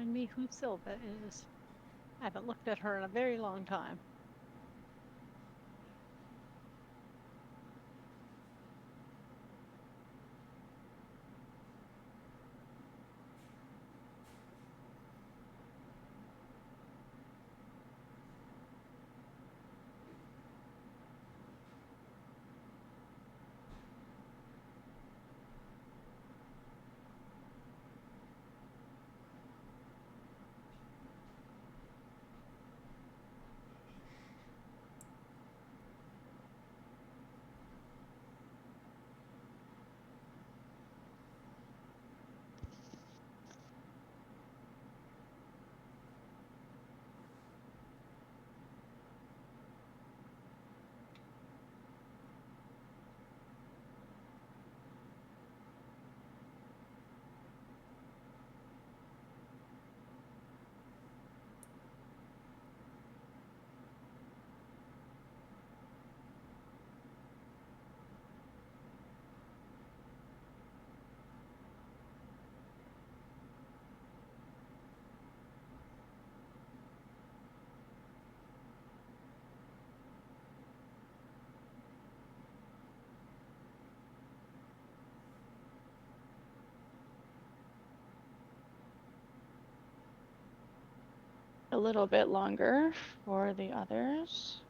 remind me who Silva is. I haven't looked at her in a very long time. A little bit longer for the others.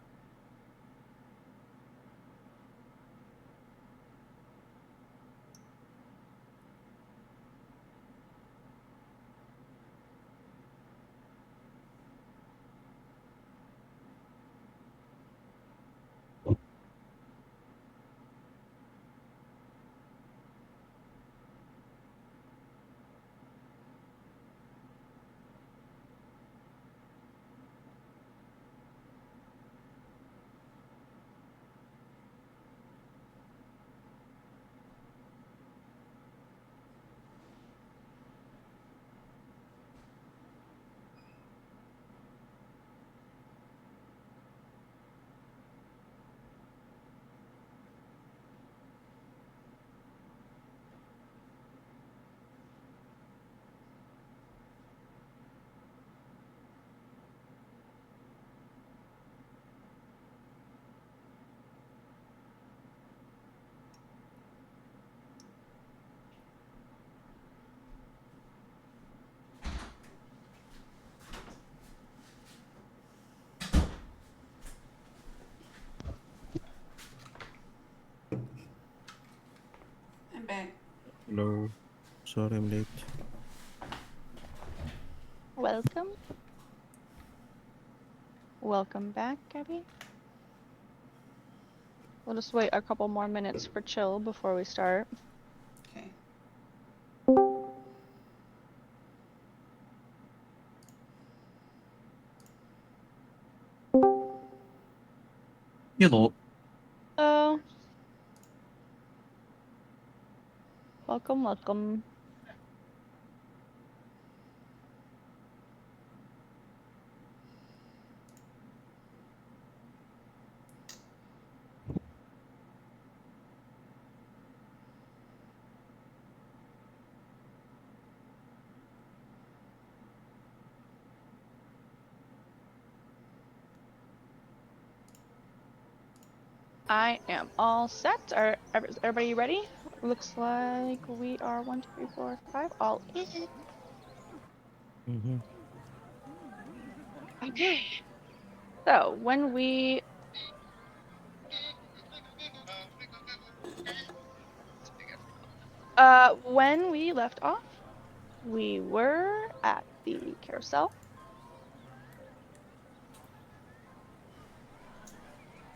I'm back. Hello. Sorry I'm late. Welcome. Welcome back, Gabby. We'll just wait a couple more minutes for chill before we start. Okay. Hello. Oh, welcome, welcome. I am all set. Is everybody ready? Looks like we are 1, 2, 3, 4, 5, all in. Mm-hmm. Okay. So when we left off, we were at the carousel.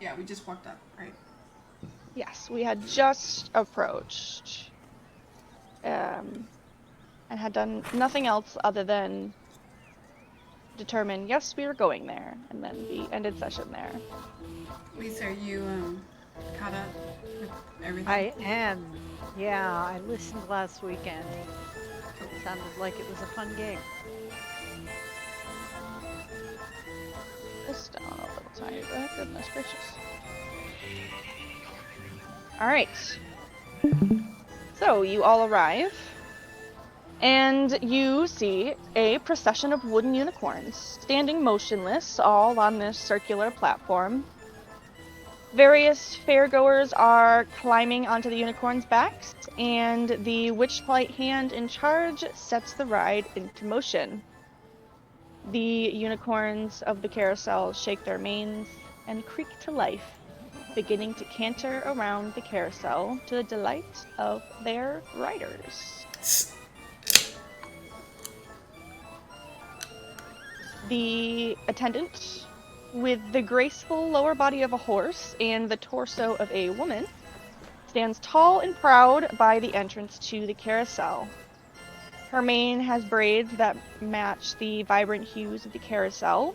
Yeah, we just walked up, right? Yes, we had just approached, and had done nothing else other than determine, yes, we were going there, and then we ended session there. Lisa, are you caught up with everything? I am. Yeah, I listened last weekend. Sounded like it was a fun game. This down a little tiny bit. Goodness gracious. All right. So you all arrive, And you see a procession of wooden unicorns standing motionless, all on this circular platform. Various fairgoers are climbing onto the unicorns' backs, and the Witchlight hand in charge sets the ride into motion. The unicorns of the carousel shake their manes and creak to life, beginning to canter around the carousel to the delight of their riders. The attendant, with the graceful lower body of a horse and the torso of a woman, stands tall and proud by the entrance to the carousel. Her mane has braids that match the vibrant hues of the carousel,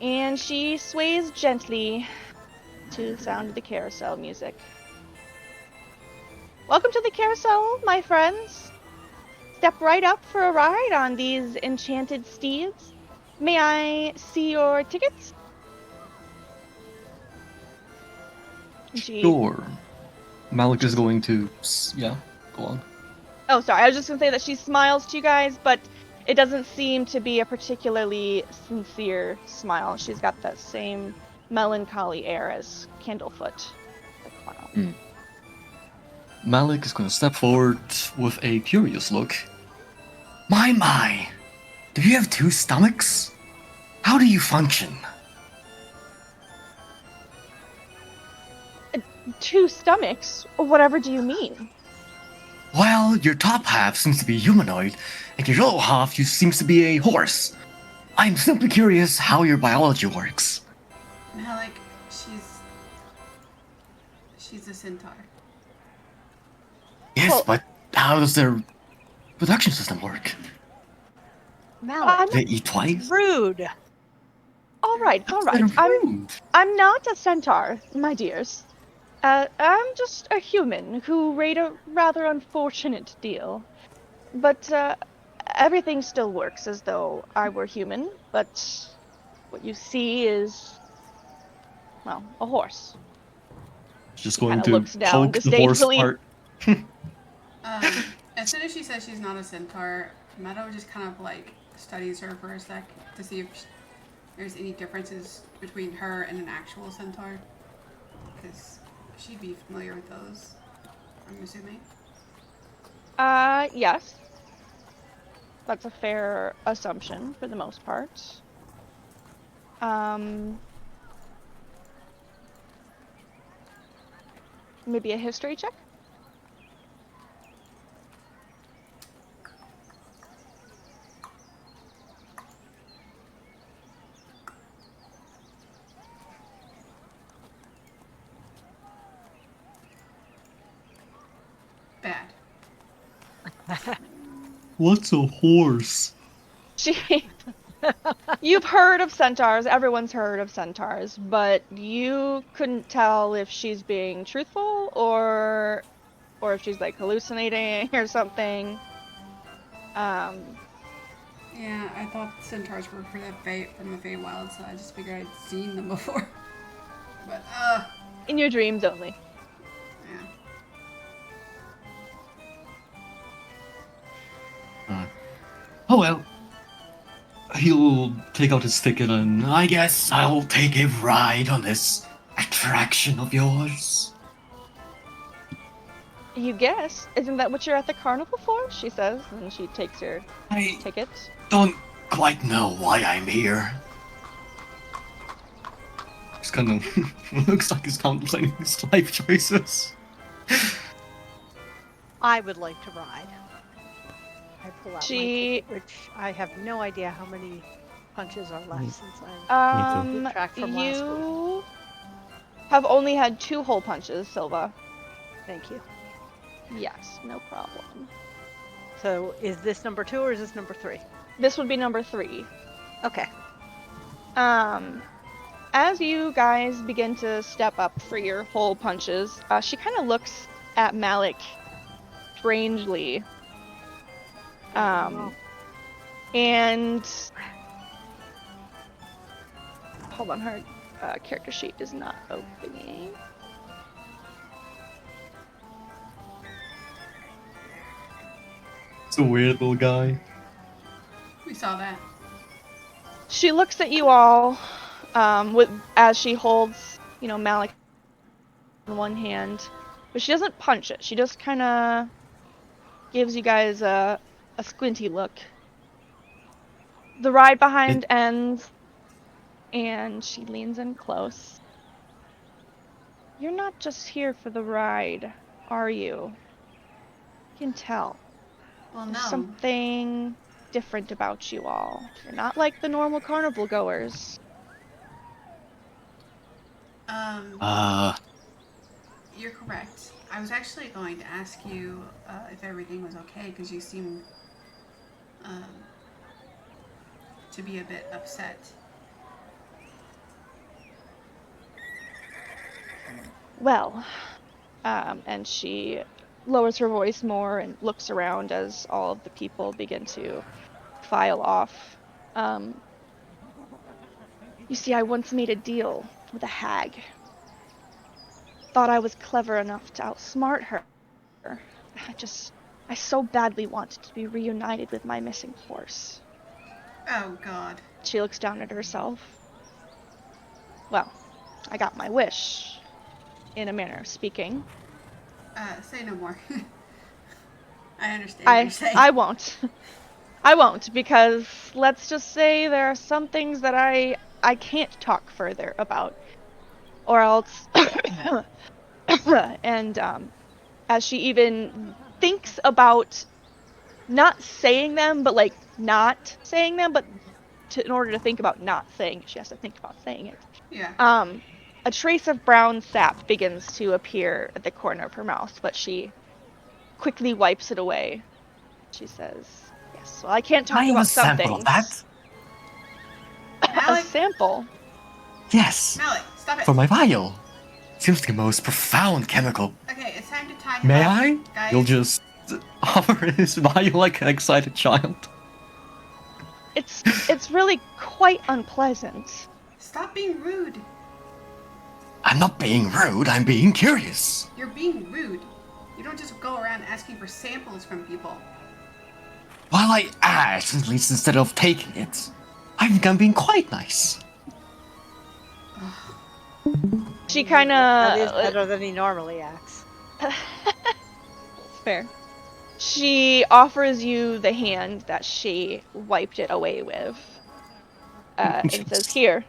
and she sways gently to the sound of the carousel music. Welcome to the carousel, my friends. Step right up for a ride on these enchanted steeds. May I see your tickets? She Sure. Malik is going to. Yeah, go on. Oh, sorry. I was just gonna say that she smiles to you guys, but it doesn't seem to be a particularly sincere smile. She's got that same melancholy air as Candlefoot, the clown. Malik is going to step forward with a curious look. My. Do you have two stomachs? How do you function? Two stomachs? Whatever do you mean? Well, your top half seems to be humanoid, and your lower half seems to be a horse. I'm simply curious how your biology works. Malik, she's a centaur. Yes, Well- but how does their production system work? Malik, They eat twice? rude. All right. They're rude. I'm not a centaur, my dears. I'm just a human who made a rather unfortunate deal. But everything still works as though I were human, but what you see is, well, a horse. Just He going kinda to looks down poke the horse disdainfully. part. As soon as she says she's not a centaur, Meadow just kind of like studies her for a sec to see if there's any differences between her and an actual centaur. Because she'd be familiar with those, I'm assuming. Yes. That's a fair assumption for the most part. Maybe a history check? Bad. What's a horse? You've heard of centaurs, everyone's heard of centaurs, but you couldn't tell if she's being truthful or if she's like hallucinating or something. Yeah, I thought centaurs were from the Feywild, so I just figured I'd seen them before. But, In your dreams only. yeah. Oh well. He'll take out his ticket and I guess I'll take a ride on this attraction of yours. You guess. Isn't that what you're at the carnival for? She says, and she takes your I ticket. don't quite know why I'm here. Just kind of looks like he's contemplating his life choices. I would like to ride. I pull out my She- ticket, which I have no idea how many punches are left since I Me track from last You have only had 2 hole punches, Silva. thank you. Yes, no problem. So is this number 2 or is this number 3? This would be number 3. Okay. As you guys begin to step up for your hole punches, she kind of looks at Malik strangely. And hold on, her character sheet is not opening. It's a weird little guy. We saw that. She looks at you all, as she holds, Malik in one hand, but she doesn't punch it. She just kind of gives you guys a squinty look. The ride behind ends, and she leans in close. You're not just here for the ride, are you? I can tell. Well, There's no. something different about you all. You're not like the normal carnival goers. You're correct. I was actually going to ask you if everything was okay, because you seem to be a bit upset. Well, and she lowers her voice more and looks around as all of the people begin to file off. You see, I once made a deal with a hag. Thought I was clever enough to outsmart her. I so badly wanted to be reunited with my missing horse. Oh, God. She looks down at herself. Well, I got my wish, in a manner of speaking. Say no more. I understand what you're saying. I won't. I won't, because let's just say there are some things that I can't talk further about. Or else... and, as she even thinks about not saying them, but, like, not saying them, but in order to think about not saying it, she has to think about saying it. Yeah. A trace of brown sap begins to appear at the corner of her mouth, but she quickly wipes it away. She says, yes, well, I can't talk about some sample things. of that. A sample? Yes. Malik, stop it. For my vial. Seems the most profound chemical. Okay, it's time to tie him May up, I? guys. You'll just offer his vial like an excited child. It's really quite unpleasant. Stop being rude. I'm not being rude, I'm being curious. You're being rude. You don't just go around asking for samples from people. While I ask, at least instead of taking it, I think I'm being quite nice. She kind That is of... better than he normally acts. Fair. She offers you the hand that she wiped it away with. And says, here.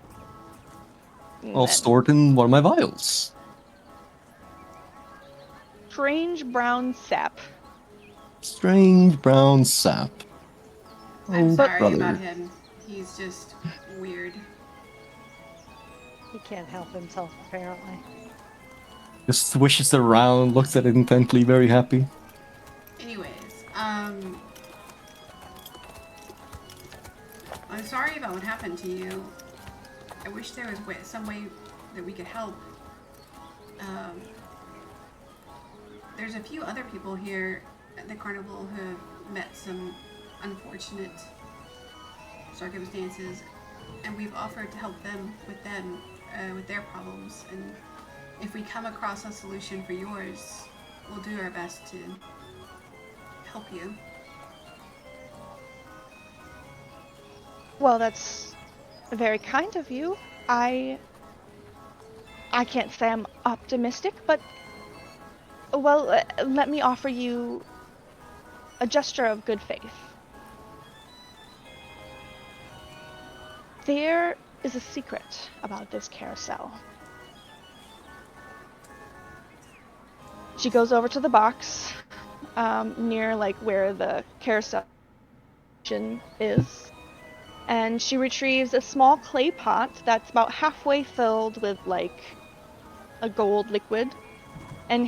I'll store it in one of my vials. Strange brown sap. Strange brown sap. I'm sorry brother. about him. He's just weird. He can't help himself, apparently. Just swishes around, looks at it intently, very happy. Anyways, I'm sorry about what happened to you. I wish there was some way that we could help. There's a few other people here at the carnival who have met some unfortunate circumstances, and we've offered to help them with their problems. And if we come across a solution for yours, we'll do our best to help you. Well, that's very kind of you. I can't say I'm optimistic, but... Well, let me offer you a gesture of good faith. There is a secret about this carousel. She goes over to the box, near like where the carousel is, and she retrieves a small clay pot that's about halfway filled with like a gold liquid, and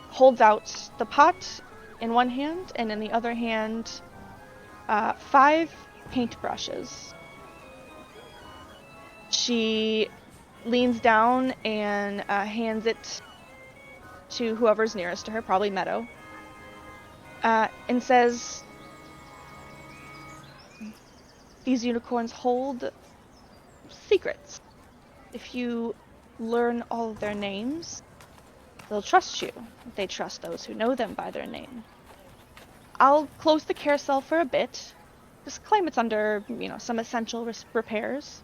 holds out the pot in one hand, and in the other hand, 5 paintbrushes. She leans down and hands it to whoever's nearest to her, probably Meadow, and says, these unicorns hold secrets. If you learn all of their names, they'll trust you. They trust those who know them by their name. I'll close the carousel for a bit. Just claim it's under, some essential repairs.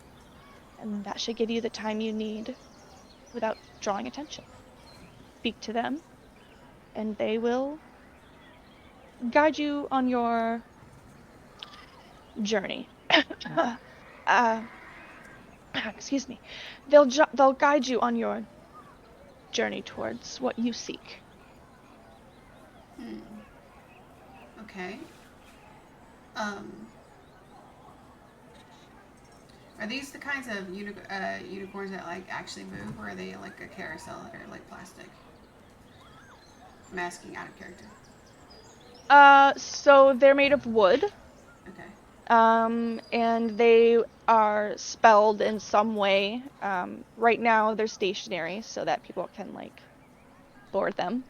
And that should give you the time you need without drawing attention. Speak to them, and they will guide you on your journey. uh, excuse me. They'll guide you on your journey towards what you seek. Okay. Are these the kinds of unicorns that like actually move, or are they like a carousel that are like plastic? I'm asking out of character. So they're made of wood. Okay. And they are spelled in some way. Right now they're stationary so that people can like board them.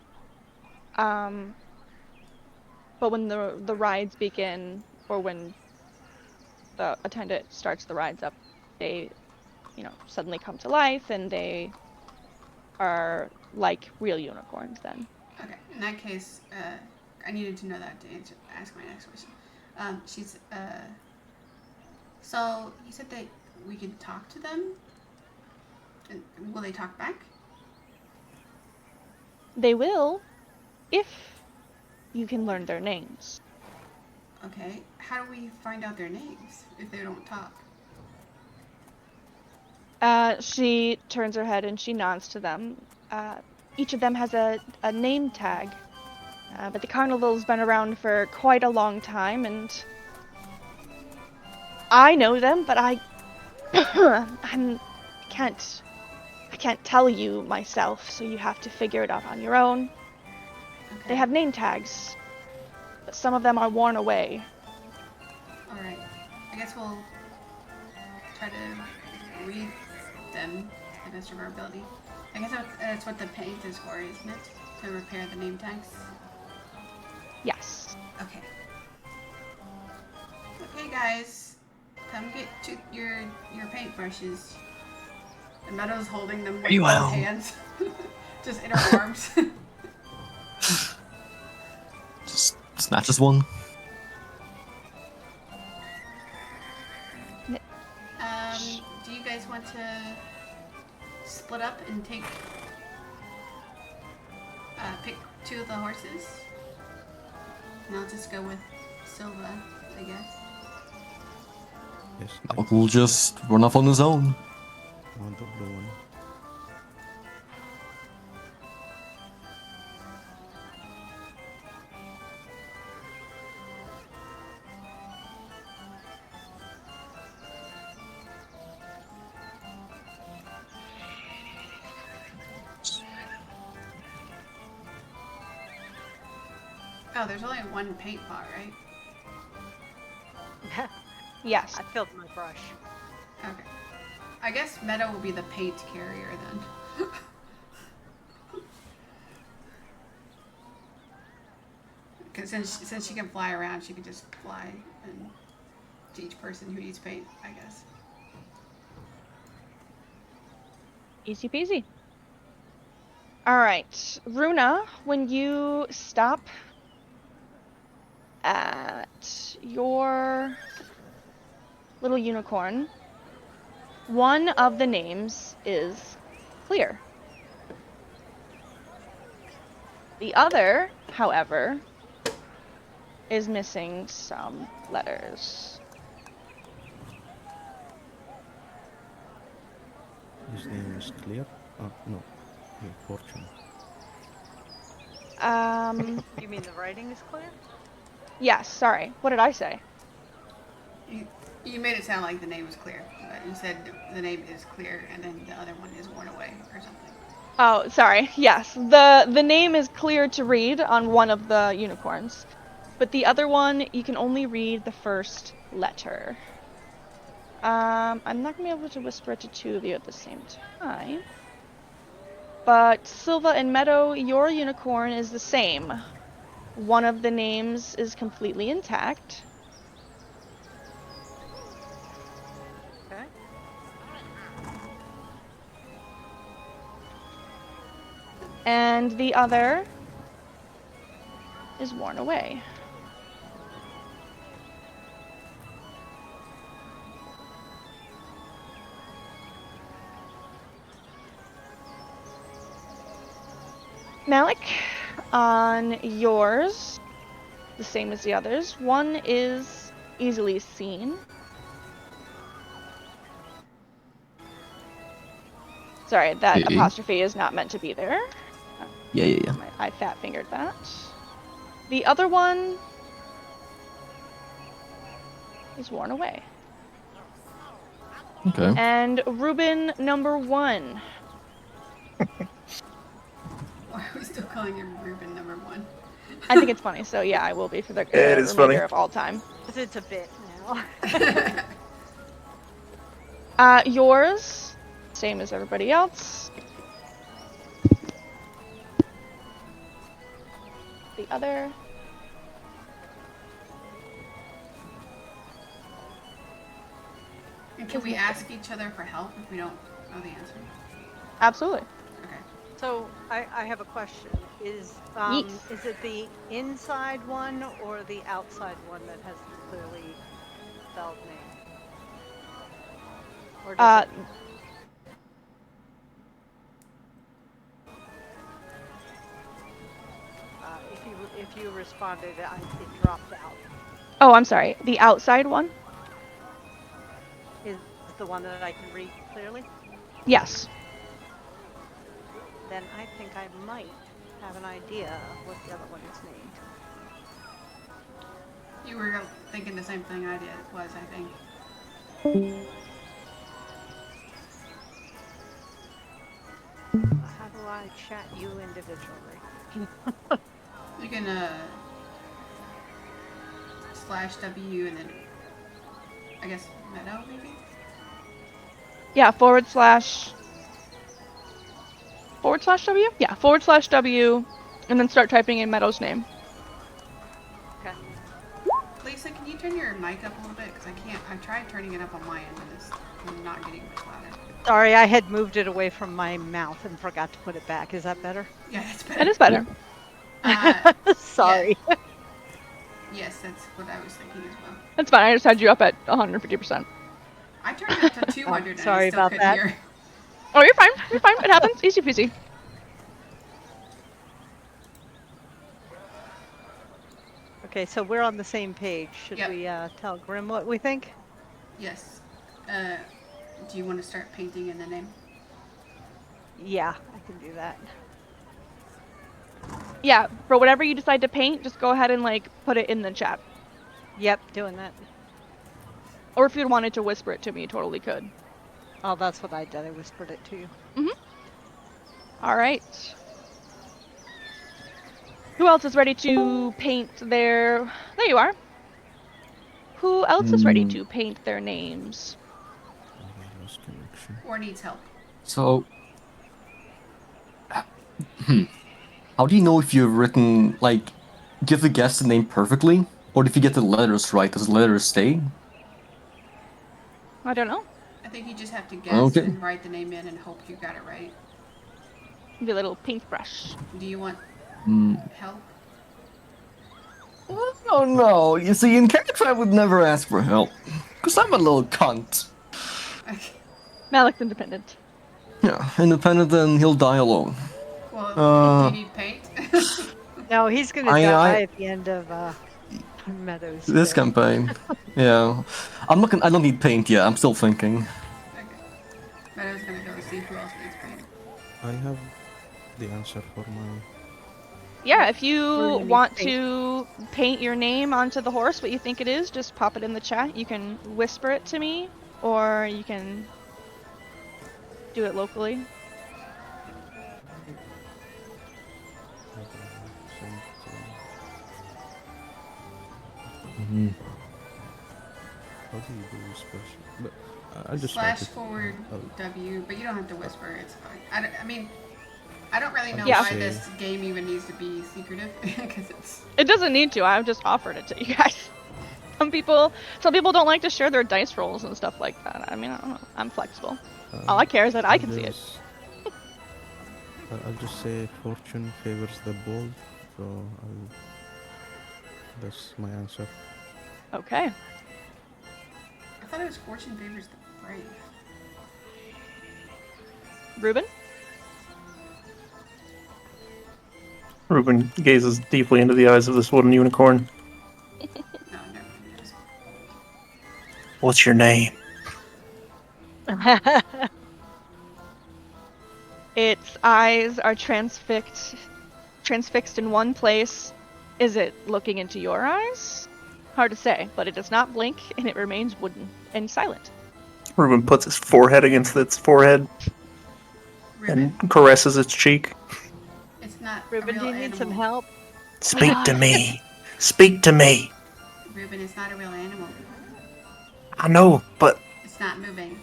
But when the rides begin, or when the attendant starts the rides up, they, suddenly come to life, and they are like real unicorns then. Okay. In that case, I needed to know that to ask my next question. So you said that we can talk to them? And will they talk back? They will, if you can learn their names. Okay. How do we find out their names if they don't talk? She turns her head and she nods to them. Each of them has a name tag. But the carnival's been around for quite a long time, and I know them, but I can't tell you myself, so you have to figure it out on your own. Okay. They have name tags, but some of them are worn away. Alright. I guess we'll try to read them to the best of our ability. I guess that's what the paint is for, isn't it? To repair the name tags? Yes. Okay. Okay, guys. Come get to your paintbrushes. And Meadow's holding them with Very both well. hands. Just in her arms. Just snatches one. Do you guys want to split up and pick 2 of the horses? And I'll just go with Silva, I guess. Yes, Malak will just run off on his own. I want the blue one. Oh, there's only one paint pot, right? Yes. I filled my brush. Okay. I guess Meadow will be the paint carrier then. Because since she can fly around, she can just fly and to each person who needs paint, I guess. Easy peasy. Alright, Runa, when you stop at your little unicorn, one of the names is Clear. The other, however, is missing some letters. His name is Clear. Oh, no. Yeah, Fortune. You mean the writing is clear? Yes, sorry. What did I say? You made it sound like the name was Clear, but you said the name is Clear, and then the other one is Worn Away or something. Oh, sorry. Yes, the name is clear to read on one of the unicorns, but the other one you can only read the first letter. I'm not gonna be able to whisper it to 2 of you at the same time. But Silva and Meadow, your unicorn is the same. One of the names is completely intact. Okay. And the other is worn away. Malik, on yours, the same as the others. One is easily seen. Sorry, that Okay. apostrophe is not meant to be there. Yeah. I fat fingered that. The other one is worn away. Okay. And Reuben number 1. Why are we still calling him Ruben number 1? I think it's funny, so yeah, I will be for the Yeah, it is remainder funny. of all time. 'Cause it's a bit now. Yours, same as everybody else. The other. And can we ask each other for help if we don't know the answer? Absolutely. Okay. So I have a question. Is Yes. is it the inside one or the outside one that has the clearly spelled name? Or does it? If you responded, it dropped out. Oh, I'm sorry. The outside one? Is the one that I can read clearly? Yes. Then I think I might have an idea of what the other one is named. You were thinking the same thing I was, I think. How do I chat you individually? You can /W and then I guess Meadow maybe? Yeah, /W? Yeah, /W, and then start typing in Meadow's name. Okay. Lisa, can you turn your mic up a little bit? Because I can't. I tried turning it up on my end and it's not getting much louder. Sorry, I had moved it away from my mouth and forgot to put it back. Is that better? Yeah, that's better. It is better. Sorry. Yeah. Yes, that's what I was thinking as well. That's fine. I just had you up at 150%. I turned it up to 200 and sorry I still about couldn't that. hear. Oh, you're fine. You're fine. It happens. Easy peasy. Okay, so we're on the same page. Should Yep. we tell Grim what we think? Yes. Do you want to start painting in the name? Yeah, I can do that. Yeah, for whatever you decide to paint, just go ahead and put it in the chat. Yep, doing that. Or if you wanted to whisper it to me, you totally could. Oh, that's what I did. I whispered it to you. All right. Who else is ready to paint their... There you are. Who else is ready to paint their names? I lost connection. Or needs help? So, how do you know if you've written, do you have to guess the name perfectly? Or if you get the letters right, does the letters stay? I don't know. I think you just have to guess Okay. and write the name in and hope you got it right. The little paintbrush. Do you want help? Oh no, you see, in character I would never ask for help. Because I'm a little cunt. Okay. Malik's independent. Yeah, independent and he'll die alone. Well, do you need paint? No, he's gonna die at the end of Meadows. This bit. campaign. Yeah. I don't need paint yet, I'm still thinking. Okay. Meadow's gonna go see who else needs paint. I have the answer for my. Yeah, if We're you gonna need want paint. to paint your name onto the horse, what you think it is, just pop it in the chat. You can whisper it to me, or you can do it locally. How do you do whispers? But I just /W, but you don't have to whisper. It's fine. I mean, I don't really know Yeah. why this game even needs to be secretive because it's. It doesn't need to. I've just offered it to you guys. Some people don't like to share their dice rolls and stuff like that. I mean, I don't know. I'm flexible. All I care is that I can see it. I'll just say fortune favors the bold, so that's my answer. Okay. I thought it was fortune favors the brave. Ruben? Ruben gazes deeply into the eyes of this wooden unicorn. No, never mind. What's your name? Its eyes are transfixed in one place. Is it looking into your eyes? Hard to say, but it does not blink, and it remains wooden and silent. Ruben puts his forehead against its forehead Ruben, and caresses its cheek. it's not a Ruben, real do you need animal. some help? Speak to God. me. Speak to me. Ruben, it's not a real animal. I know, but It's not moving.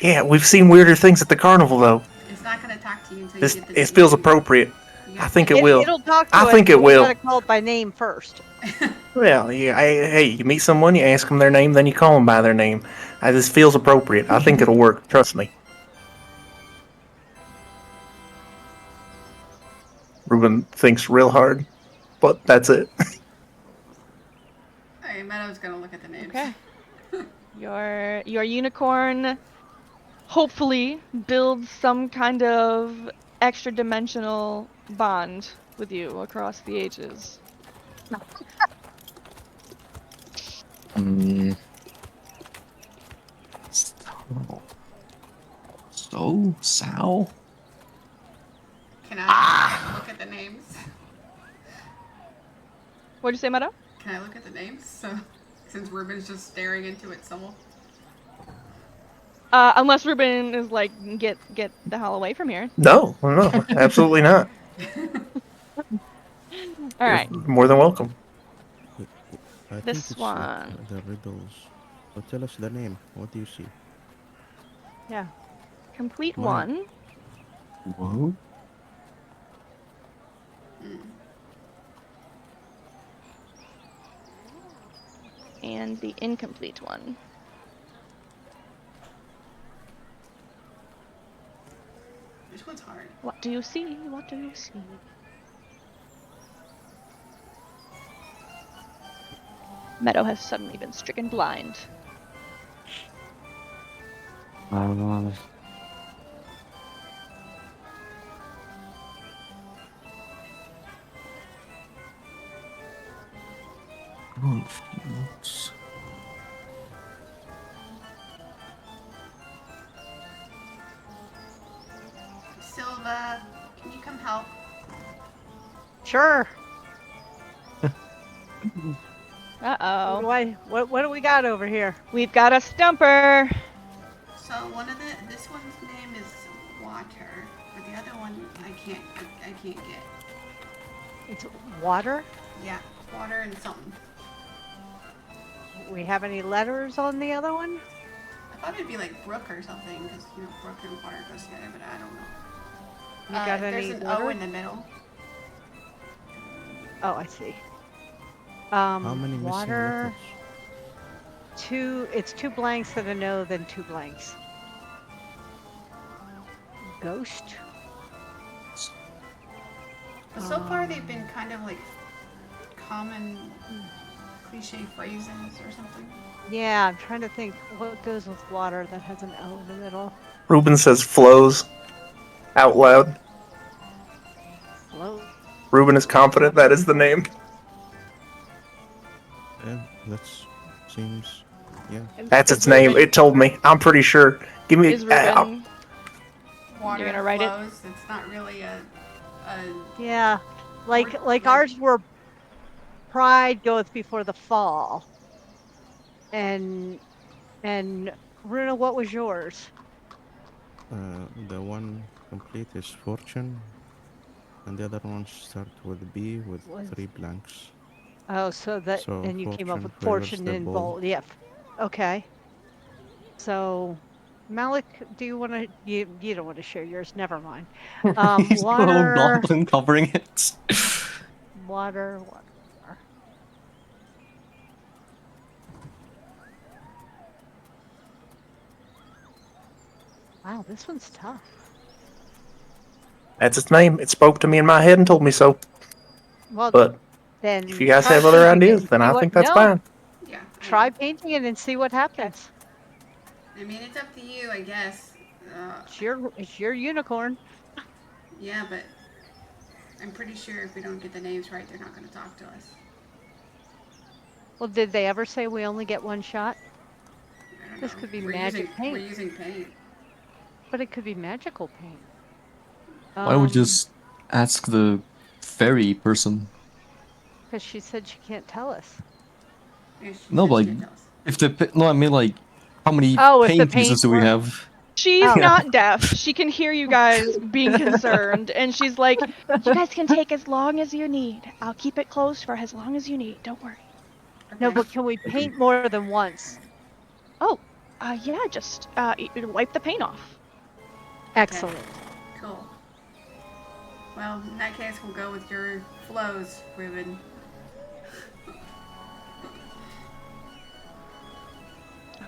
yeah, we've seen weirder things at the carnival, though. It's not gonna talk to you until This you get the. it feels appropriate. You I get think the- it will. It'll talk to I us, think it but we will. gotta call it by name first. Well, yeah. Hey, you meet someone, you ask them their name, then you call them by their name. This feels appropriate. I think it'll work. Trust me. Ruben thinks real hard, but that's it. Hey, Meadow's gonna look at the names. Okay. Your unicorn hopefully builds some kind of extra dimensional bond with you across the ages. Sow? Can I look at the names? What'd you say, Meadow? Can I look at the names? So, since Ruben's just staring into it, soul. Unless Ruben is like, get the hell away from here. No, absolutely not. All right. You're more than welcome. I think This it's one. the riddles. So tell us the name. What do you see? Yeah. Complete Mine. one. Whoa. And the incomplete one. This one's hard. What do you see? What do you see? Meadow has suddenly been stricken blind. Confused. Silva, can you come help? Sure. Uh-oh. What do we got over here? We've got a stumper. So this one's name is Water, but the other one I can't get. It's water. Yeah, Water and something. We have any letters on the other one? I thought it'd be like Brook or something, because Brook and Water goes together, but I don't know. You got There's any an O letters? in the middle. Oh, I see. How many missing Water. letters? It's two blanks and a no, then two blanks. Ghost. But so far they've been kind of like common cliche phrases or something. Yeah, I'm trying to think what goes with water that has an O in the middle. Ruben says flows out loud. Flow. Ruben is confident that is the name. Yeah, that seems. Yeah. That's Is its name. Ruben- It told me. I'm pretty sure. Give me. Is Ruben... Water You're gonna write it? flows. It's not really a Yeah, like like- ours were pride goeth before the fall. And Runa, what was yours? The one complete is fortune, and the other ones start with B with Was- 3 blanks. Oh, so that So and you came up fortune with favors fortune the and bold. bold. Yep. Okay. So, Malik, do you want to? You don't want to share yours. Never mind. He's got a little Water, goblin covering it. water. Wow, this one's tough. That's its name. It spoke to me in my head and told me so. Well, But then if you guys try have other painting it ideas, and then see I what- think that's no, fine. yeah. Try painting it and see what happens. I mean, it's up to you, I guess. It's your unicorn. Yeah, but I'm pretty sure if we don't get the names right, they're not going to talk to us. Well, did they ever say we only get one shot? I don't This know. could be We're magic we're paint, using paint. but it could be magical paint. Why would you just ask the fairy person? Because she said she can't tell us. Yeah, she No, said but she like, can't tell us. if the no, I mean like, how many Oh, if the paint pieces paint do we were. have? She's Oh. not deaf. She can hear you guys being concerned, and she's like, "You guys can take as long as you need. I'll keep it closed for as long as you need. Don't worry." No, Okay. but can we paint more than once? Oh, yeah, just wipe the paint off. Excellent. Cool. Well, in that case, we'll go with your flows, Ruben.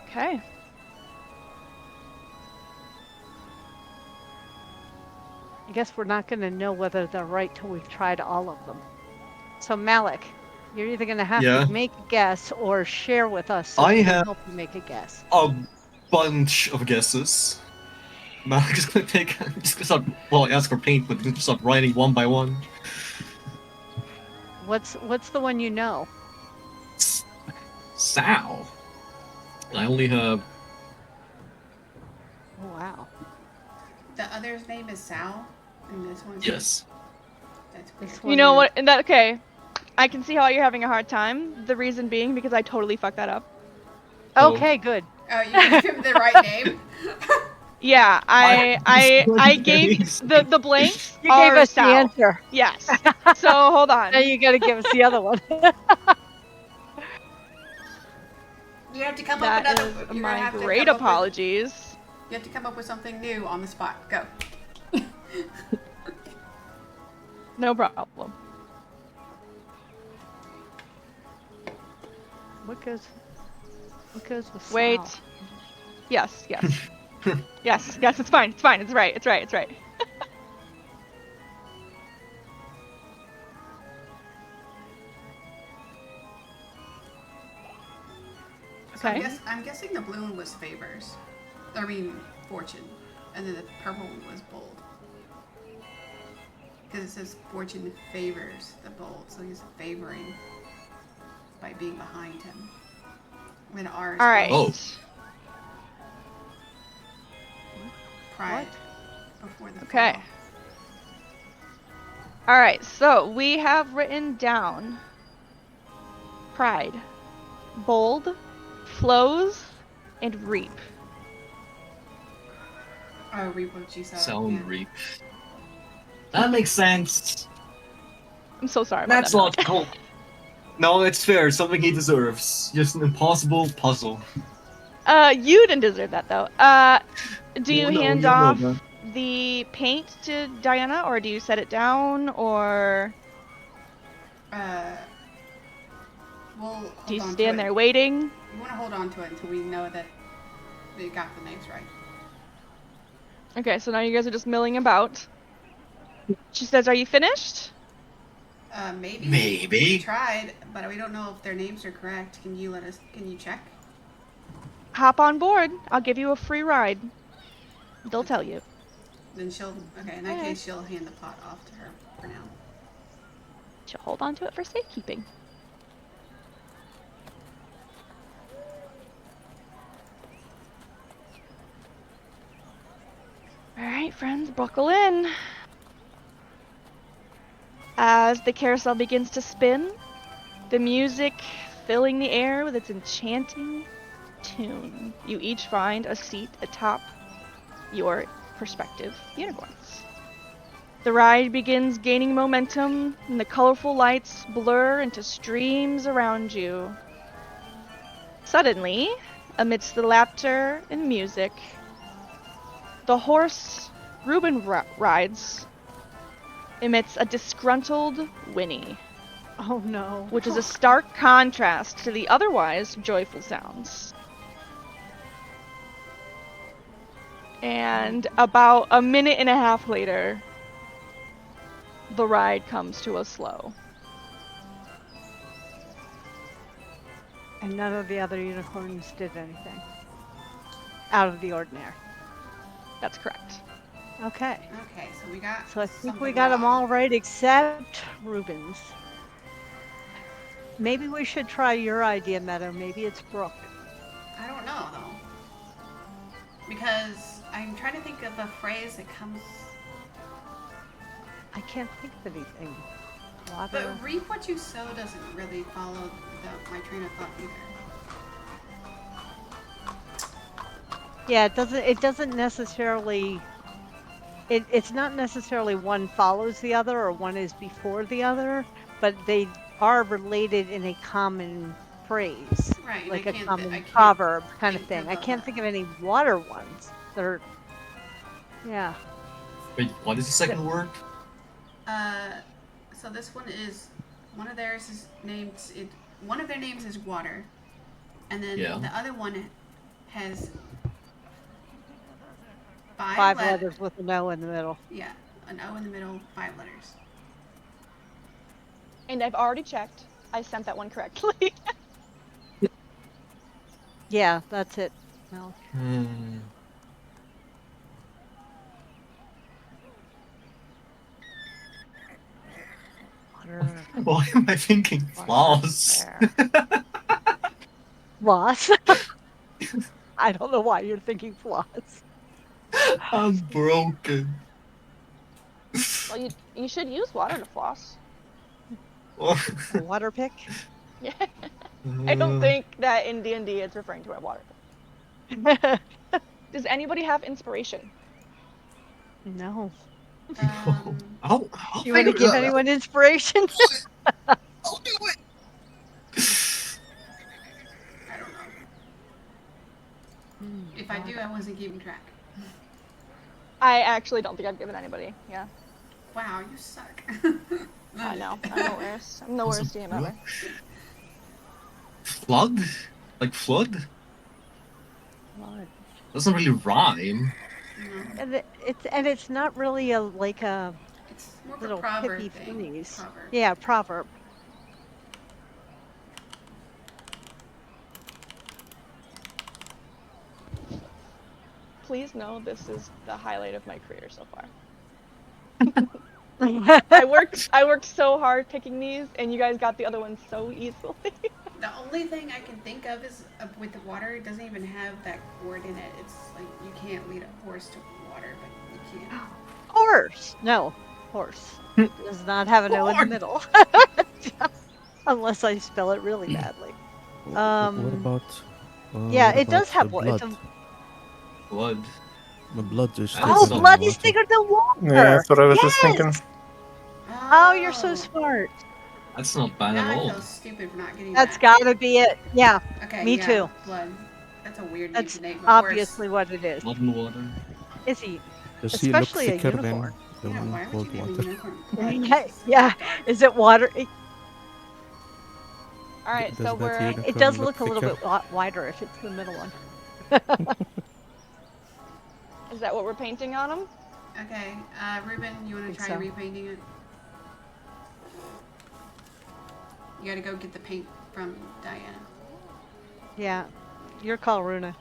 Okay. I guess we're not going to know whether they're right till we've tried all of them. So Malik, you're either going to have Yeah. to make a guess or share with us so I we can have- help you make a guess. A bunch of guesses. Malik's gonna take. Just gonna start. Well, I ask for paint, but just start writing one by one. What's the one you know? Sal. I only have. Oh, wow. The other's name is Sal, and this one's Yes. That's weird. This You one know is- what? And that okay. I can see how you're having a hard time. The reason being because I totally fucked that up. Oh. Okay, good. Oh, you gave him the right name? Yeah, I gave Nice. the blanks You gave are us the Sal. answer. Yes. So hold on. Now you got to give us the other one. You have to come up That with another. is you're gonna my have to great come up with- apologies. You have to come up with something new on the spot. Go. No problem. What goes with Sal? Wait. Yes, yes. yes, yes, it's fine. It's fine. It's right. It's right. It's right. So Okay. I'm guessing the blue one was favors. I mean, fortune. And then the purple one was bold. Because it says fortune favors the bold, so he's favoring by being behind him. And then R is All right. Oh. pride before the Okay. fall. All right. So we have written down pride, bold, flows, and reap. Oh, reap what you saw. Sound yeah. reap. That makes sense. I'm so sorry about That's that. logical. No, it's fair. Something he deserves. Just an impossible puzzle. You didn't deserve that though. Do you No, hand you know off that. the paint to Diana, or do you set it down, or We'll hold do you on to stand it. there waiting? You want to hold on to it until we know that they got the names right. Okay, so now you guys are just milling about. She says, "Are you finished?" Maybe. Maybe. We tried, but we don't know if their names are correct. Can you check? Hop on board. I'll give you a free ride. They'll tell you. Then she'll, okay, in that Okay. case, she'll hand the pot off to her for now. She'll hold on to it for safekeeping. Alright, friends, buckle in. As the carousel begins to spin, the music filling the air with its enchanting tune, you each find a seat atop your prospective unicorns. The ride begins gaining momentum, and the colorful lights blur into streams around you. Suddenly, amidst the laughter and music, the horse Reuben rides emits a disgruntled whinny, Oh no. which is a stark contrast to the otherwise joyful sounds. And about a minute and a half later, the ride comes to a slow. And none of the other unicorns did anything out of the ordinary. That's correct. Okay. Okay, so we got. So I think we something got them wrong. all right except Ruben's. Maybe we should try your idea, Meadow. Maybe it's Brooke. I don't know though, because I'm trying to think of a phrase that comes. I can't think of anything. But Water. reap what you sow doesn't really follow my train of thought either. Yeah, it doesn't necessarily it's not necessarily one follows the other or one is before the other, but they are related in a common phrase, Right, and like a I common can't proverb kind of think thing. of I a. can't think of any water ones that are, yeah. Wait, what is the second word? Uh, so this one is one of theirs is named it. One of their names is water, and then Yeah. the other one has Five letters with an O in the middle. Yeah, an O in the middle, 5 letters. And I've already checked. I sent that one correctly. Yeah, that's it. No. Water. Why am I thinking floss? Floss. I don't know why you're thinking floss. I'm broken. Well, you should use water to floss. A water pick? Yeah. I don't think that in D&D it's referring to a water pick. Does anybody have inspiration? No. I'll You want to give anyone inspiration? I'll do it. I don't know. If I do, I wasn't keeping track. I actually don't think I've given anybody. Yeah. Wow, you suck. I know. I'm the worst. I'm the worst DM ever. Flood? Like flood? Flood. Doesn't really rhyme. No. And it's not really like a It's more of a little proverb pithy thing. phrase. Proverb. Yeah, proverb. Please know this is the highlight of my career so far. I I worked so hard picking these, and you guys got the other ones so easily. The only thing I can think of is with the water, it doesn't even have that word in it. It's like you can't lead a horse to water, but you can. Horse. No, horse. Does not have an O in the middle. Unless I spell it really badly. What about? Yeah, what it does about have the one. blood. Blood. The blood is Oh, thicker than Blood is water. thicker than water. Yeah, that's what I was just Yes! thinking. Oh, you're so smart. That's not bad Now at I all. feel stupid for not getting That's that. gotta be it. Yeah, Okay, me yeah, too. Blood. That's a weird name That's to name a obviously what it is. Blood and water. Is he? Does he look Especially a thicker unicorn. than the horse. Yeah, one why would you called name a water? unicorn Blood? Yeah, It's so yeah. dark. Is it water? All right, Does so that we're unicorn It does look a little thicker? bit wider if it's the middle one. is that what we're painting on them? Okay, Ruben, you want to Think try so. repainting it? You gotta go get the paint from Diana. Yeah, your call, Runa.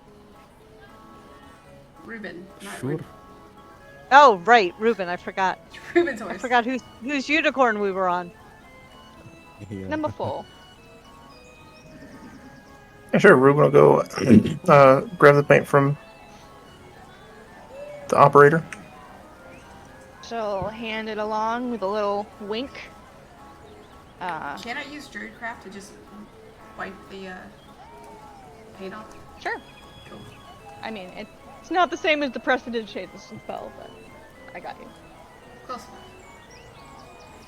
Ruben, not Sure. Oh, right, Ruben. I forgot. Ruben's horse. I forgot whose unicorn we were on. Yeah. Number 4. Yeah, sure, Ruben will go grab the paint from the operator. She'll hand it along with a little wink. Can I use Druidcraft to just wipe the paint off? Sure. Cool. I mean, it's not the same as the Prestidigitation spell, but I got you. Close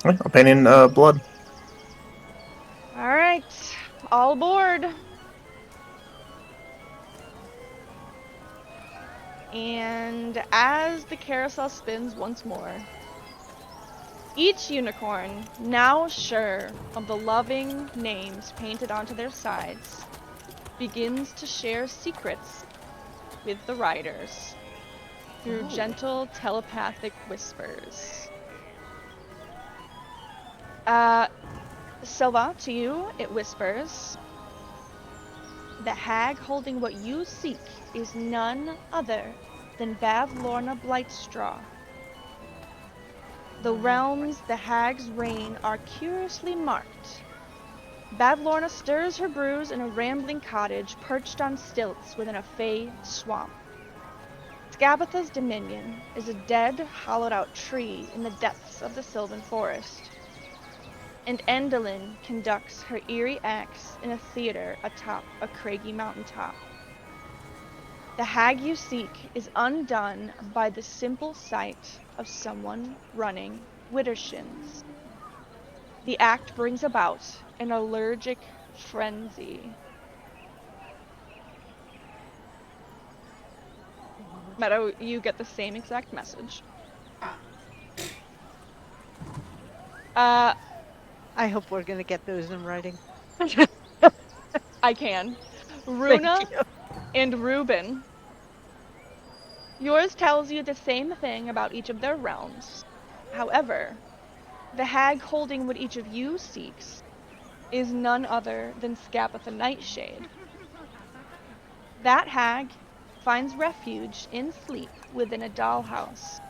enough. Okay, I'll paint in blood. All right, all aboard. And as the carousel spins once more, each unicorn, now sure of the loving names painted onto their sides, begins to share secrets with the riders through gentle telepathic whispers. Silva, to you, it whispers, the hag holding what you seek is none other than Bav Lorna Blightstraw, The realms the hags reign are curiously marked. Bad Lorna stirs her brews in a rambling cottage perched on stilts within a fey swamp. Scabatha's dominion is a dead, hollowed-out tree in the depths of the Sylvan Forest. And Endalyn conducts her eerie acts in a theater atop a craggy mountaintop. The hag you seek is undone by the simple sight of someone running widdershins. The act brings about an allergic frenzy. Meadow, you get the same exact message. Ah. I hope we're gonna get those in writing. I can. Thank Runa you. and Reuben. Yours tells you the same thing about each of their realms. However, the hag holding what each of you seeks is none other than Scabatha Nightshade. That hag finds refuge in sleep within a dollhouse.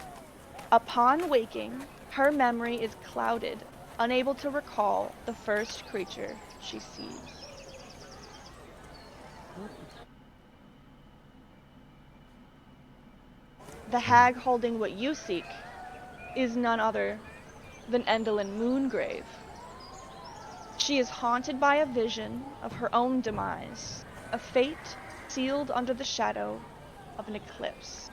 Upon waking, her memory is clouded, unable to recall the first creature she sees. The hag holding what you seek is none other than Endalyn Moongrave. She is haunted by a vision of her own demise, a fate sealed under the shadow of an eclipse.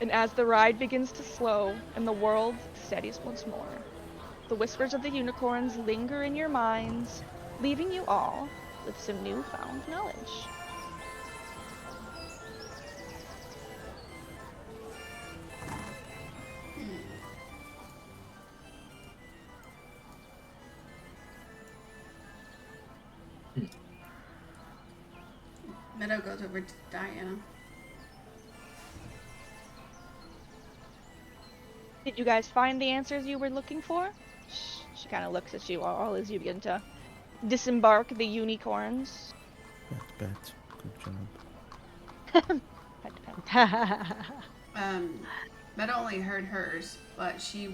And as the ride begins to slow and the world steadies once more, the whispers of the unicorns linger in your minds, leaving you all with some newfound knowledge. Meadow goes over to Diana. Did you guys find the answers you were looking for? She kind of looks at you all as you begin to disembark the unicorns. Bad. Good job. Meadow only heard hers, but she's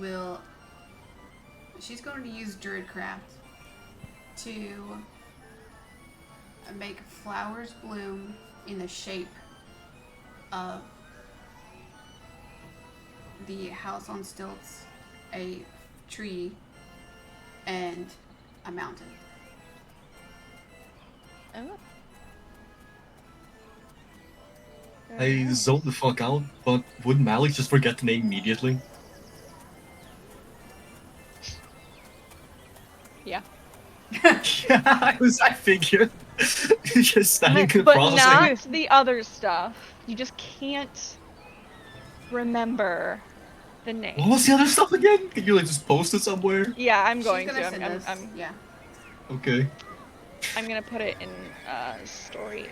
going to use Druidcraft to make flowers bloom in the shape of the house on stilts, a tree, and a mountain. Oh. I zoned the fuck out, but would Malik just forget the name immediately? Yeah. Yeah, I figured. Just standing there But processing. not the other stuff. You just can't remember the name. What was the other stuff again? Can you like just post it somewhere? Yeah, I'm She's going gonna to. send us. Yeah. Okay. I'm gonna put it in story,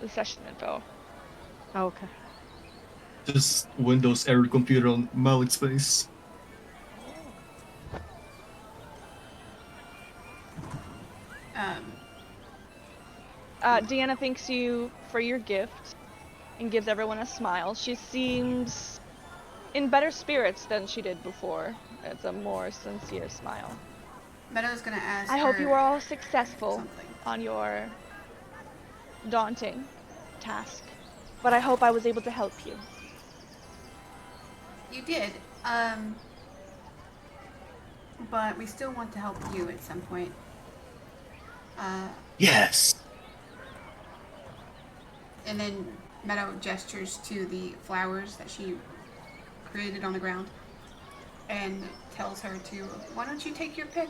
the session info. Okay. Just Windows error computer on Malik's face. Deanna thanks you for your gift and gives everyone a smile. She seems in better spirits than she did before. It's a more sincere smile. Meadow's gonna ask. I hope you were all successful something. on your daunting task, but I hope I was able to help you. You did. But we still want to help you at some point. Yes. And then Meadow gestures to the flowers that she created on the ground and tells her to, why don't you take your pick?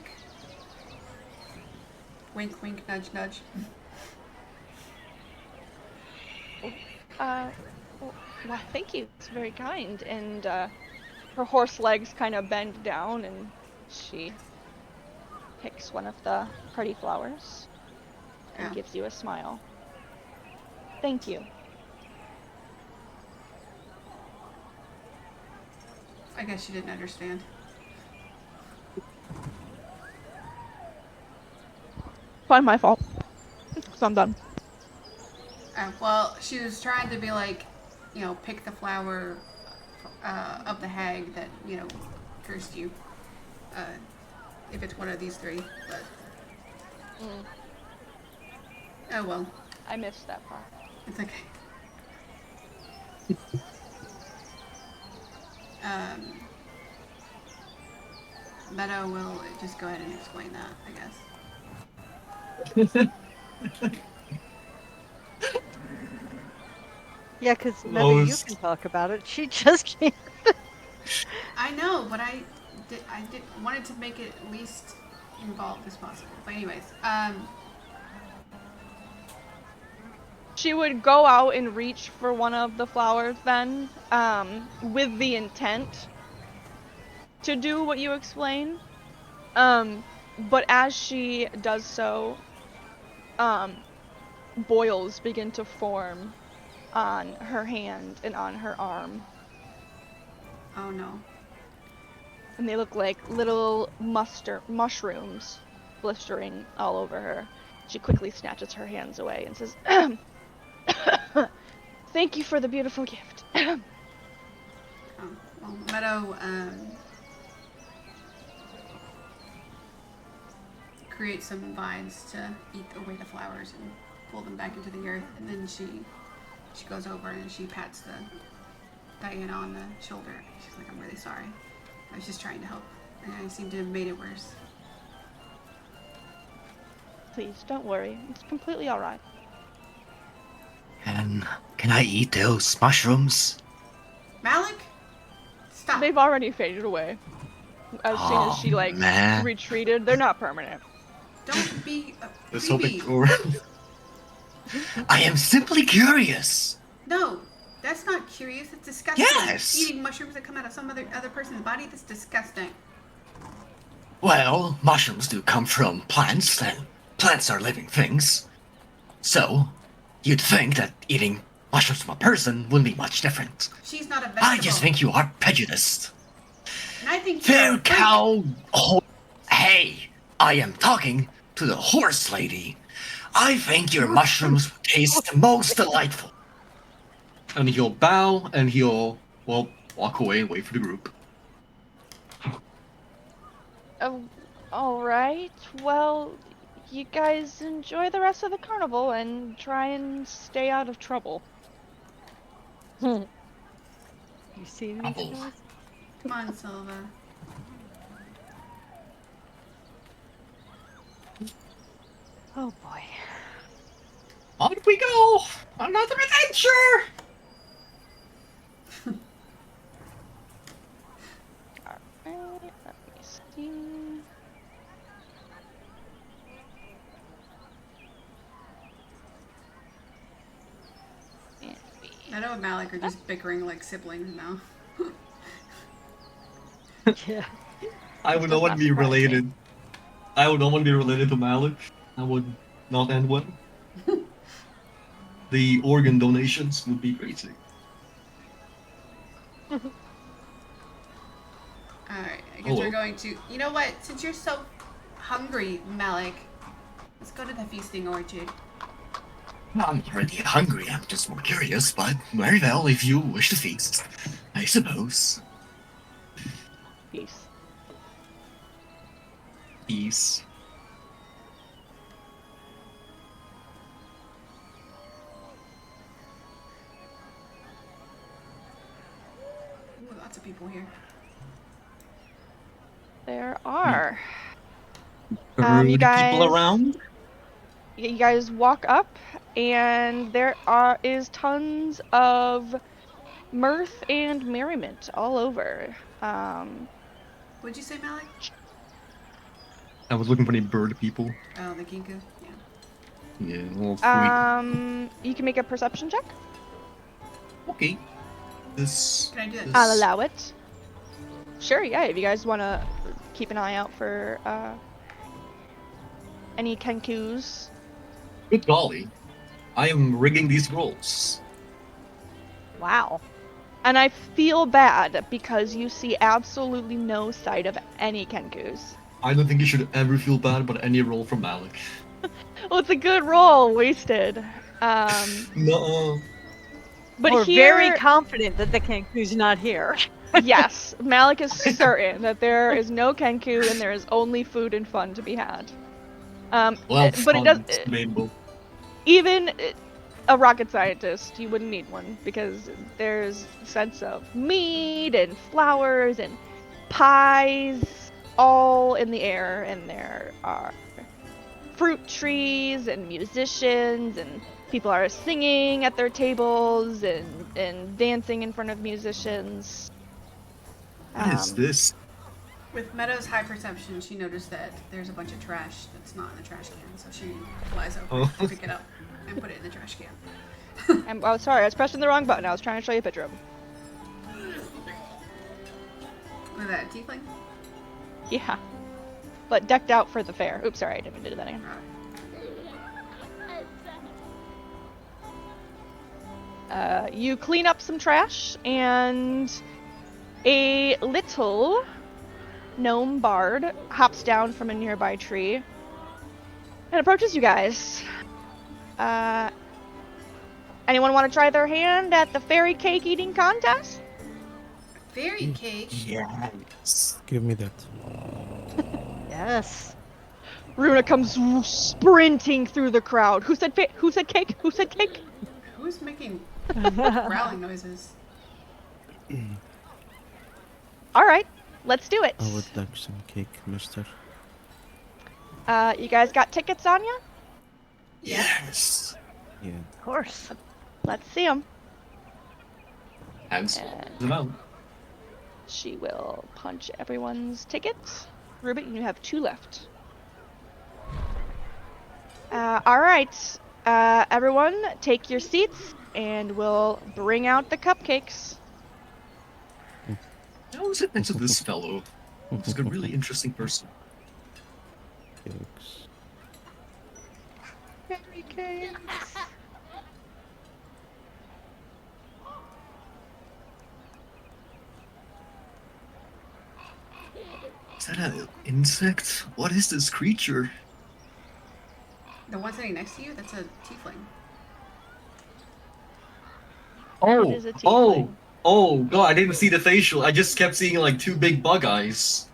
Wink, wink, nudge, nudge. Well, why, thank you. It's very kind. And her horse legs kind of bend down and she picks one of the pretty flowers and gives you a smile. Thank you. I guess she didn't understand. Fine, my fault. So I'm done. Well, she was trying to be like, pick the flower of the hag that cursed you. If it's one of these three, but oh well, I missed that part. it's okay. Meadow will just go ahead and explain that, I guess. Yeah, because Mother, you can talk about it. She just can't. I know, but I wanted to make it least involved as possible. But anyways, She would go out and reach for one of the flowers then, with the intent to do what you explain. But as she does so, boils begin to form on her hand and on her arm. oh no. And they look like little mushrooms blistering all over her. She quickly snatches her hands away and says, "Thank you for the beautiful gift." Oh, well, Meadow creates some vines to eat away the flowers and pull them back into the earth, and then she goes over and she pats Diana on the shoulder. She's like, "I'm really sorry. I was just trying to help, and I seem to have made it worse." Please, don't worry. It's completely alright. Can I eat those mushrooms? Malik, stop. They've already faded away. As soon as she, man. retreated. They're not permanent. Don't be Let's creepy. hope I am simply curious. No, that's not curious. It's disgusting. Yes. Eating mushrooms that come out of some other person's body, that's disgusting. Well, mushrooms do come from plants, and plants are living things. So, you'd think that eating mushrooms from a person wouldn't be much different. She's not a vegetable. I just think you are prejudiced. And I think you're Fair a freak. cow. Hey, I am talking to the horse lady. I think your mushrooms taste most delightful. And he'll bow and he'll, walk away and wait for the group. Alright. Well, you guys enjoy the rest of the carnival and try and stay out of trouble. You see these Trouble. guys? Come on, Silva. Oh boy. On we go! Another adventure! Alright, let me see. Meadow and Malik are just bickering like siblings now. Yeah. I would not want to be related. I would not want to be related to Malik. That would not end well. The organ donations would be crazy. Alright, I guess Oh, we're well. going to... You know what? Since you're so hungry, Malik, let's go to the feasting orchard. I'm already hungry, I'm just more curious, but very well, if you wish to feast, I suppose. Peace. Peace. Ooh, lots of people here. There are. Rude you guys- people around? You guys walk up, and there is tons of mirth and merriment all over. What'd you say, Malik? I was looking for any bird people. Oh, the Kinku? Yeah. Yeah, well, sweet. You can make a perception check. Okay. This. Can I do that? I'll allow it. Sure, yeah, if you guys want to keep an eye out for any kenkus. Good golly. I am rigging these rolls. Wow. And I feel bad because you see absolutely no sight of any kenkus. I don't think you should ever feel bad about any roll from Malik. Well, it's a good roll, wasted. No. But We're here, very confident that the Kenku's not here. Yes, Malik is certain that there is no Kenku and there is only food and fun to be had. Well, But it does. fun, debatable. Even a rocket scientist, you wouldn't need one because there's a sense of meat and flowers and pies all in the air, and there are fruit trees and musicians, and people are singing at their tables and dancing in front of musicians. What is this? With Meadow's high perception, she noticed that there's a bunch of trash that's not in the trash can, so she flies over to pick it up and put it in the trash can. Oh, sorry, I was pressing the wrong button. I was trying to show you a picture of him. With that tiefling? Yeah. But decked out for the fair. Oops, sorry, I didn't mean to do that again. You clean up some trash, and a little gnome bard hops down from a nearby tree and approaches you guys. Anyone want to try their hand at the fairy cake eating contest? Fairy cake? Yes. Give me that. Yes. Runa comes sprinting through the crowd. Who said cake? Who said cake? Who's making growling noises? All right, let's do it. I would like some cake, mister. You guys got tickets on you? Yes. Yeah. Of course. Let's see them. Hands them out. She will punch everyone's tickets. Ruben, you have 2 left. All right, everyone, take your seats, and we'll bring out the cupcakes. I was into this fellow. He's a really interesting person. Cakes. Fairy cakes. Is that an insect? What is this creature? The one sitting next to you? That's a tiefling. Oh, It is a oh, tiefling. oh, God, I didn't see the facial. I just kept seeing like 2 big bug eyes.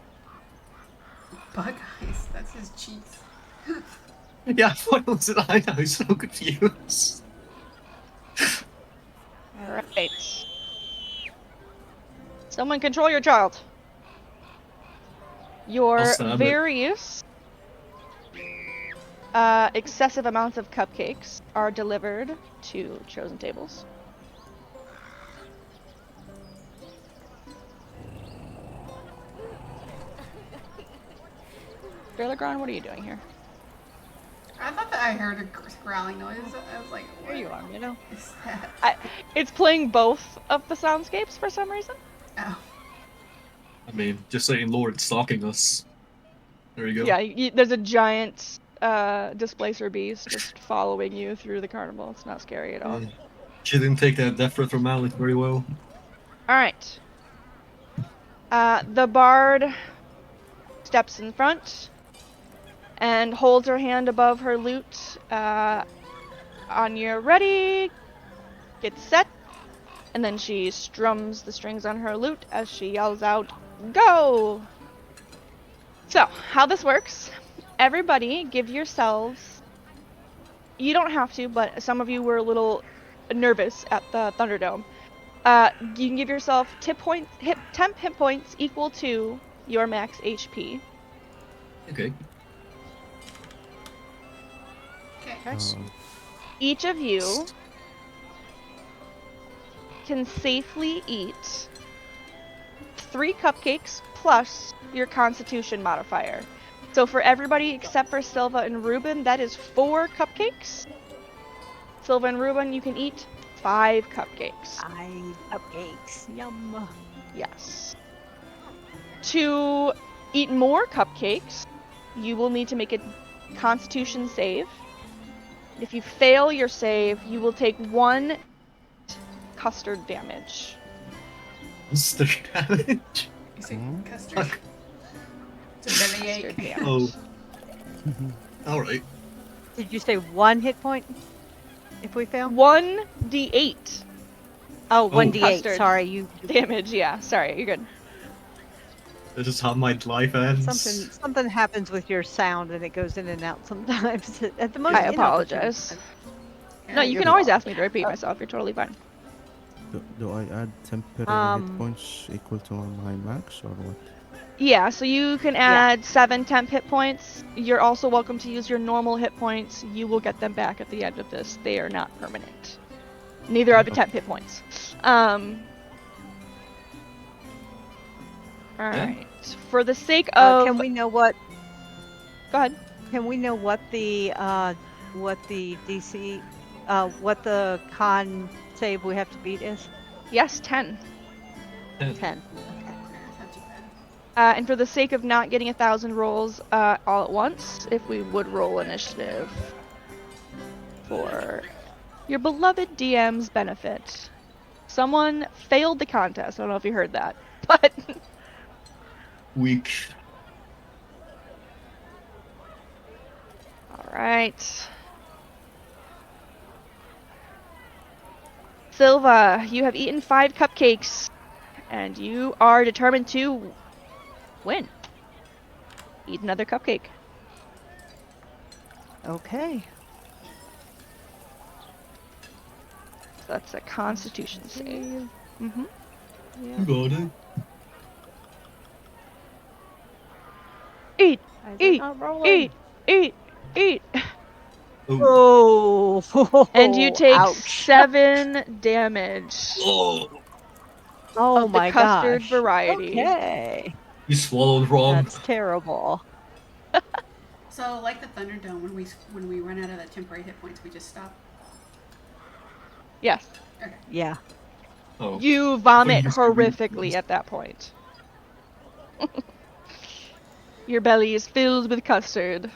Bug eyes. That's his cheeks. Yeah, what was it? I was so confused. All right. Someone control your child. Your I'll stab it. various excessive amounts of cupcakes are delivered to chosen tables. Durlagron, what are you doing here? I thought that I heard a growling noise. I was like, what Here you are, you know. is that? It's playing both of the soundscapes for some reason. Oh. I mean, just saying, Lord, stalking us. There you go. Yeah, there's a giant displacer beast just following you through the carnival. It's not scary at all. She didn't take that death threat from Malik very well. All right. The bard steps in front and holds her hand above her lute. On your ready, get set, and then she strums the strings on her lute as she yells out, "Go!" So, how this works, everybody give yourselves, you don't have to, but some of you were a little nervous at the Thunderdome. You can give yourself temp hit points equal to your max HP. Okay. Okay. Each of you can safely eat 3 cupcakes plus your constitution modifier. So for everybody except for Silva and Ruben, that is 4 cupcakes. Silva and Ruben, you can eat 5 cupcakes. 5 cupcakes. Yum. Yes. To eat more cupcakes, you will need to make a constitution save. If you fail your save, you will take 1 custard damage. What's the damage? You say custard. It's a bellyache. Custard damage. Oh. Alright. Did you say 1 hit point if we fail? 1d8 Oh, Oh. 1d8. Custard. Sorry, you. Damage, yeah. Sorry, you're good. This is how my life ends. Something happens with your sound and it goes in and out sometimes. At the most I inopportune apologize. time. No, Yeah, you your can always fault. ask me to repeat myself. You're totally fine. Do I add temporary hit Um, points equal to my max or what? Yeah, so you can add 7 temp hit points. You're also welcome to use your normal hit points. You will get them back at the end of this. They are not permanent. Neither are the temp hit points. Alright. For the sake of... can we know what? Go ahead. Can we know what the DC, what the con save we have to beat is? Yes, 10. 10. Okay. That's not too bad. And for the sake of not getting 1,000 rolls all at once, if we would roll initiative for your beloved DM's benefit. Someone failed the contest. I don't know if you heard that, but Weak. all right. Silva, you have eaten 5 cupcakes, and you are determined to win. Eat another cupcake. Okay. That's a Constitution save. Mm-hmm. Yeah. Got it. Eat, Why is it eat, not rolling? eat. Oh. Oh. And you take Ouch. 7 damage Oh. Oh of the my custard gosh. variety. Okay. You swallowed wrong. That's terrible. So, like the Thunderdome, when we run out of the temporary hit points, we just stop. Yes. Okay. Yeah. Oh. You vomit used to read horrifically those. at that point. Your belly is filled with custard.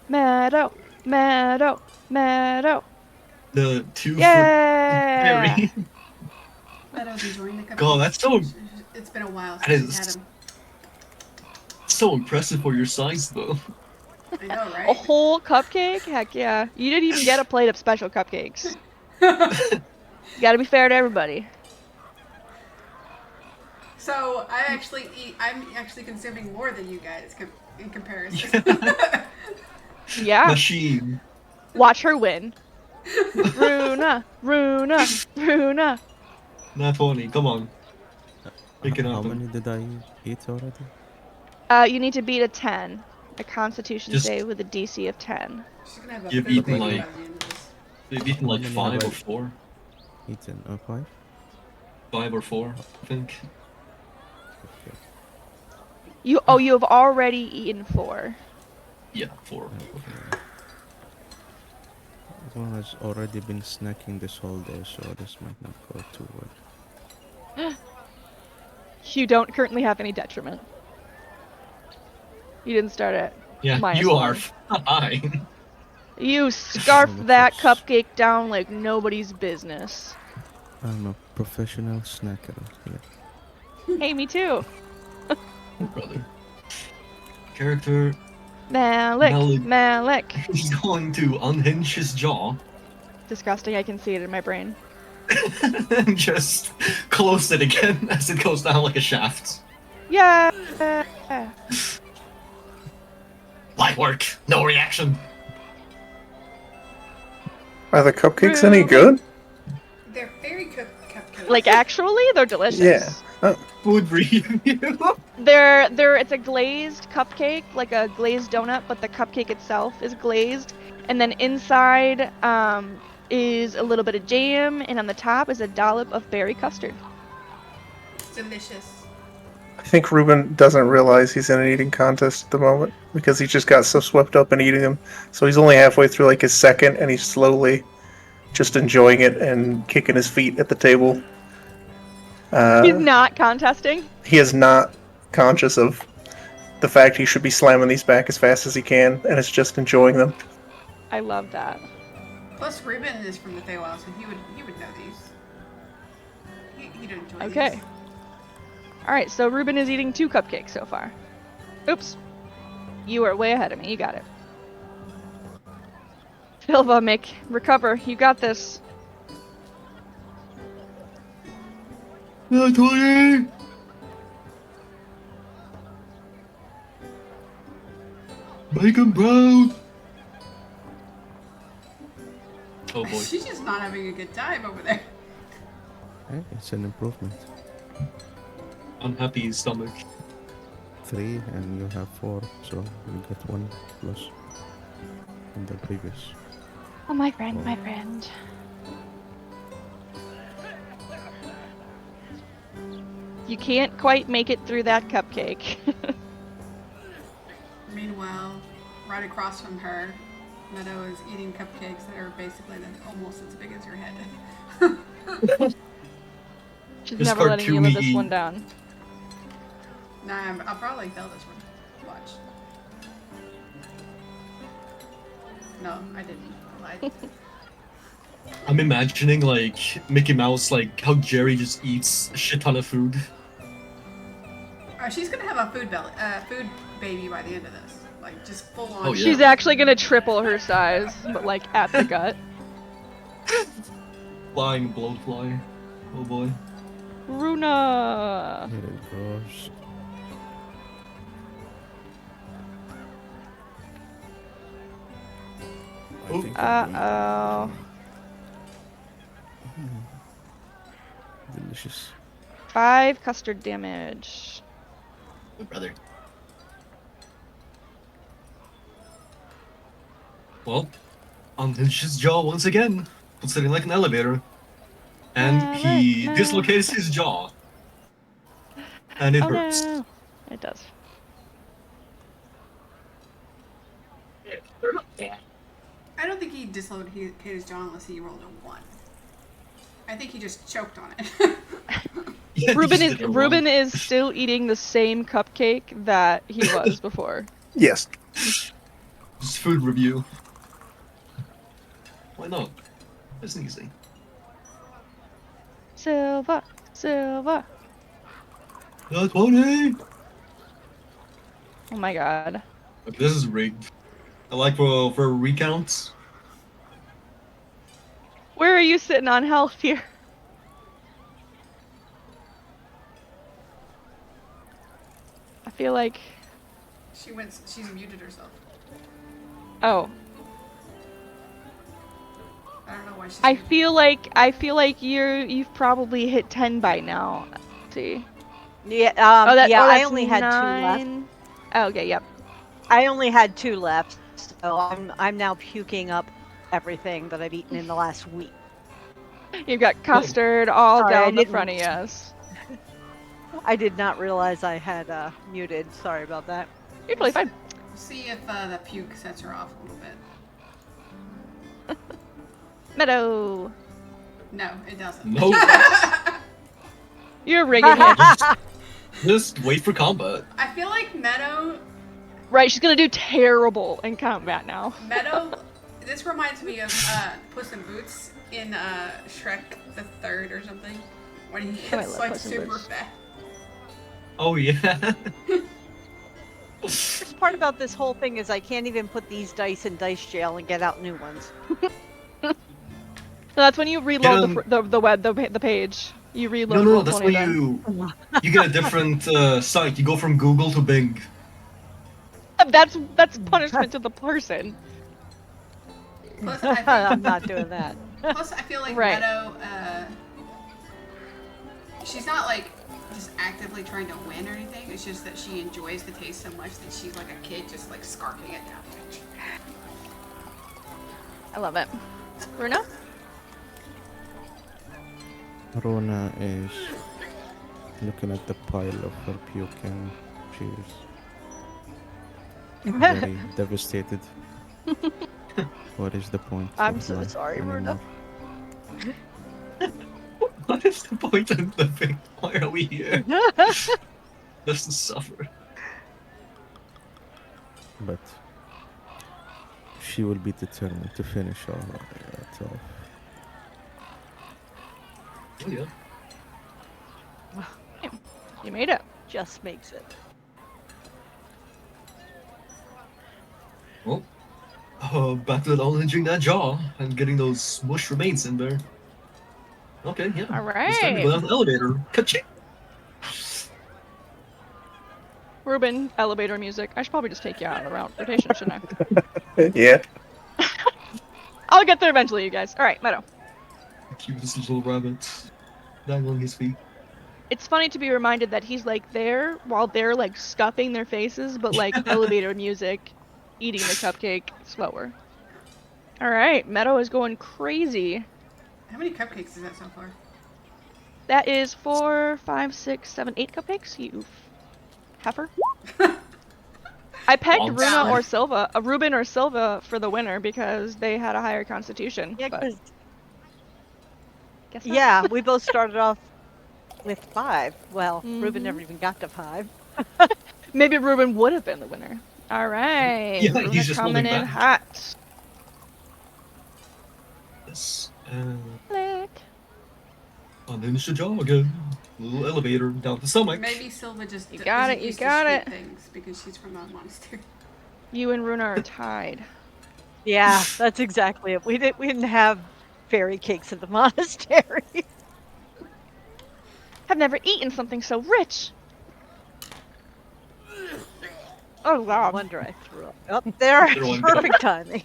Meadow, meadow, meadow. The 2 foot Yeah. berry. But I was enjoying the cupcakes. God, that's so. It's been a while That since we is- had them. So impressive for your size, though. I know, A right? whole cupcake? Heck yeah. You didn't even get a plate of special cupcakes. You gotta be fair to everybody. So I'm actually consuming more than you guys in comparison. Yeah. Machine. Watch her win. Runa, Runa, Runa. Not 20. Come on. Pick it How up. many did I eat already? You need to beat a 10. A Constitution Just- save with a DC of 10. She's gonna have a You've physical eaten, by like- the end of this. They've eaten like How many 5 have or I- 4. Eaten 5? 5 or 4, I think. Okay. You have already eaten 4. Yeah, 4. Okay. This one has already been snacking this whole day, so this might not go too well. You don't currently have any detriment. You didn't start it. Yeah, Minus you are 1. fine. You scarf How much that is- cupcake down like nobody's business. I'm a professional snacker here. Hey, me too. Brother. Character Malik, Malik. Malik. is going to unhinge his jaw Disgusting, I can see it in my brain. and just close it again as it goes down like a shaft. Yeah. Light work, no reaction. Are the cupcakes any Ruby. good? They're very cupcakes. Like actually, they're delicious. Yeah. Food review. They're it's a glazed cupcake, like a glazed donut, but the cupcake itself is glazed, and then inside is a little bit of jam, and on the top is a dollop of berry custard. delicious. I think Ruben doesn't realize he's in an eating contest at the moment because he just got so swept up in eating them. So he's only halfway through like his second, and he's slowly just enjoying it and kicking his feet at the table. He's not contesting. He is not conscious of the fact he should be slamming these back as fast as he can, and is just enjoying them. I love that. Plus, Ruben is from the Feywild, so he would know these. He'd enjoy Okay. these. All right, so Ruben is eating 2 cupcakes so far. Oops. You are way ahead of me. You got it. Bilva, recover. You got this. No, Tony! Make him proud! Oh boy. She's just not having a good time over there. Hey, it's an improvement. Unhappy stomach. 3 and you have 4, so you get 1 plus from the previous. Oh, my friend, my friend. You can't quite make it through that cupcake. Meanwhile, right across from her, Meadow is eating cupcakes that are basically almost as big as your head. She's This never letting you live this cartoony- one down. Nah, I'll probably fail this one. Watch. No, I didn't. I lied. I'm imagining like Mickey Mouse, like how Jerry just eats a shit ton of food. She's gonna have a food baby by the end of this. Like, just full on. Oh, yeah. She's actually gonna triple her size, but like at the gut. Flying blowfly. Oh boy. Runa! Here it goes. I think I'm Uh-oh. delicious. 5 custard damage. Oh, brother. Well, unhinged his jaw once again, sitting like an elevator. And he No. dislocates his jaw. And it Oh hurts. no! It does. I don't think he dislocated his jaw unless he rolled a 1. I think he just choked on it. Yeah, he Ruben just is did it wrong. Ruben is still eating the same cupcake that he was before. Yes. Just food review. Why not? It's easy. Silva, Silva. 20! Oh my god. Okay, this is rigged. I like for recounts. Where are you sitting on health here? I feel like. She's muted herself. Oh. I don't know why she's I muted. feel like you've probably hit 10 by now. Let's see. Yeah, Oh, yeah, I that's only had 2 left. 9. Oh, okay, yep. I only had 2 left, so I'm now puking up everything that I've eaten in the last week. You've got custard all Sorry, I down the didn't- front of us. I did not realize I had muted. Sorry about that. You're totally fine. We'll see if the puke sets her off a little bit. Meadow. No, it doesn't. No. You're rigging it. Just wait for combat. I feel like Meadow, Right, she's gonna do terrible in combat now. this reminds me of Puss in Boots in Shrek the Third or something, when he Oh, I gets love like Puss in super Boots. fat. Oh yeah. The worst part about this whole thing is I can't even put these dice in dice jail and get out new ones. So that's when you reload Yeah. the page. You reload. No, that's Roll20 why then. you get a different site. You go from Google to Bing. That's punishment to the person. Plus, I I'm think, not doing that. plus, I feel like Right. Meadow, she's not like just actively trying to win or anything. It's just that she enjoys the taste so much that she's like a kid just like scarfing it down. I love it. Runa? Rona is looking at the pile of her puke and she's very devastated. What is the point? I'm of so life sorry, Rona. anymore? What is the point of living? Why are we here? Just to suffer. But she will be determined to finish all it off. Oh yeah. You made it. Just makes it. Well, Back to unhinging that jaw and getting those mush remains in there. Okay, yeah. All It's time to right. go down the elevator. Ka-ching! Ruben, elevator music. I should probably just take you out of the rotation, shouldn't I? Yeah. I'll get there eventually, you guys. All right, Meadow. Cutest little rabbit. Dangling his feet. It's funny to be reminded that he's like there while they're like scuffing their faces, but like elevator music, eating the cupcake slower. All right, Meadow is going crazy. How many cupcakes is that so far? That is 4, 5, 6, 7, 8 cupcakes. You heifer. I pegged Once. Runa or Silva, Ruben or Silva for the winner because they had a higher constitution. Yeah, but 'cause- guess not. yeah, we both started off with 5. Well, Ruben Mhm. never even got to 5. Maybe Ruben would have been the winner. All right, Yeah, Runa he's just coming holding in back. hot. Yes. Click. Unhinge the jaw again. Little elevator down the stomach. Maybe Silva just You got isn't it, you used got to it. sweet things because she's from a monastery. You and Runa are tied. Yeah, that's exactly it. We didn't have fairy cakes at the monastery. I've never eaten something so rich. Oh No god. wonder I threw up. Up there, Throwing perfect timing.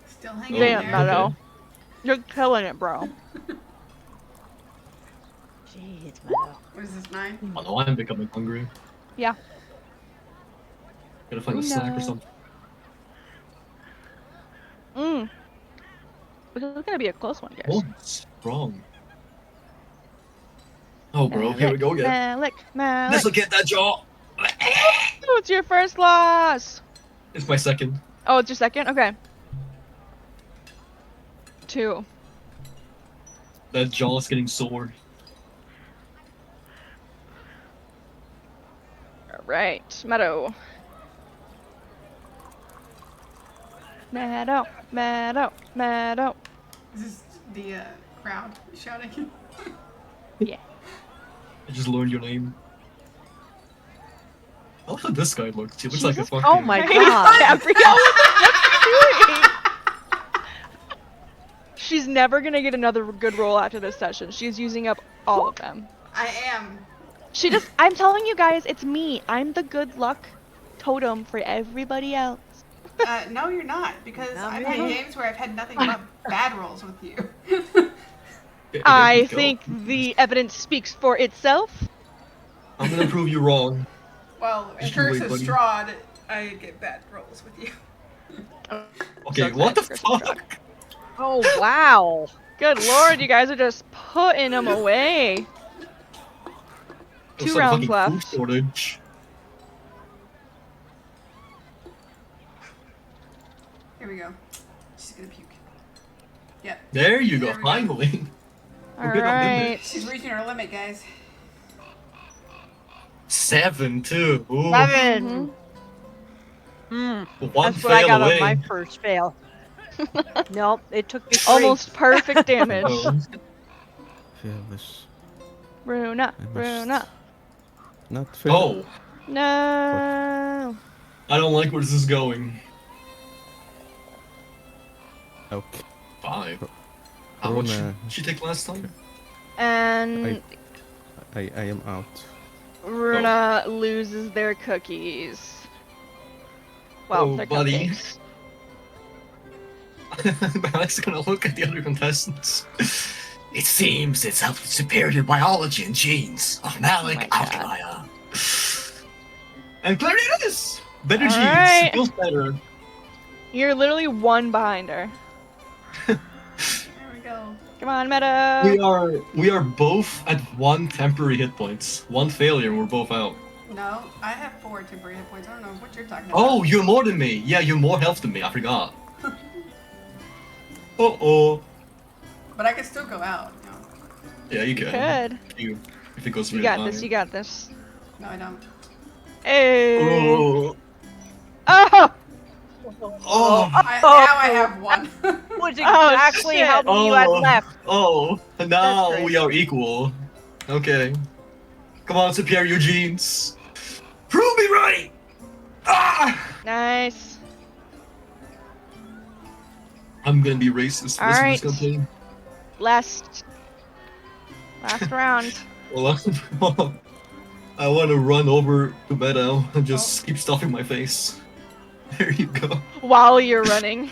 Still hanging Damn, in there. Meadow. You're killing it, bro. Jeez, Meadow. What is this, 9? Oh no, I'm becoming hungry. Yeah. Gotta find a snack No. or something. This is gonna be a close one, guys. Oh, strong. Oh, bro, here we go again. Malik, Malik. This'll get that jaw. Oh, it's your first loss. It's my second. Oh, it's your second? Okay. 2. That jaw's getting sore. Alright, Meadow. Meadow, Meadow, Meadow. Is this the crowd shouting? Yeah. I just learned your name. I love how this guy looks. He looks like a Jesus. fucking... Oh my god. Gabrielle, what's she doing? She's never gonna get another good roll after this session. She's using up all of them. I am. She just, I'm telling you guys, it's me. I'm the good luck totem for everybody else. No, you're not, because Not I've me. had games where I've had nothing but bad rolls with you. Here I we go. think the evidence speaks for itself. I'm gonna prove you wrong. Well, in Just you Curse wait, of buddy. Strahd, I get bad rolls with you. Okay, So what the glad you're fuck? Oh wow. Good lord, you guys are just putting them away. There's 2 some rounds fucking left. food shortage. Here we go. She's gonna puke. Yep. There you go, There we go. finally. We're good on Alright. limit. She's reaching her limit, guys. 7 too. Ooh. 7. Mm-hmm. One That's what I fail got away. on my first fail. Nope, it took me 3. Almost perfect damage. Oh. Fearless. Runa, I must Runa. Not fair. Oh, No. I don't like where this is going. Okay. 5. How much Runa. did she take last time? And I am out. Runa loses their cookies. Well, Oh, their buddy. cupcakes. Malik's gonna look at the other contestants. It seems it's of superior biology and genes of Malik Oh my God. Outlier. And clearly it is! Better All genes, right. feels better. You're literally 1 behind her. There we go. Come on, Meadow. We are both at 1 temporary hit points. 1 failure and we're both out. No, I have 4 temporary hit points. I don't know what you're talking about. Oh, you're more than me. Yeah, you're more health than me. I forgot. Uh-oh. But I can still go out. No, Yeah, you can. Good. If it goes You really got high. this, you got this. no, I don't. Hey. Oh. Oh! Oh. Now I have 1. Which Oh, exactly shit. how many you had Oh. left. Oh, now That's we are equal. Okay. Come on, superior genes. Prove me right! Ah! Nice. I'm gonna be racist. All This right. is campaign. Last round. Well, I want to run over to Meadow and just keep stuffing my face. There you go. While you're running.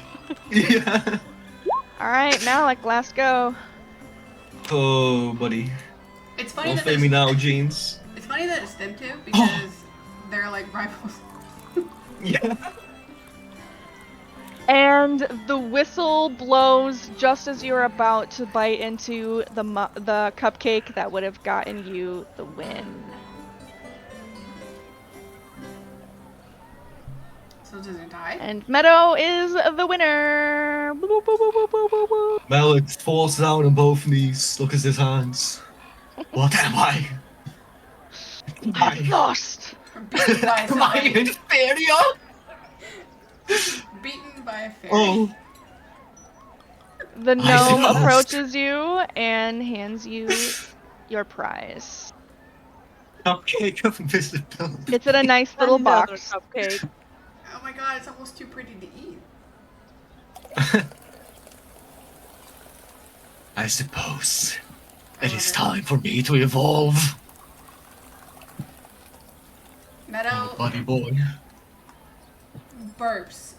Yeah. All right, Malik, last go. Oh, buddy. It's funny Don't that fail me now, Jeans. it's funny that it's them two because they're like rivals. Yeah. And the whistle blows just as you're about to bite into the cupcake that would have gotten you the win. So does it die? And Meadow is the winner. Woo, woo, woo, woo, woo, woo, woo. Malik falls down on both knees. Look at his hands. What am I? I've lost. Beaten by Am I somebody. inferior? Beaten by a fairy. Oh. The I gnome suppose. approaches you and hands you your prize. Cupcake of invisibility. It's in a nice little Another box. cupcake. Oh my god, it's almost too pretty to eat. I suppose it is time for me to evolve. Meadow Oh, buddy boy. burps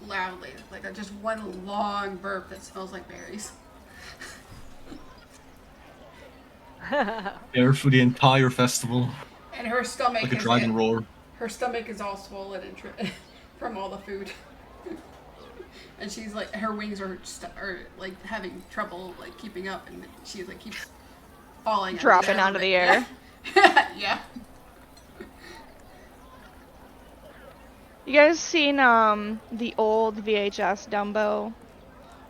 loudly, like just one long burp that smells like berries. There for the entire festival. And her stomach Like a is dragon roar. her stomach is all swollen and from all the food. And she's like, her wings are like having trouble like keeping up, and she's like keeps falling, Dropping out of the air. Yeah. Yeah. You guys seen the old VHS Dumbo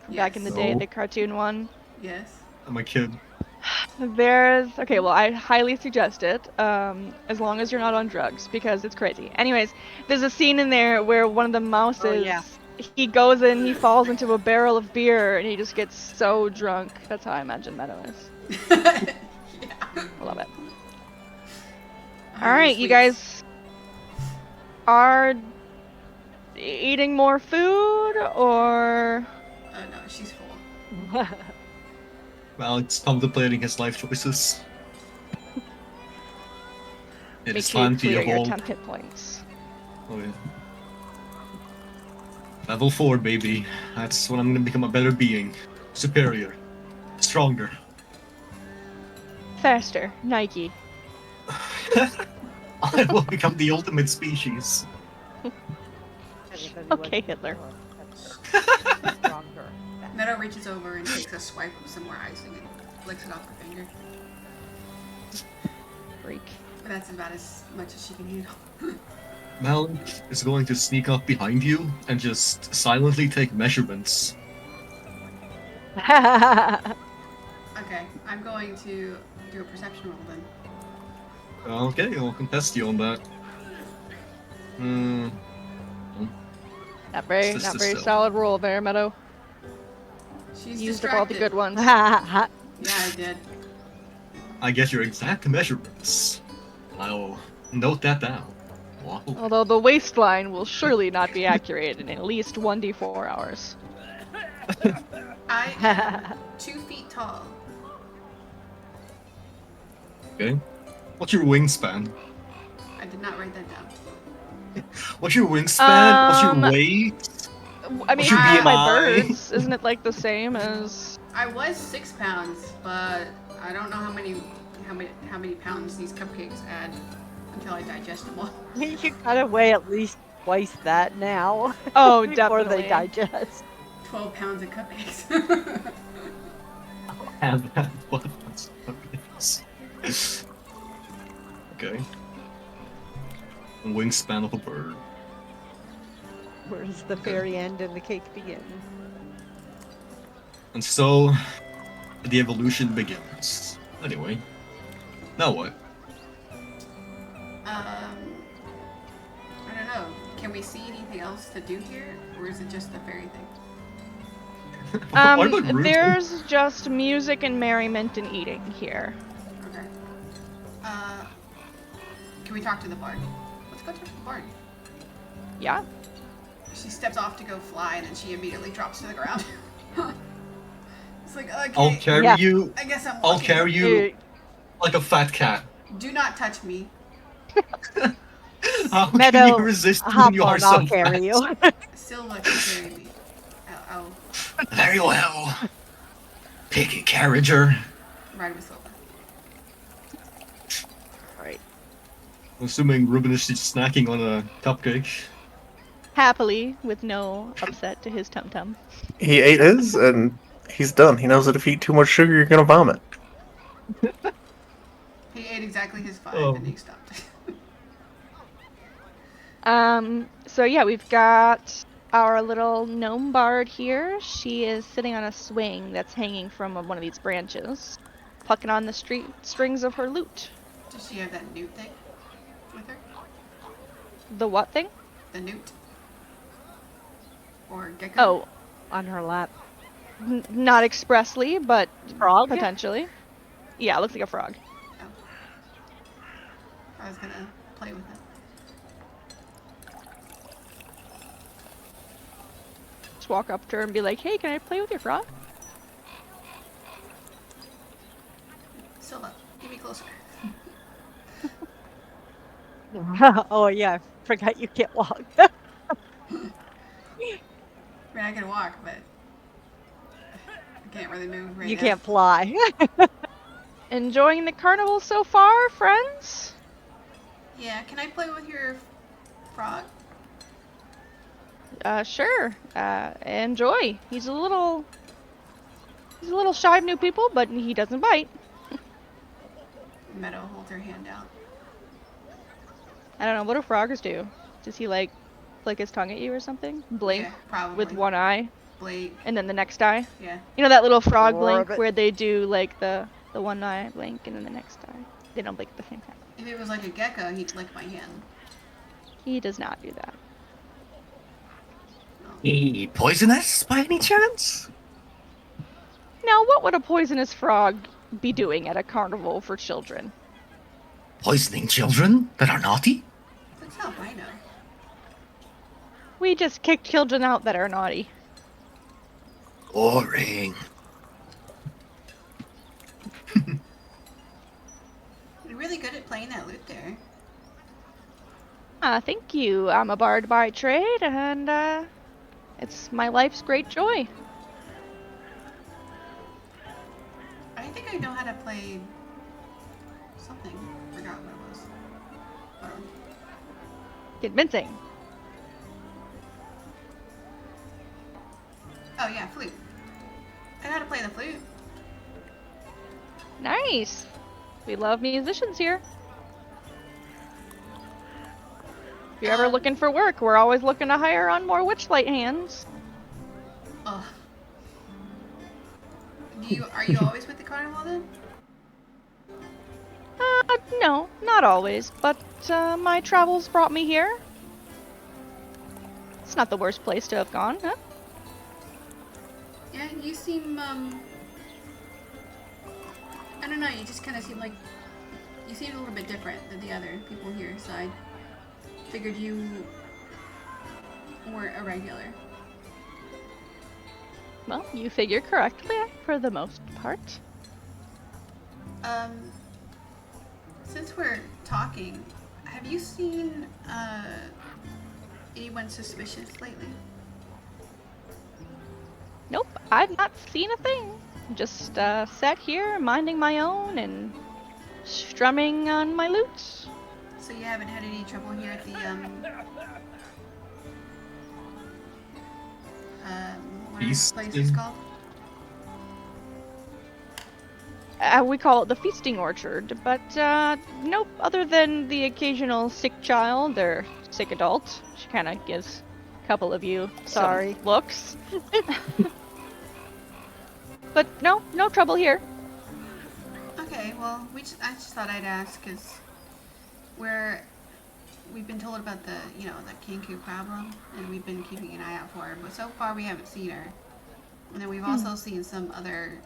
from back in the day, No. the cartoon one? Yes. I'm a kid. Okay, well, I highly suggest it, as long as you're not on drugs, because it's crazy. Anyways, there's a scene in there where one of the mouses, yeah. he goes in, he falls into a barrel of beer, and he just gets so drunk. That's how I imagine Meadow is. Yeah. I love it. Hungry Alright, you sweets. guys are eating more food, or... No, she's full. Malik's contemplating his life choices. It Make is sure you time to clear your evolve. 10 hit points. Oh, yeah. Level 4, baby. That's when I'm gonna become a better being. Superior. Stronger. Faster, Nike. I will become the ultimate species. Okay, Hitler. Stronger. Meadow reaches over and takes a swipe of some more icing and licks it off her finger. Freak. But that's about as much as she can handle. Malik is going to sneak up behind you and just silently take measurements. Okay, I'm going to do a perception roll then. Okay, I'll contest you on that. Hmm. Not very, Just not a very still. solid roll there, Meadow. She's Used up all the distracted. good ones. Yeah, I did. I get your exact measurements. I'll note that down. Wow. Although the waistline will surely not be accurate in at least 1d4 hours. I am 2 feet tall. Okay. What's your wingspan? I did not write that down. What's your wingspan? What's Um, your weight? I mean, your my BMI? birds, isn't it like the same as... I was 6 pounds, but I don't know how many pounds these cupcakes add until I digest them all. You gotta weigh at least twice that now. Oh, before they definitely. digest. 12 pounds of cupcakes. Have that. What? Okay. Wingspan of a bird. Where does the fairy end and the cake begin? And so, the evolution begins. Anyway, now what? I don't know. Can we see anything else to do here, or is it just the fairy thing? What about Ruth? There's just music and merriment and eating here. Okay. Can we talk to the bard? Let's go talk to the bard. Yeah? She steps off to go fly, and then she immediately drops to the ground. It's like, okay, I'll carry Yeah. you. I guess I'm I'll walking. carry you like a fat cat. Do not touch me. How can you Meadow, resist when hop you are on, I'll so carry fat? you. Silva can carry me. I'll Very well. Pick a carriager. ride with Silva. Right. I'm assuming Ruben is just snacking on a cupcake. Happily, with no upset to his tum tum. He ate his, and he's done. He knows that if you eat too much sugar, you're gonna vomit. He ate exactly his 5 Oh. and he stopped. So yeah, we've got our little gnome bard here. She is sitting on a swing that's hanging from one of these branches, plucking on the strings of her lute. Does she have that newt thing with her? The what thing? The newt? Or gecko? Oh, On her lap. not expressly, but Frog? potentially. Yeah, it looks like a frog. Oh. I was gonna play with it. Just walk up to her and be like, "Hey, can I play with your frog?" Silva, get me closer. Oh yeah, forgot you can't walk. I mean, I can walk, but I can't really move right You now. can't fly. Enjoying the carnival so far, friends? Yeah, can I play with your frog? Sure. Enjoy. He's a little shy of new people, but he doesn't bite. Meadow holds her hand out. I don't know, what do frogs do? Does he like flick his tongue at you or something? Blink Yeah, probably. with one eye Blake. and then the next eye? Yeah. You know that little frog blink Orbit. where they do like the one eye blink and then the next eye? They don't blink at the same time. If it was like a gecko, he'd lick my hand. He does not do that. He poisonous by any chance? Now, what would a poisonous frog be doing at a carnival for children? Poisoning children that are naughty? That's how I know. We just kick children out that are naughty. Boring. You're really good at playing that lute there. Thank you. I'm a bard by trade, and it's my life's great joy. I think I know how to play something. Forgot what it was. Convincing. Oh yeah, flute. I know how to play the flute. Nice. We love musicians here. If you're ever looking for work, we're always looking to hire on more Witchlight hands. Ugh. Are you always with the carnival then? No, not always, but my travels brought me here. It's not the worst place to have gone, huh? Yeah, you seem I don't know, you just kinda seem like you seem a little bit different than the other people here, so I figured you weren't a regular. Well, you figure correctly for the most part. Since we're talking, have you seen anyone suspicious lately? Nope, I've not seen a thing. Just sat here minding my own and strumming on my lute. So you haven't had any trouble here at the what is the place it's Feasting? called? We call it the feasting orchard, but nope, other than the occasional sick child or sick adult. She kind of gives a couple of you Sorry. some looks. But no trouble here. Okay, well, I just thought I'd ask because we've been told about the Kinkou problem, and we've been keeping an eye out for her, but so far we haven't seen her. And then we've also seen some other,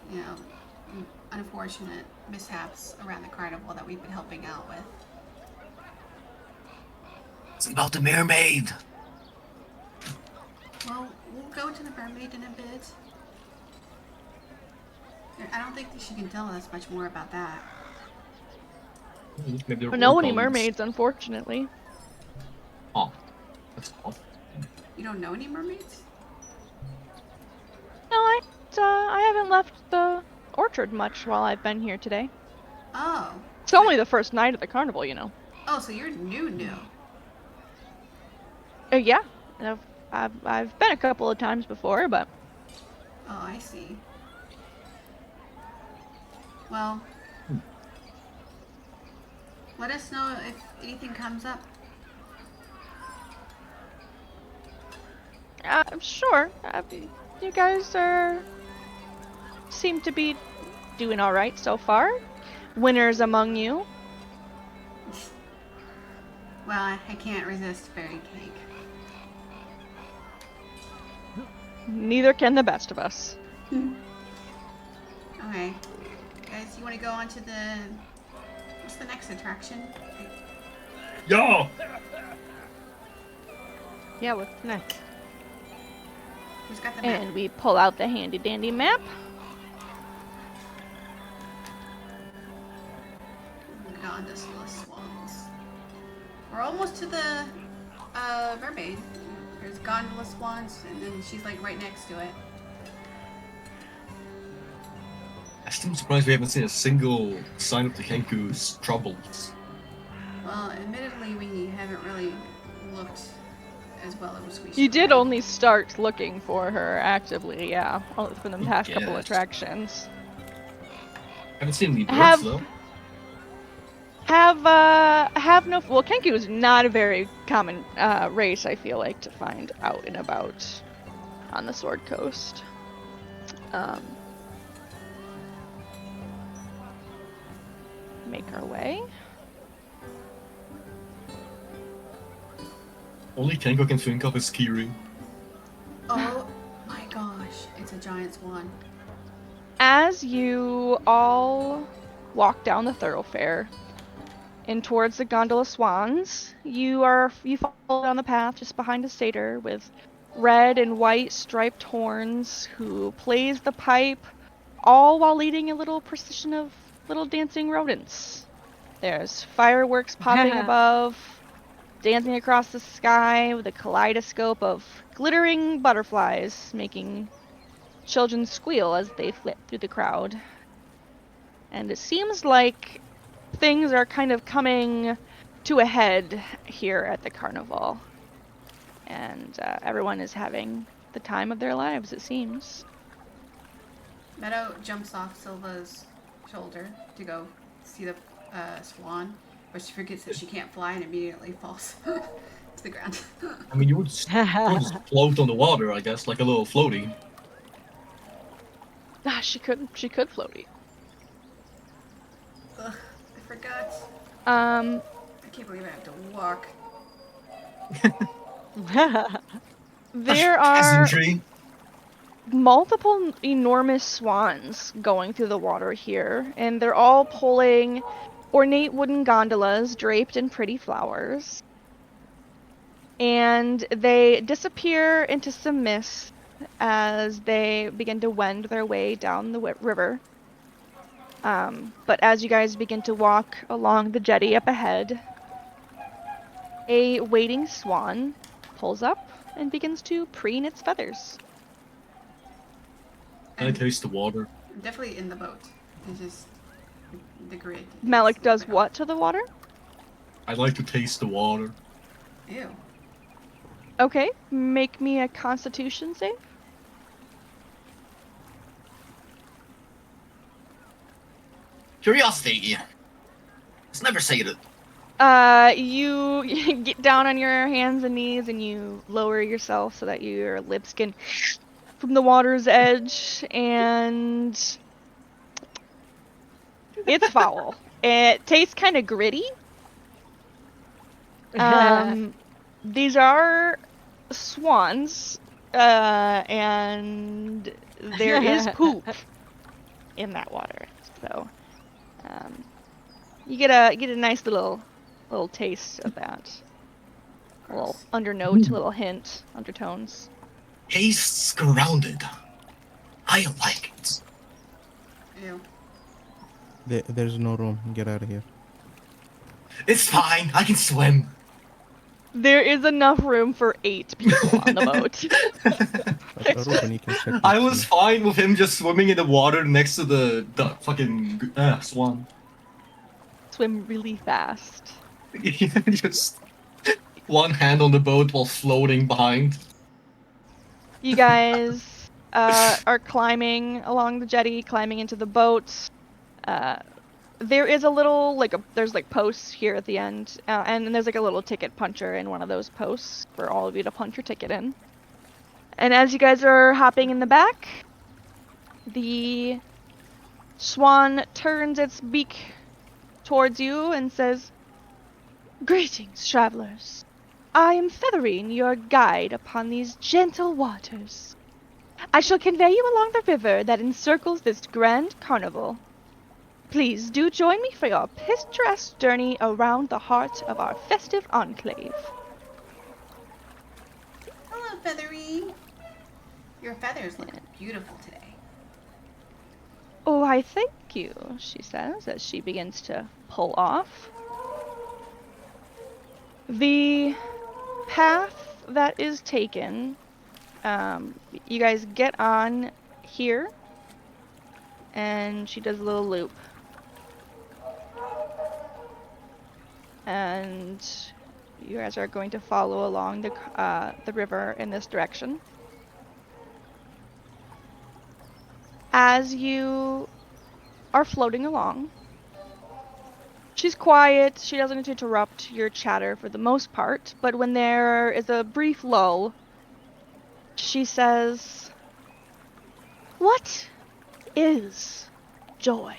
unfortunate mishaps around the carnival that we've been helping out with. It's about the mermaid. Well, we'll go to the mermaid in a bit. I don't think that she can tell us much more about that. Maybe I they're know any orcons. mermaids, unfortunately. Oh, that's odd. You don't know any mermaids? No, I haven't left the orchard much while I've been here today. Oh. It's only the first night of the carnival, you know. Oh, so you're new. Yeah, I've been a couple of times before, but Oh, I see. Well, let us know if anything comes up. sure. You guys seem to be doing all right so far. Winners among you. Well, I can't resist fairy cake. Neither can the best of us. Okay. Guys, you want to go on to the... What's the next attraction? Yo! Yeah, what's next? Who's got the map? And we pull out the handy dandy map. Gondola swans. We're almost to the mermaid. There's gondola swans, and then she's like right next to it. I'm still surprised we haven't seen a single sign of the Kenku's troubles. Well, admittedly, we haven't really looked as well as we should. You did only start looking for her actively, yeah, for the past couple Yes. attractions. Haven't seen any birds Have- though. Have no. Well, Kenku is not a very common race, I feel like, to find out and about on the Sword Coast. Make our way. Only Kenko can think of is Kiri. Oh my gosh, it's a giant swan. As you all walk down the thoroughfare and towards the gondola swans, you follow down the path just behind a satyr with red and white striped horns who plays the pipe, all while leading a little procession of little dancing rodents. There's fireworks popping above, dancing across the sky with a kaleidoscope of glittering butterflies, making children squeal as they flit through the crowd. And it seems like things are kind of coming to a head here at the carnival. And everyone is having the time of their lives, it seems. Meadow jumps off Silva's shoulder to go see the swan, but she forgets that she can't fly and immediately falls to the ground. I mean, you would just float on the water, I guess, like a little floaty. Ah, she could floaty. Ugh, I forgot. Um, I can't believe I have to walk. there are Peasantry. multiple enormous swans going through the water here, and they're all pulling ornate wooden gondolas draped in pretty flowers. And they disappear into some mist as they begin to wend their way down the river. But as you guys begin to walk along the jetty up ahead, a waiting swan pulls up and begins to preen its feathers. I taste the water. I'm definitely in the boat. It's just the grid. Malik is does like, what to the water? I like to taste the water. Ew. Okay, make me a constitution save. Curiosity. Let's never say it. You get down on your hands and knees and you lower yourself so that your lips can from the water's edge, and it's foul. It tastes kind of gritty. These are swans, and there is poop in that water. So, you get a nice little taste of that. A little undernote, a little hint, undertones. Tastes grounded. I like it. Ew. There's no room. Get out of here. It's fine. I can swim. There is enough room for 8 people on the boat. Ruben, you can check I next to was me. fine with him just swimming in the water next to the fucking swan. Swim really fast. Just one hand on the boat while floating behind. You guys are climbing along the jetty, climbing into the boat. There is a little, there's posts here at the end, and then there's a little ticket puncher in one of those posts for all of you to punch your ticket in. And as you guys are hopping in the back, the swan turns its beak towards you and says, "Greetings, travelers. I am Featherine, your guide upon these gentle waters. I shall convey you along the river that encircles this grand carnival. Please do join me for your picturesque journey around the heart of our festive enclave." Hello, Feathery. Your feathers look beautiful today. "Oh, I thank you," she says as she begins to pull off. The path that is taken, you guys get on here, and she does a little loop. And you guys are going to follow along the river in this direction. As you are floating along, she's quiet. She doesn't interrupt your chatter for the most part, but when there is a brief lull, she says, "What is joy?"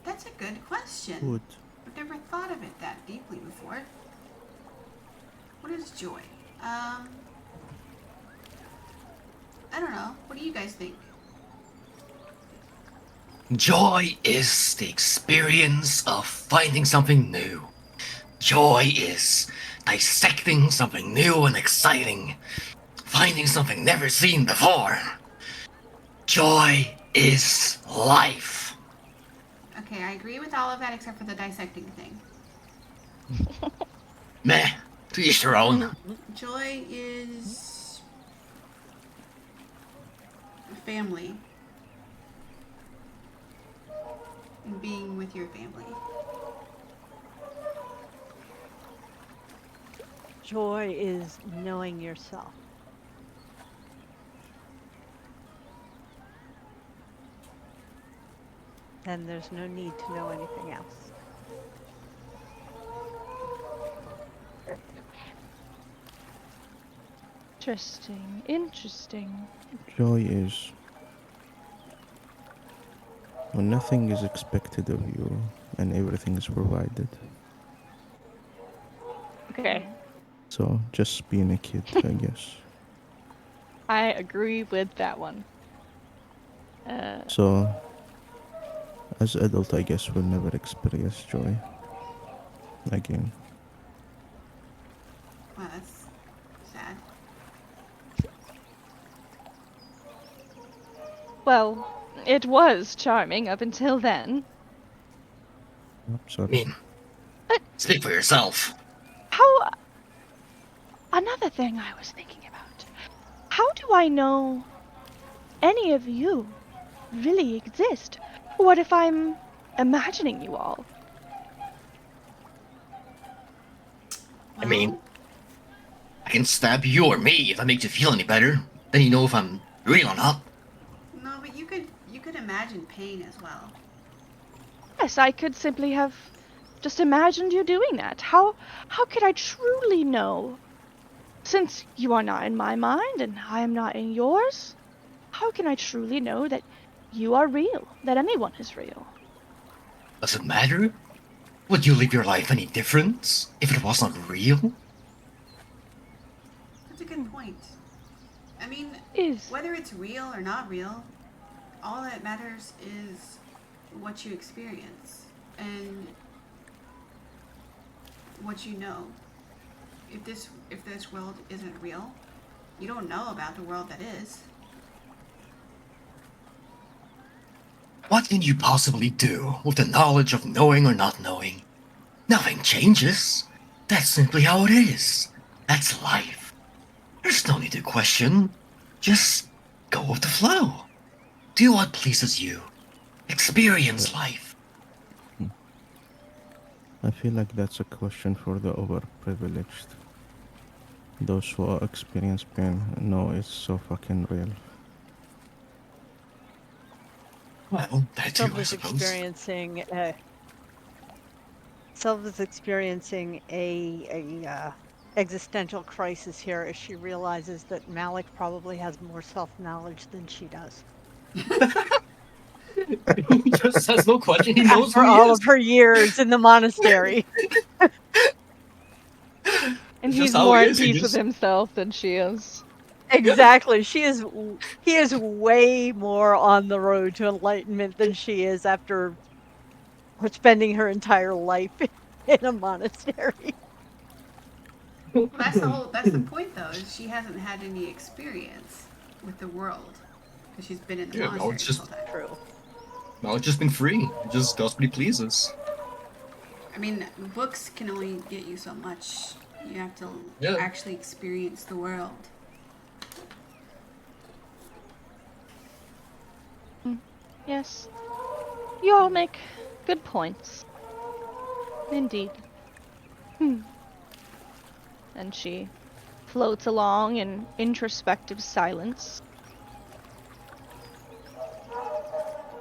That's a good question. Good. I've never thought of it that deeply before. What is joy? I don't know. What do you guys think? Joy is the experience of finding something new. Joy is dissecting something new and exciting, finding something never seen before. Joy is life. Okay, I agree with all of that except for the dissecting thing. Meh, to each their own. Joy is family. And being with your family. Joy is knowing yourself. Then there's no need to know anything else. Interesting. Joy is when nothing is expected of you and everything is provided. Okay, So just being a kid, I guess. I agree with that one. So as adult, I guess we'll never experience joy again. Wow, that's sad. Well, it was charming up until then. Oh, I sorry. mean, speak for yourself. How... Another thing I was thinking about. How do I know any of you really exist? What if I'm imagining you all? I mean, I can stab you or me if that makes you feel any better. Then you know if I'm real or not. No, but you could imagine pain as well. Yes, I could simply have just imagined you doing that. How could I truly know? Since you are not in my mind and I am not in yours, how can I truly know that you are real, that anyone is real? Does it matter? Would you live your life any different if it was not real? That's a good point. I mean, Is whether it's real or not real, all that matters is what you experience and what you know. If this world isn't real, You don't know about the world that is. What can you possibly do with the knowledge of knowing or not knowing? Nothing changes. That's simply how it is. That's life. There's no need to question. Just go with the flow. Do what pleases you. Experience life. I feel like that's a question for the overprivileged. Those who experience pain know it's so fucking real. Well, that too, Sylv I is suppose. experiencing Sylv is experiencing a existential crisis here as she realizes that Malik probably has more self-knowledge than she does. He just has no question. He knows After who he all is. of her years in the monastery. And It's he's just how more he at is. He peace with just himself than she is. Exactly. He is way more on the road to enlightenment than she is after spending her entire life in a monastery. Well, that's the point though, is she hasn't had any experience with the world. Because she's been in the Yeah, no, monastery it's this just whole time. True. no, it's just been free. He just does what he pleases. I mean, books can only get you so much. You have to Yeah. actually experience the world. Yes. You all make good points. Indeed. And she floats along in introspective silence.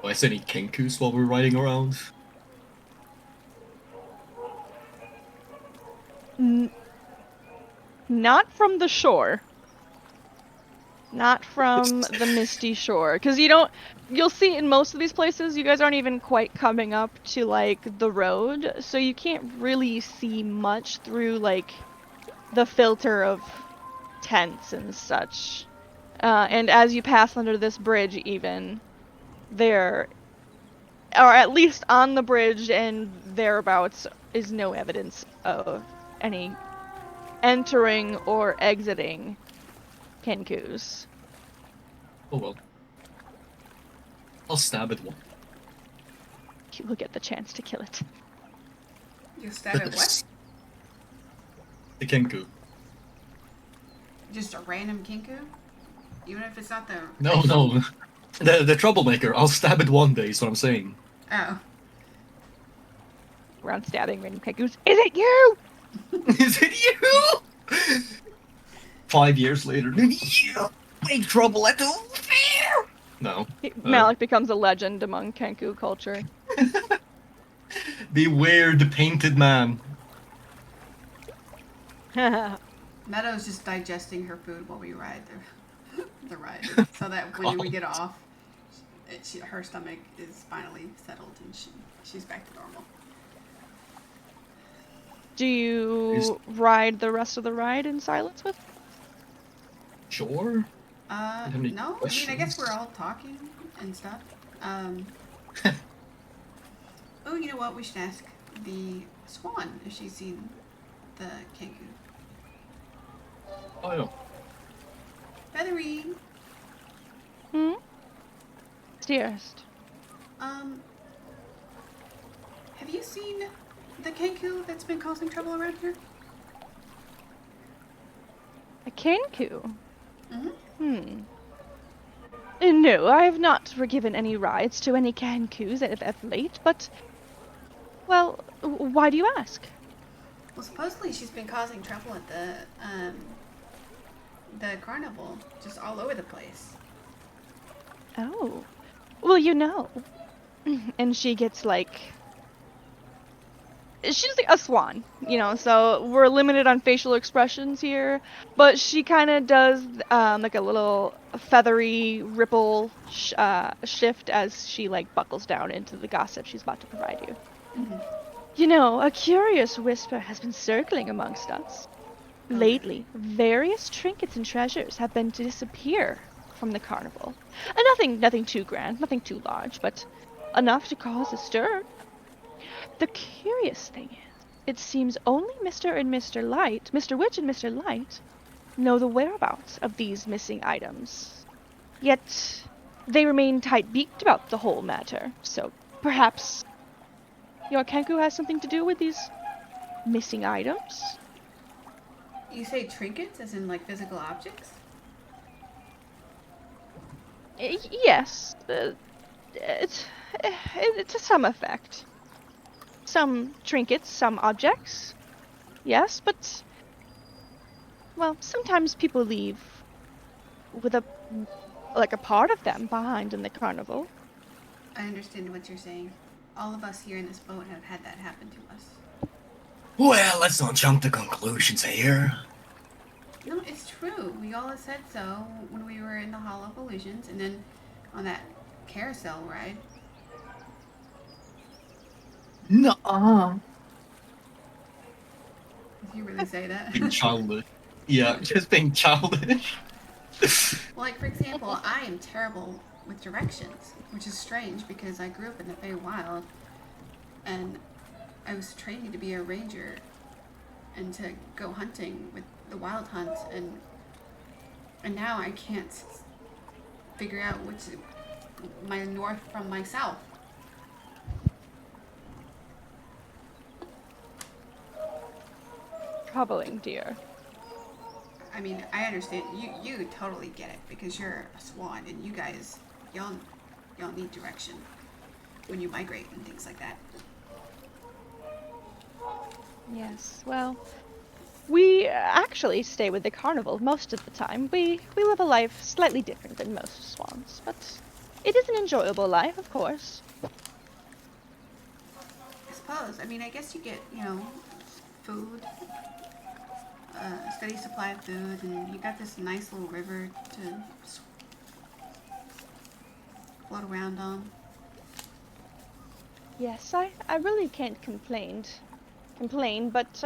Do I see any kenkus while we're riding around? Not from the shore. Not from the misty shore. Because you'll see in most of these places, you guys aren't even quite coming up to, like, the road. So you can't really see much through, like, the filter of tents and such. And as you pass under this bridge even, there, or at least on the bridge and thereabouts, is no evidence of any entering or exiting kenkus. Oh well. I'll stab at one. You will get the chance to kill it. You stab at what? The kenku. Just a random kinku? Even if it's not the... No, no. The troublemaker. I'll stab it one day, is what I'm saying. Oh. Around stabbing random kenkus. Is it you? Is it you? 5 years later, did you make trouble at the fair? No. Malik becomes a legend among kenku culture. Beware the painted man. Meadow's just digesting her food while we ride the ride. So that when we get off, her stomach is finally settled and she's back to normal. Do you ride the rest of the ride in silence with? Sure. No, have any I mean, I questions? guess we're all talking and stuff. Oh, you know what? We should ask the swan if she's seen the kenku. Oh, yeah. Feathery, Dearest. have you seen the kenku that's been causing trouble around here? A kenku? Mm-hmm. No, I have not given any rides to any kenkus of late, but... Well, why do you ask? Well, supposedly she's been causing trouble at the carnival, just all over the place. Oh. Well, you know. And she gets, like... She's like a swan, so we're limited on facial expressions here, but she kind of does like a little feathery ripple shift as she like buckles down into the gossip she's about to provide you. Mm-hmm. A curious whisper has been circling amongst us. Lately, various trinkets and treasures have been to disappear from the carnival. Nothing too grand, nothing too large, but enough to cause a stir. The curious thing is, it seems only Mr. Witch and Mr. Light know the whereabouts of these missing items. Yet they remain tight-beaked about the whole matter, so perhaps your Kenku has something to do with these missing items? You say trinkets, as in like physical objects? Yes, to some effect. Some trinkets, some objects. Yes, but, well, sometimes people leave with a part of them behind in the carnival. I understand what you're saying. All of us here in this boat have had that happen to us. Well, let's not jump to conclusions here. No, it's true. We all said so when we were in the Hall of Illusions and then on that carousel ride. Nuh-uh. Did you really say that? Being childish. Yeah, just being childish. Well, like, for example, I am terrible with directions, which is strange because I grew up in the Feywild and I was training to be a ranger and to go hunting with the wild hunt, and now I can't figure out which my north from my south. Troubling, dear. I mean, I understand you totally get it because you're a swan and you guys y'all need direction when you migrate and things like that. Yes, well, we actually stay with the carnival most of the time. We live a life slightly different than most swans, but it is an enjoyable life, of course. I suppose. I mean, I guess you get, food, a steady supply of food, and you got this nice little river to float around on. Yes, I really can't complain, but,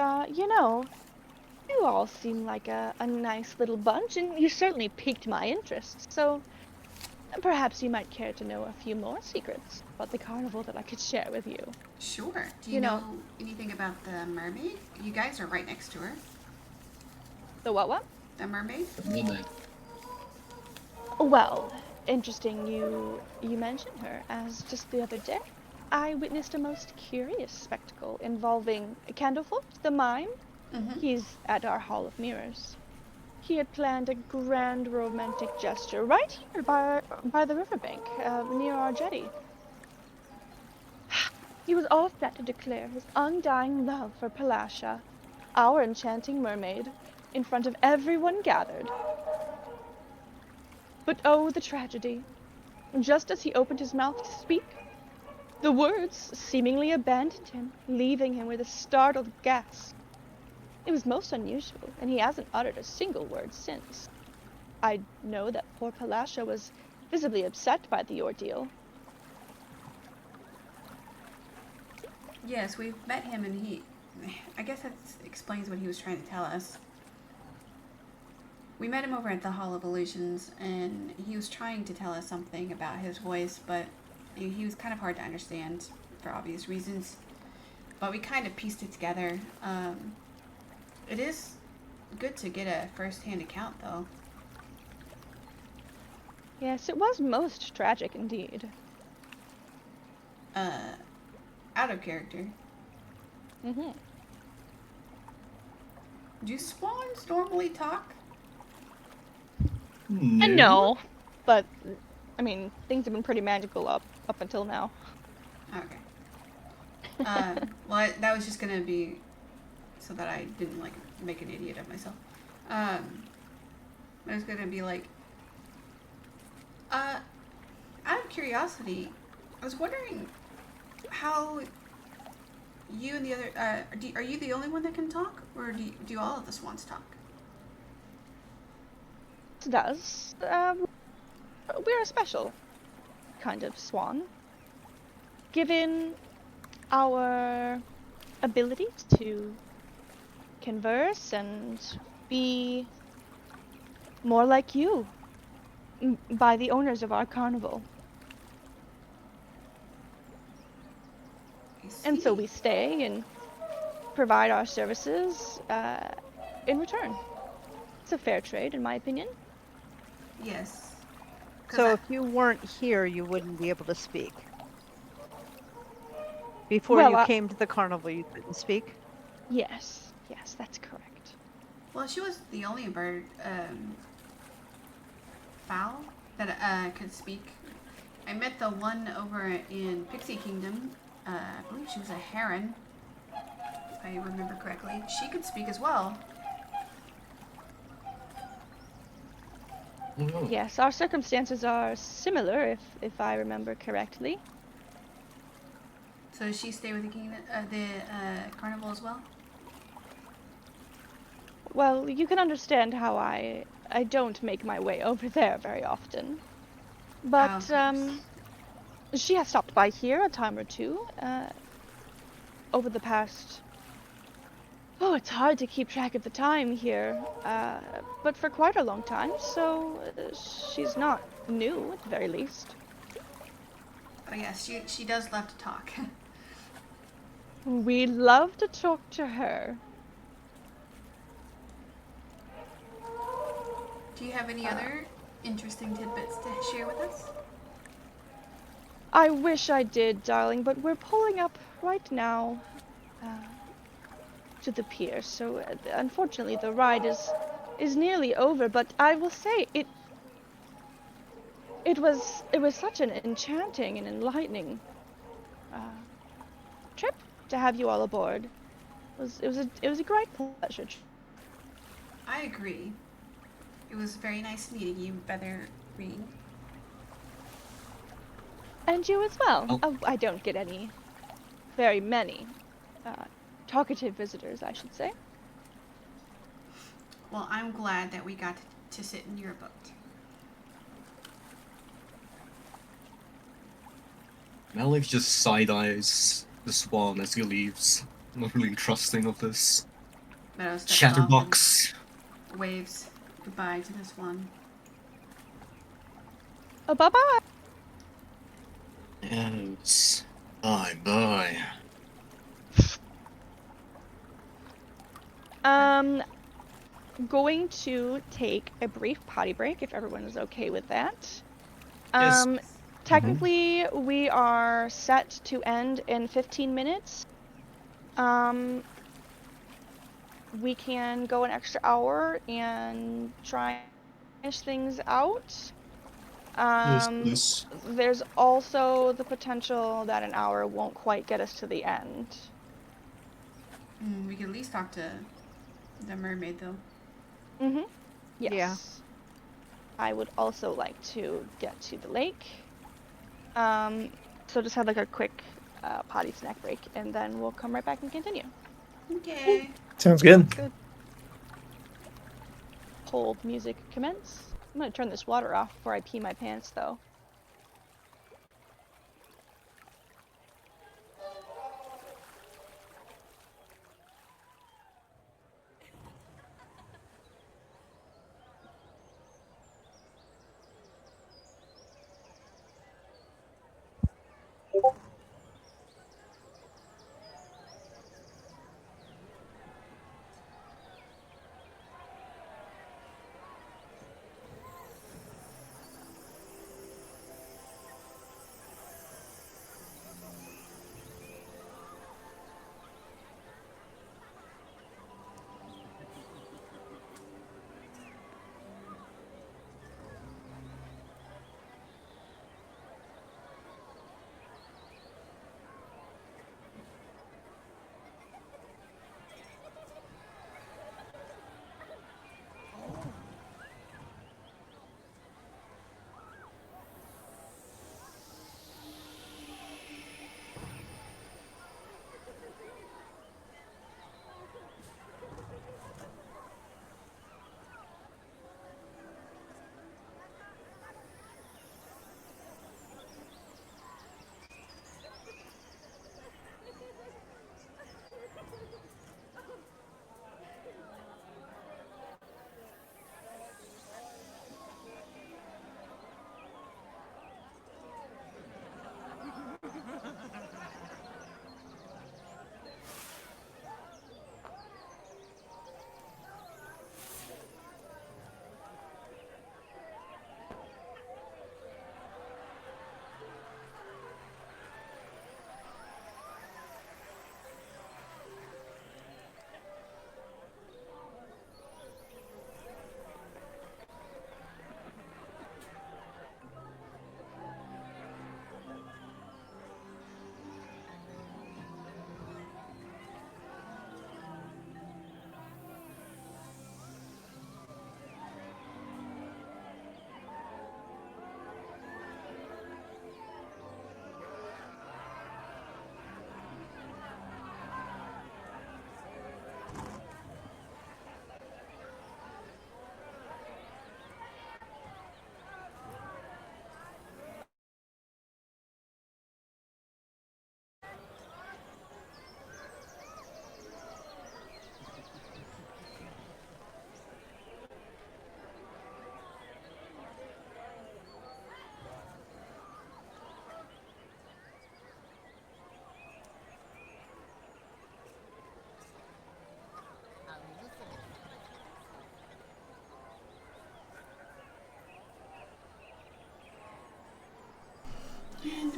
you all seem like a nice little bunch, and you certainly piqued my interest, so perhaps you might care to know a few more secrets about the carnival that I could share with you. Sure. Do you know anything about the mermaid? You guys are right next to her. The what? The mermaid? Well, interesting you mentioned her, as just the other day I witnessed a most curious spectacle involving Candlefoot, the mime. Mm-hmm. He's at our Hall of Mirrors. He had planned a grand romantic gesture right here by the riverbank, near our jetty. He was all set to declare his undying love for Palasha, our enchanting mermaid, in front of everyone gathered. But oh, the tragedy. Just as he opened his mouth to speak, the words seemingly abandoned him, leaving him with a startled gasp. It was most unusual, and he hasn't uttered a single word since. I know that poor Palasha was visibly upset by the ordeal. Yes, we've met him, and I guess that explains what he was trying to tell us. We met him over at the Hall of Illusions, and he was trying to tell us something about his voice, but he was kind of hard to understand for obvious reasons. But we kind of pieced it together. It is good to get a first-hand account, though. Yes, it was most tragic indeed. Out of character. Mm-hmm. Do swans normally talk? No, but, I mean, things have been pretty magical up until now. Okay. Well, that was just gonna be so that I didn't, make an idiot of myself. I was gonna be like, out of curiosity, I was wondering how you and the other, are you the only one that can talk, or do all of the swans talk? It does. We're a special kind of swan. Given our ability to converse and be more like you by the owners of our carnival. And so we stay and provide our services in return. It's a fair trade, in my opinion. Yes. 'Cause So I- if you weren't here, you wouldn't be able to speak. Before Well, you came to the carnival, you couldn't speak. yes, that's correct. well, she was the only bird fowl that could speak. I met the one over in Pixie Kingdom. I believe she was a heron, if I remember correctly. She could speak as well. Oh, Yes, our circumstances are similar, if I remember correctly. So does she stay with the kingdom, the carnival as well? Well, you can understand how I don't make my way over there very often. Oh, But of course. she has stopped by here a time or two over the past. Oh, it's hard to keep track of the time here, but for quite a long time, so she's not new at the very least. Oh yes, she does love to talk. We love to talk to her. Do you have any other interesting tidbits to share with us? I wish I did, darling, but we're pulling up right now to the pier, so unfortunately the ride is nearly over. But I will say it was such an enchanting and enlightening uh, trip to have you all aboard. It was a great pleasure. I agree. It was very nice meeting you, Feather Green. And you as well. oh, Oh, I don't get very many talkative visitors, I should say. Well, I'm glad that we got to sit in your boat. Malik just side eyes the swan as he leaves. Not really trusting of this Meadow steps off chatterbox. and waves goodbye to this one. Oh, bye-bye. Yes. Bye bye. Going to take a brief potty break if everyone is okay with that. Yes. Technically, we are set to end in 15 minutes. We can go an extra hour and try and finish things out. Yes, please. There's also the potential that an hour won't quite get us to the end. We could at least talk to the mermaid, though. Mm-hmm. Yes. Yeah. I would also like to get to the lake. So just have like a quick potty snack break, and then we'll come right back and continue. Okay. Sounds good. Good. Hold music commence. I'm gonna turn this water off before I pee my pants, though.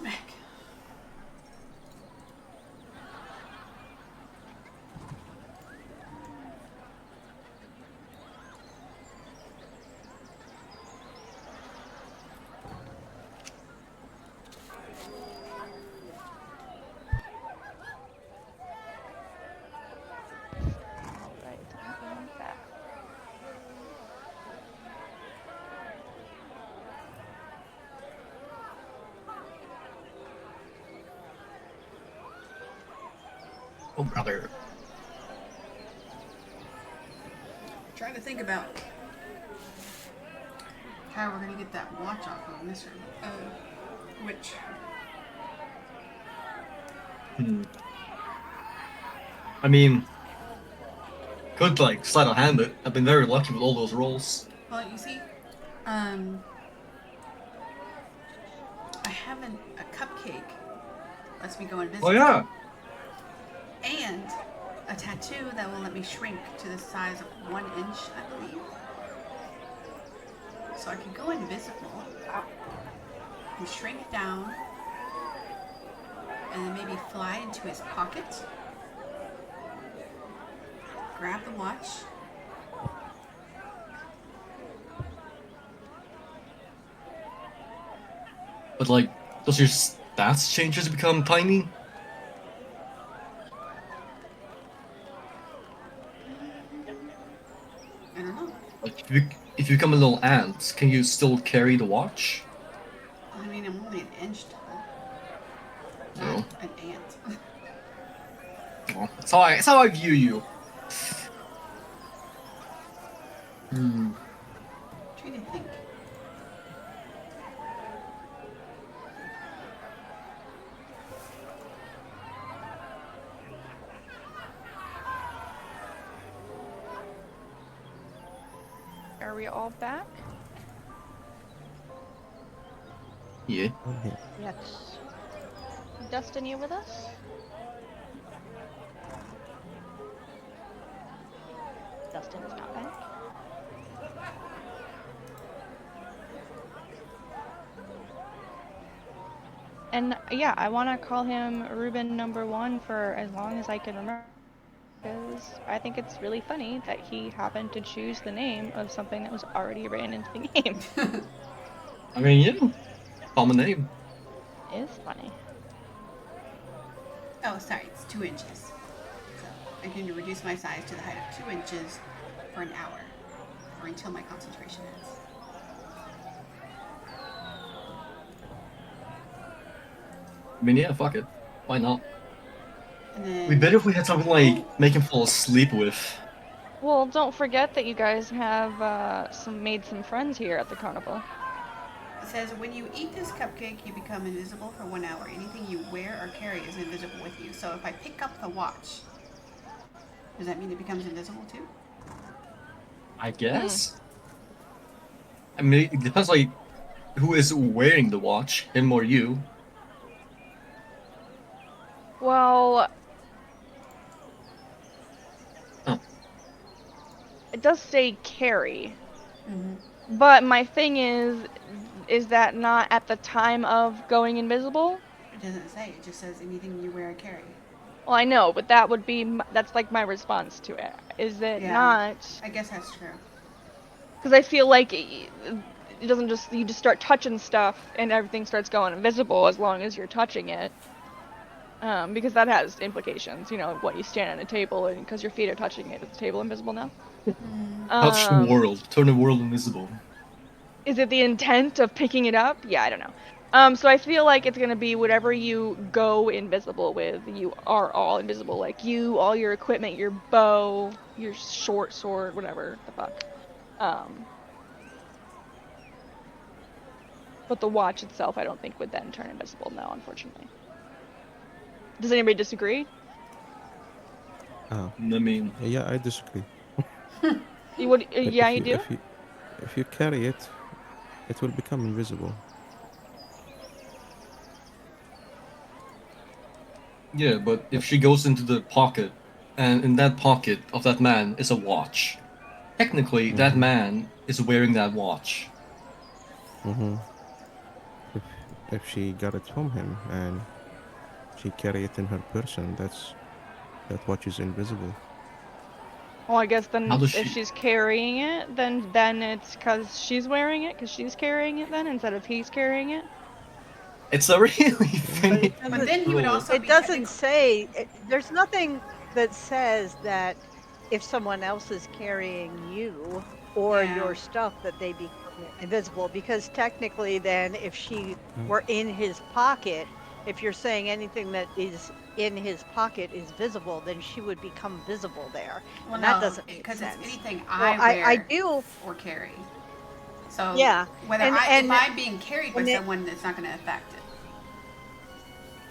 back. Alright, I am back. Oh, brother. Trying to think about how we're gonna get that watch off of Mr. Witch. I mean, could like sleight of hand it. I've been very lucky with all those rolls. Well, you see, I have a cupcake lets me go invisible. Oh yeah. And a tattoo that will let me shrink to the size of 1 inch, I believe. So I can go invisible and shrink down and then maybe fly into his pocket, grab the watch, But like, does your stats change as you become tiny? I don't know. Like, if you become a little ant, can you still carry the watch? I mean, I'm only an inch tall. No. Not an ant. Well, that's how I view you. Hmm. Trying to think. Are we all back? Yeah. Okay. Yes. Dustin, you with us? Dustin is not back. And yeah, I want to call him Ruben #1 for as long as I can remember. Because I think it's really funny that he happened to choose the name of something that was already written into the game. I mean, yeah. Common name. It's funny. Oh, sorry, it's 2 inches. So I can reduce my size to the height of 2 inches for an hour, or until my concentration ends. I mean, yeah, fuck it. Why not? And then We better if we had something like make him fall asleep with. Well, don't forget that you guys have made some friends here at the carnival. it says when you eat this cupcake, you become invisible for 1 hour. Anything you wear or carry is invisible with you. So if I pick up the watch, does that mean it becomes invisible too? I guess. I mean, it depends like who is wearing the watch, him or you. Well, Oh. it does say carry, Mm-hmm. but my thing is that not at the time of going invisible? It doesn't say. It just says anything you wear or carry. Well, I know, but that would be that's like my response to it. Is it Yeah. not? I guess that's true. Because I feel like it doesn't just you just start touching stuff and everything starts going invisible as long as you're touching it. Because that has implications. You know, what you stand at a table and because your feet are touching it, is the table invisible now? Touch the world, turn the world invisible. Is it the intent of picking it up? Yeah, I don't know. So I feel like it's gonna be whatever you go invisible with, you are all invisible. Like you, all your equipment, your bow, your short sword, whatever the fuck. But the watch itself, I don't think would then turn invisible. No, unfortunately. Does anybody disagree? Oh, I mean, yeah, I disagree. You would? If Yeah, you you do. if you carry it, it will become invisible. yeah, but if she goes into the pocket, and in that pocket of that man is a watch, technically that Mm-hmm. man is wearing that watch. Mm-hmm. If if she got it from him and she carry it in her person, that watch is invisible. Well, I guess How then does if she? she's carrying it, then it's because she's wearing it, because she's carrying it then, instead of he's carrying it. It's a really But it finicky But doesn't then he would rule. also it be doesn't technical. say there's nothing that says that if someone else is carrying you or Yeah. your stuff that they become invisible, because technically then if she Mm. were in his pocket, if you're saying anything that is in his pocket is visible, then she would become visible there. Well, And that no, doesn't make because it's sense. anything So I I wear do, or carry. So yeah. whether And if and I'm being carried by and it, someone, it's not going to affect it.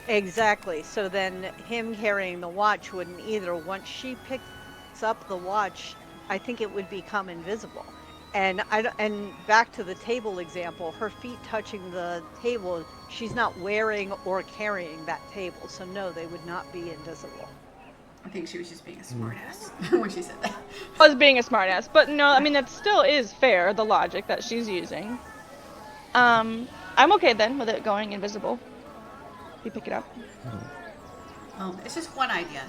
exactly. So then him carrying the watch wouldn't either. Once she picks up the watch, I think it would become invisible. And and back to the table example, her feet touching the table, she's not wearing or carrying that table. So no, they would not be invisible. I think she was just being a Mm. smartass when she said that. I was being a smartass, but no, I mean that still is fair, the logic that she's using. I'm okay then with it going invisible. If you pick it up. Mm. It's just one idea.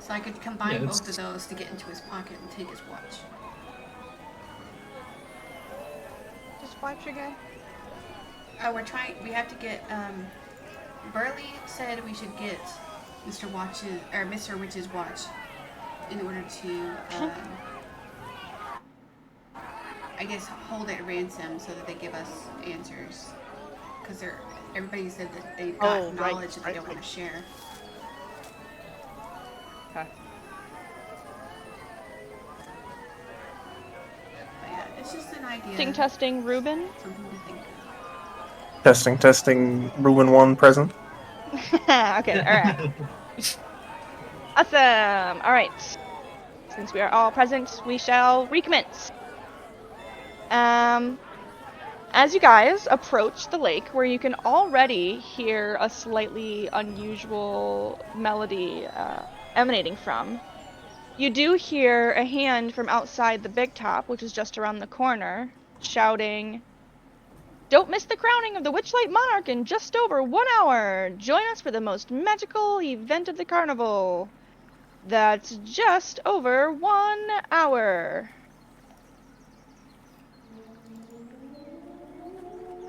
So I could Yeah, combine both of it's those to get into his pocket and take his watch. Just watch again. We're trying. We have to get. Burley said we should get Mr. Witch's watch in order to, I guess, hold it ransom so that they give us answers. Because everybody said that they've got Oh, right, knowledge that they right, don't right. want to share. Okay. But yeah, it's just an idea. Testing, Ruben. Something to think of. Testing, testing. Ruin 1 present. Okay, alright. Awesome! Alright. Since we are all present, we shall recommence. As you guys approach the lake, where you can already hear a slightly unusual melody emanating from, you do hear a hand from outside the big top, which is just around the corner, shouting, "Don't miss the crowning of the Witchlight Monarch in just over 1 hour! Join us for the most magical event of the carnival! That's just over 1 hour!"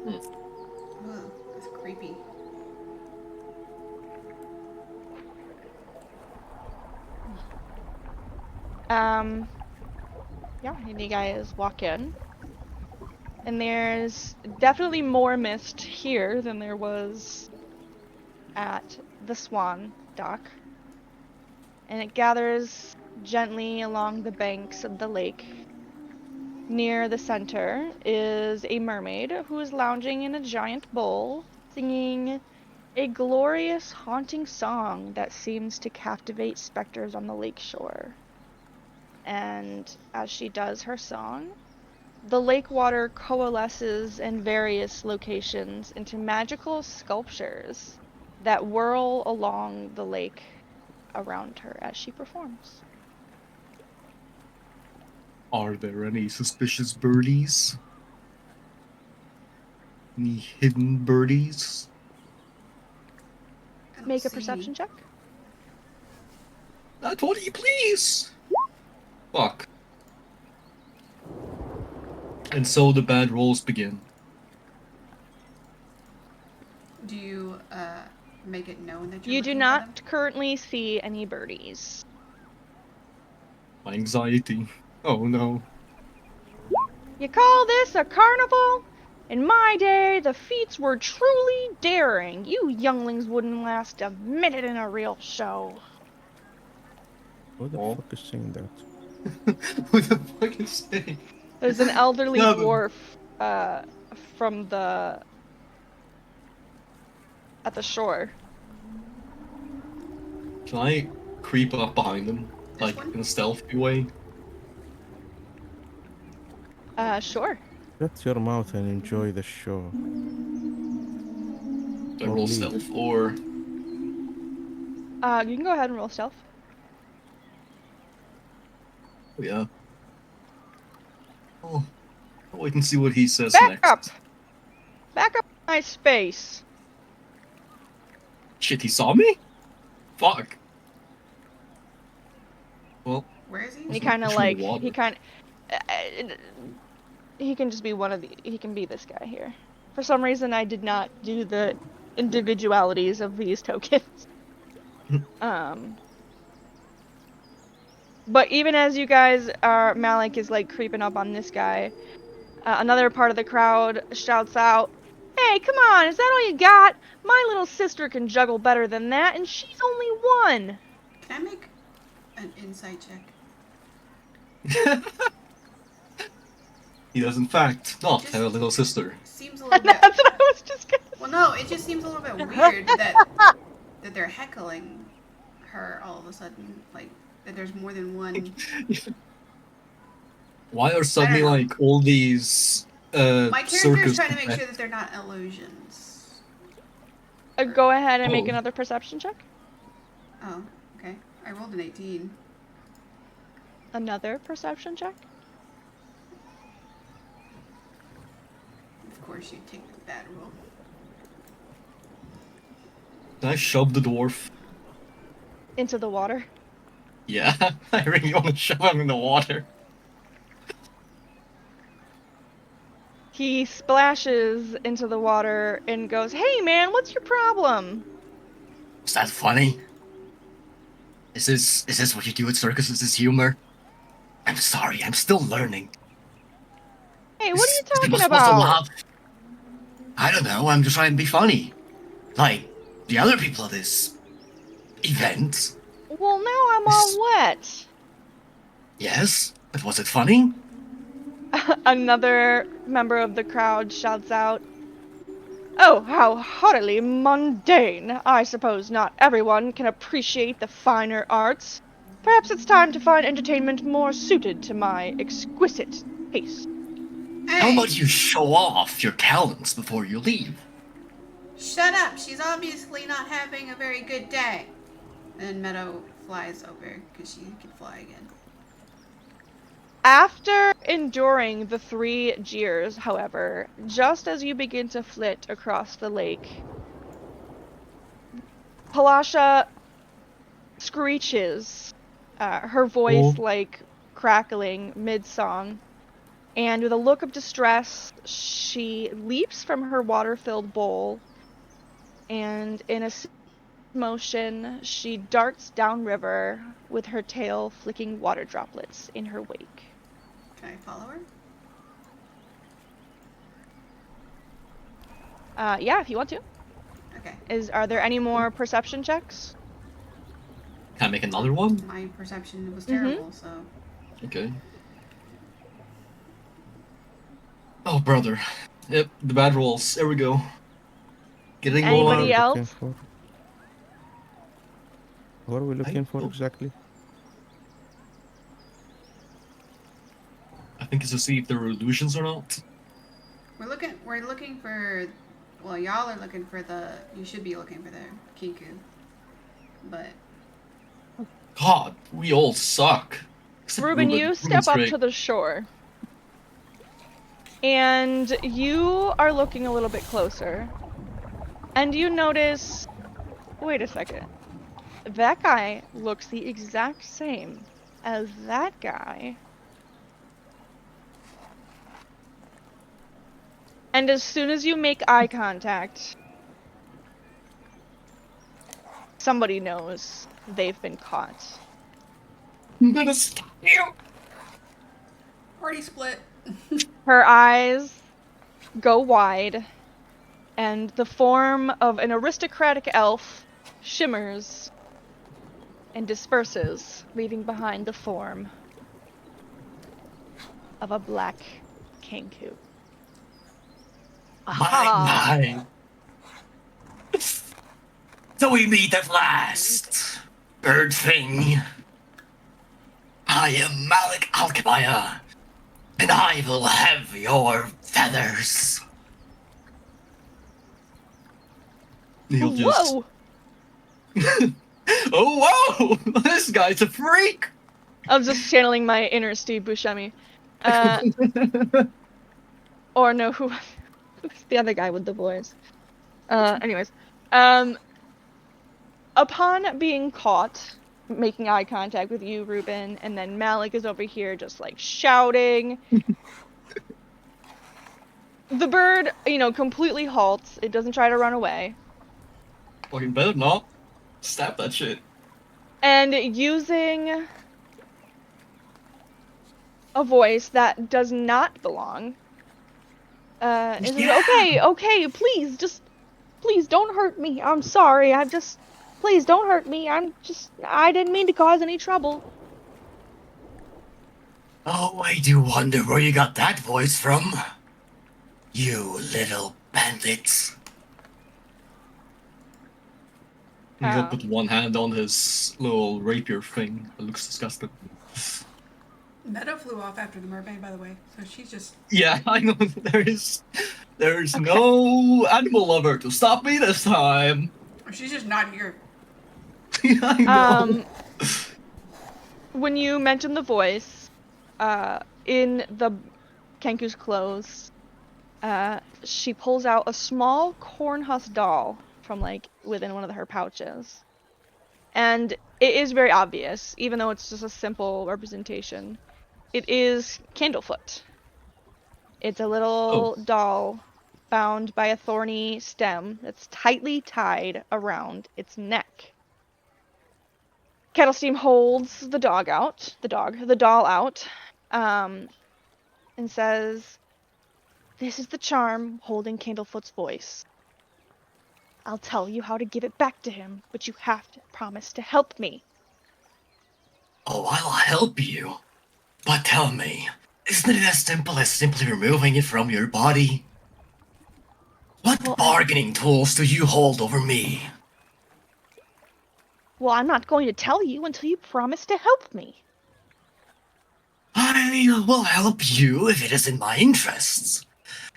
Ugh, that's creepy. Yeah, and you guys walk in. And there's definitely more mist here than there was at the Swan Dock. And it gathers gently along the banks of the lake. Near the center is a mermaid who is lounging in a giant bowl, singing a glorious, haunting song that seems to captivate specters on the lake shore. And as she does her song, the lake water coalesces in various locations into magical sculptures that whirl along the lake around her as she performs. Are there any suspicious birdies? Any hidden birdies? I don't Make a see perception any. check. Not 20, please! Fuck. And so the bad rolls begin. Do you make it known that you're You do looking for them? not currently see any birdies. My anxiety. Oh no. You call this a carnival? In my day, the feats were truly daring. You younglings wouldn't last a minute in a real show. Who the Oh. fuck is saying that? Who the fuck is saying? There's an elderly Yeah, but- dwarf from at the shore. Can I creep up behind them? This Like, one? in a stealthy way? Sure. Shut your mouth and enjoy the show. Do I Or roll leave. stealth? Or... You can go ahead and roll stealth. Oh, yeah. Oh. I'll wait and see what he says Back next. up! Back up Nice space. Shit, he saw me? Fuck. Well, Where is he? And he There's no kind of fish in the like water. he can just be one of the. He can be this guy here. For some reason, I did not do the individualities of these tokens. But even as you guys are, Malik is like creeping up on this guy. Another part of the crowd shouts out, "Hey, come on, is that all you got? My little sister can juggle better than that, and she's only one." Can I make an insight check? He does, in fact, not have a little sister. Seems a little bit. That's what I was just gonna say. Well, no, it just seems a little bit weird that they're heckling her all of a sudden. Like that, there's more than one. Why are suddenly, know. like, all these, My character circus is trying to make sure that they're not illusions. Go ahead and make Oh. another perception check. Oh, okay. I rolled an 18. Another perception check. Of course, you take the bad roll. Can I shove the dwarf? Into the water. Yeah, I really want to shove him in the water. He splashes into the water and goes, "Hey man, what's your problem?" Is that funny? Is this what you do at circuses? Is this humor? I'm sorry, I'm still learning. Hey, what are you Am I talking supposed to about? laugh? I don't know, I'm just trying to be funny. Like the other people at this event. Well, now I'm all wet. Yes, but was it funny? Another member of the crowd shouts out, "Oh, how haughtily mundane! I suppose not everyone can appreciate the finer arts. Perhaps it's time to find entertainment more suited to my exquisite taste." How Hey, about you show off your talents before you leave? shut up! She's obviously not having a very good day. And Meadow flies over because she can fly again. After enduring the 3 jeers, however, just as you begin to flit across the lake, Palasha screeches, her voice like crackling mid-song, and with a look of distress, she leaps from her water-filled bowl, and in a motion, she darts downriver with her tail flicking water droplets in her wake. Can I follow her? Yeah, if you want to. Okay. Are there any more perception checks? Can I make another one? My perception was Mhm. terrible, so. Okay. Oh, brother. Yep, the bad rolls. There we go. Getting Anybody What are we more. looking else? for? What are we looking for oh. exactly? I think it's to see if there are illusions or not. We're looking for, well, y'all are looking for you should be looking for the Kiku. But, God, we all suck. Except Ruben, you step Ruben's up great. to the shore. And you are looking a little bit closer. And you notice, wait a second. That guy looks the exact same as that guy. And as soon as you make eye contact, somebody knows they've been caught. I'm gonna stop you. party split. Her eyes go wide, and the form of an aristocratic elf shimmers and disperses, leaving behind the form of a black Kenku. Aha! My. So we meet at last, bird thing. I am Malik Alkemaya, and I will have your feathers. He'll just. Whoa! Oh, whoa! This guy's a freak! I was just channeling my inner Steve Buscemi. Or no, who? Who's the other guy with the voice? Anyways, upon being caught making eye contact with you, Ruben, and then Malik is over here just like shouting. The bird, completely halts. It doesn't try to run away. Fucking better not. Stab that shit. And using a voice that does not belong, it says, Yeah. okay, please don't hurt me. I'm sorry. Please don't hurt me. I didn't mean to cause any trouble. Oh, I do wonder where you got that voice from. You little bandits. And he'll Uh, put one hand on his little rapier thing. It looks disgusting. Meadow flew off after the mermaid, by the way. So she's just. Yeah, I know. There's Okay. no animal lover to stop me this time. She's just not here. I know. When you mention the voice, in the Kenku's clothes, she pulls out a small corn husk doll from within one of her pouches. And it is very obvious, even though it's just a simple representation. It is Candlefoot. It's a little doll bound by a thorny stem that's tightly tied around its neck. Kettlesteam holds the doll out, and says, "This is the charm holding Candlefoot's voice. I'll tell you how to give it back to him, but you have to promise to help me." Oh, I'll help you. But tell me, isn't it as simple as simply removing it from your body? What Well, bargaining tools do you hold over me? Well, I'm not going to tell you until you promise to help me. I will help you if it is in my interests.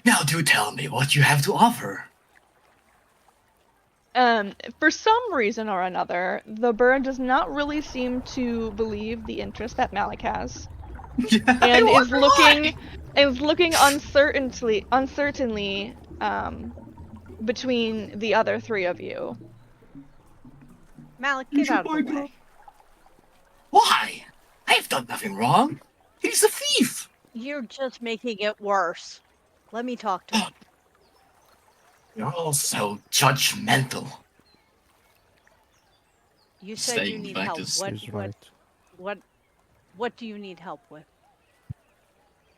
Now do tell me what you have to offer. For some reason or another, the bird does not really seem to believe the interest that Malik has, and is looking uncertainly between the other three of you. Malik, get out of the way. Why? I have done nothing wrong. He's a thief. You're just making it worse. Let me talk to him. You're all so judgmental. You said you Staying need back help. is- He's right. What do you need help with?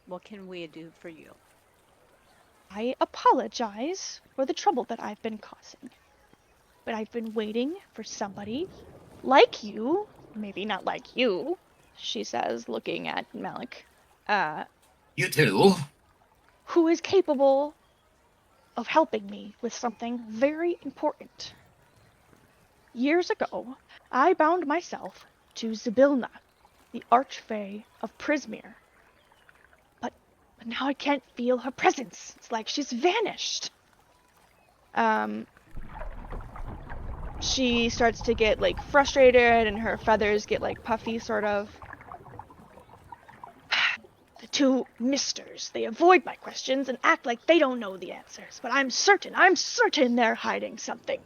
What can we do for you? I apologize for the trouble that I've been causing, but I've been waiting for somebody like you, maybe not like you, she says, looking at Malik, You do? who is capable of helping me with something very important. Years ago, I bound myself to Zybilna, the Archfey of Prismere. But now I can't feel her presence. It's like she's vanished. She starts to get frustrated, and her feathers get puffy, sort of. The two misters, they avoid my questions and act like they don't know the answers, but I'm certain they're hiding something.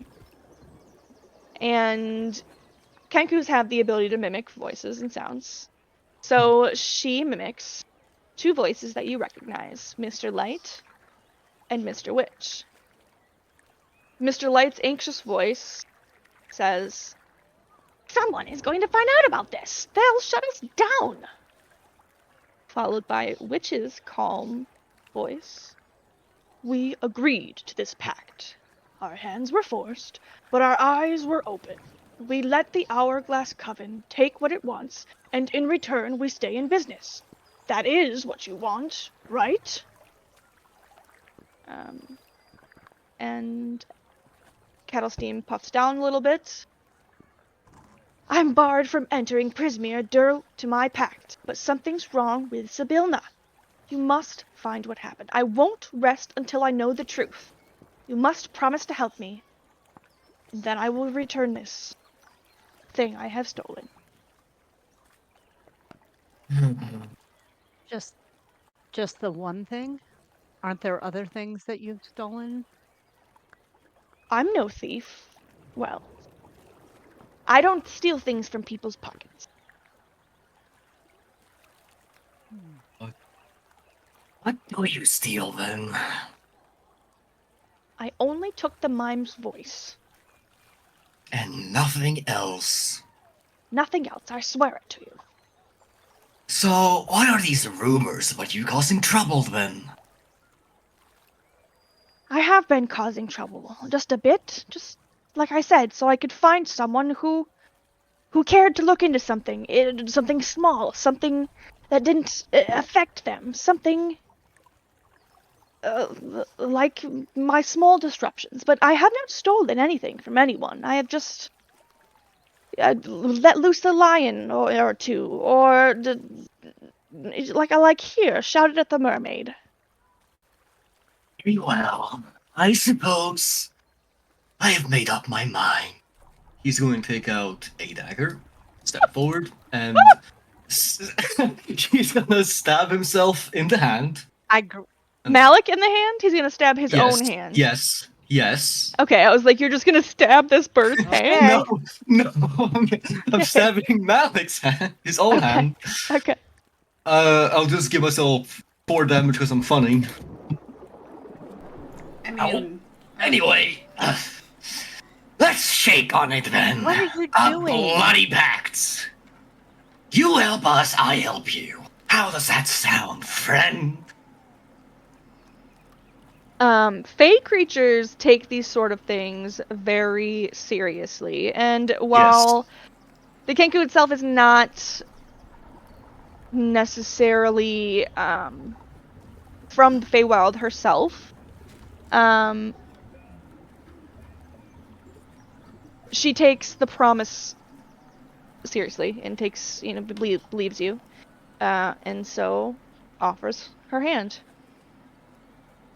And Kenkus have the ability to mimic voices and sounds. So she mimics two voices that you recognize, Mr. Light and Mr. Witch. Mr. Light's anxious voice says, "Someone is going to find out about this. They'll shut us down." Followed by Witch's calm voice. "We agreed to this pact. Our hands were forced, but our eyes were open. We let the Hourglass Coven take what it wants, and in return we stay in business. That is what you want, right?" And Kettlesteam puffs down a little bit. "I'm barred from entering Prismere due to my pact, but something's wrong with Zybilna. You must find what happened. I won't rest until I know the truth. You must promise to help me. Then I will return this thing I have stolen." Just the one thing? Aren't there other things that you've stolen? I'm no thief. Well, I don't steal things from people's pockets. What do you steal then? I only took the mime's voice. And nothing else. Nothing else, I swear it to you. So, what are these rumors about you causing trouble then? I have been causing trouble, just a bit, just like I said, so I could find someone who cared to look into something, something small, something that didn't affect them, something like my small disruptions. But I have not stolen anything from anyone. I have just let loose a lion or two, or like here, shouted at the mermaid. Very well. I suppose I have made up my mind. He's going to take out a dagger, step forward, and he's gonna stab himself in the hand. I gr- Malik in the hand? He's gonna stab his Yes, own hand. yes. Okay, I was like, you're just gonna stab this bird's hand? No, no, I'm stabbing Malik's hand, his own Okay. hand. Okay. I'll just give myself 4 damage because I'm funny. I mean, Anyway, let's shake on it then. What are you A doing? bloody pact. You help us, I help you. How does that sound, friend? Fey creatures take these sort of things very seriously, and while the Kenku itself is not necessarily from the Feywild herself, she takes the promise seriously and takes, believes you, and so offers her hand.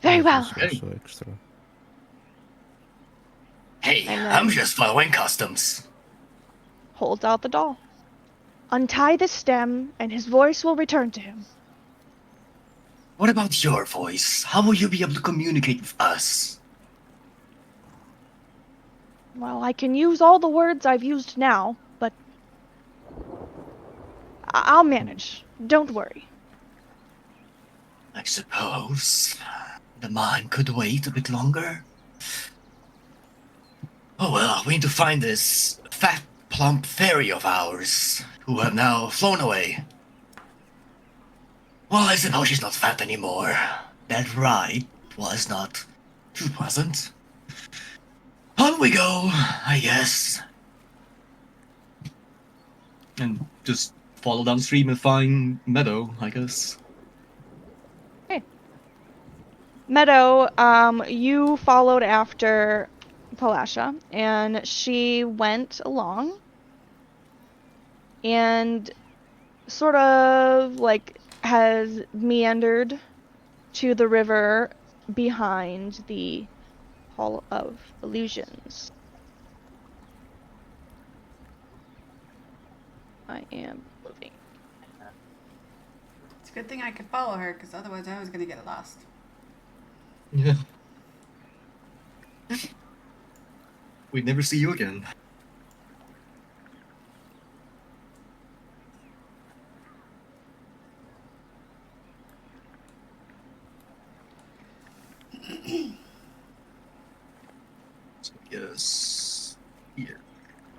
Very Yes, well. it's also extra. Hey, And I'm then- just following customs. Holds out the doll. Untie the stem, and his voice will return to him. What about your voice? How will you be able to communicate with us? Well, I can use all the words I've used now, but I'll manage. Don't worry. I suppose the mine could wait a bit longer. Oh well, we need to find this fat, plump fairy of ours, who have now flown away. Well, I suppose she's not fat anymore. That ride was not too pleasant. On we go, I guess. And just follow downstream and find Meadow, I guess. Meadow, you followed after Palasha, and she went along and sort of like has meandered to the river behind the Hall of Illusions. I am moving. it's a good thing I could follow her, because otherwise I was gonna get lost. Yeah. We'd never see you again. So, yes. Here.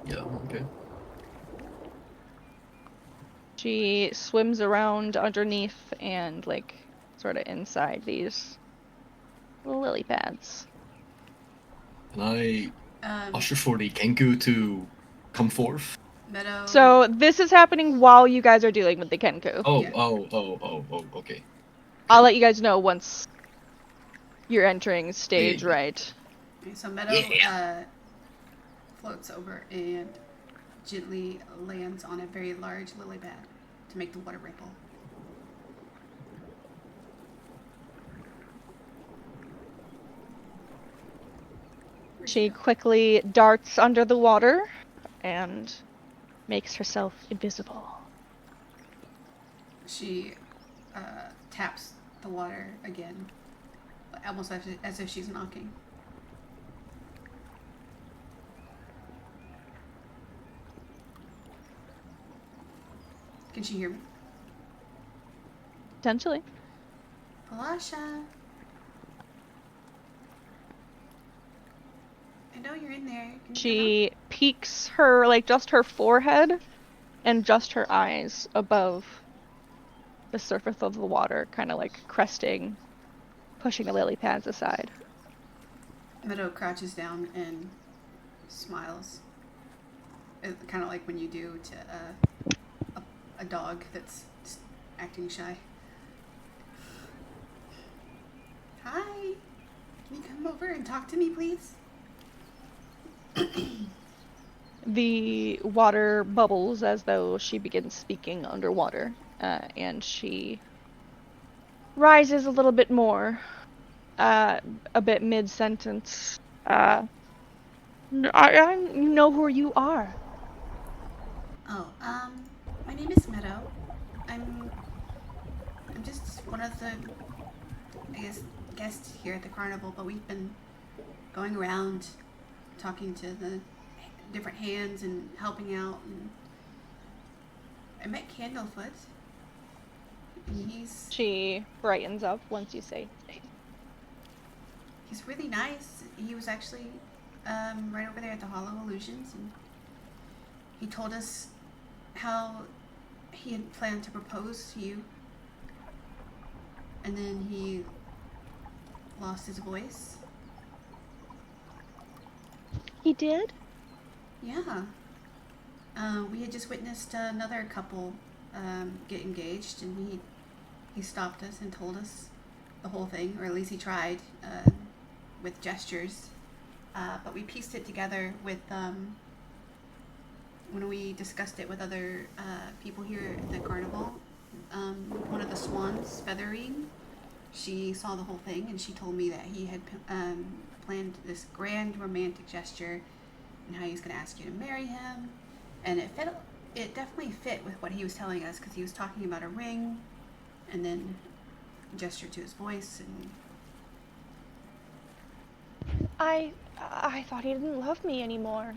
Yeah, okay. She swims around underneath and like sort of inside these little lily pads. Can I Um, usher for the Kenku to come forth? Meadow. So this is happening while you guys are dealing with the Kenku. Oh, Yeah. oh, okay. I'll let you guys know once you're entering stage Yeah. right. Okay, so Meadow Yeah. floats over and gently lands on a very large lily pad to make the water ripple. She quickly darts under the water and makes herself invisible. She taps the water again almost as if she's knocking. Can she hear me? Potentially. Palasha. I know you're in there. Can you come She peeks her, like, just her forehead and just her eyes above the surface of the water, kind of like cresting, pushing the lily pads aside. out? Meadow crouches down and smiles. Kind of like when you do to a dog that's acting shy. Hi. Can you come over and talk to me, please? The water bubbles as though she begins speaking underwater, and she rises a little bit more, a bit mid-sentence. I know who you are. Oh, my name is Meadow. I'm just one of the, I guess, guests here at the carnival, but we've been going around talking to the different hands and helping out. And I met Candlefoot. And She brightens up once you say he's really nice. He was actually right over there at the Hollow Illusions, and he told us how he had planned to propose to you, and then he lost his voice. He did? Yeah. We had just witnessed another couple get engaged, and he stopped us and told us the whole thing, or at least he tried with gestures. But we pieced it together with when we discussed it with other people here at the carnival. One of the swans, Feathering, she saw the whole thing, and she told me that he had planned this grand romantic gesture and how he was going to ask you to marry him. And it definitely fit with what he was telling us, because he was talking about a ring and then gestured to his voice. And I thought he didn't love me anymore.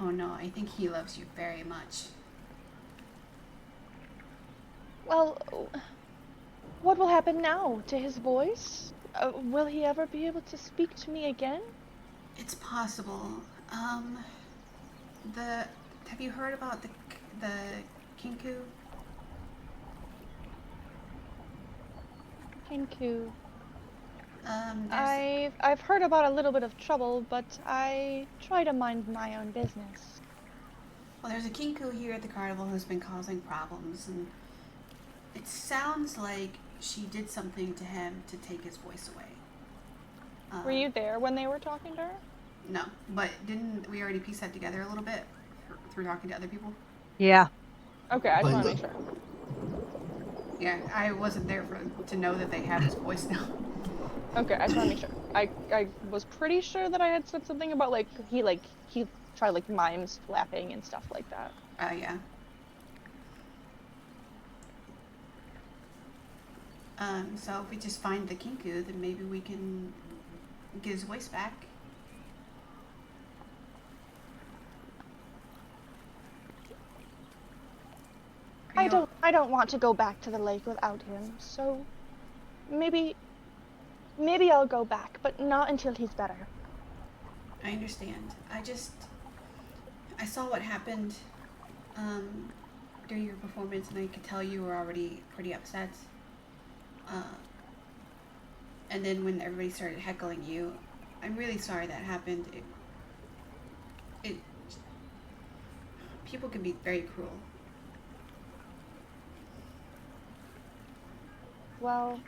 oh no, I think he loves you very much. Well, what will happen now to his voice? Will he ever be able to speak to me again? It's possible. Have you heard about the kinku? Kinku. There's I've heard about a little bit of trouble, but I try to mind my own business. Well, there's a kinku here at the carnival who's been causing problems, and it sounds like she did something to him to take his voice away. Were you there when they were talking to her? No, but didn't we already piece that together a little bit through talking to other people? Yeah. Okay, I just But- want to make sure. Yeah, I wasn't there to know that they have his voice now. Okay, I just want to make sure. I was pretty sure that I had said something about he tried like mimes flapping and stuff like that. Yeah. So if we just find the kinku, then maybe we can get his voice back. I don't want to go back to the lake without him, so maybe I'll go back, but not until he's better. I understand. I saw what happened during your performance, and I could tell you were already pretty upset. And then when everybody started heckling you, I'm really sorry that happened. People can be very cruel. Well,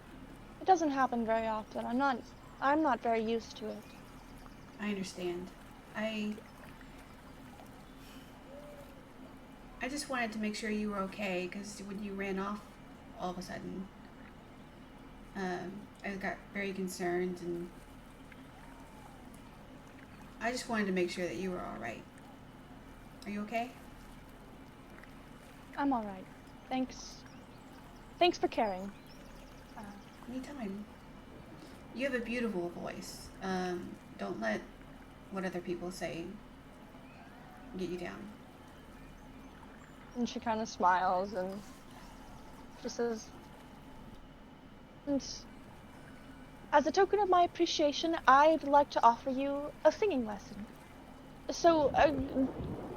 it doesn't happen very often. I'm not very used to it. I understand. I just wanted to make sure you were okay, because when you ran off all of a sudden, I got very concerned, and I just wanted to make sure that you were all right. Are you okay? I'm all right. Thanks for caring. Anytime. You have a beautiful voice. Don't let what other people say get you down. And she kind of smiles and she says, and as a token of my appreciation, I'd like to offer you a singing lesson. So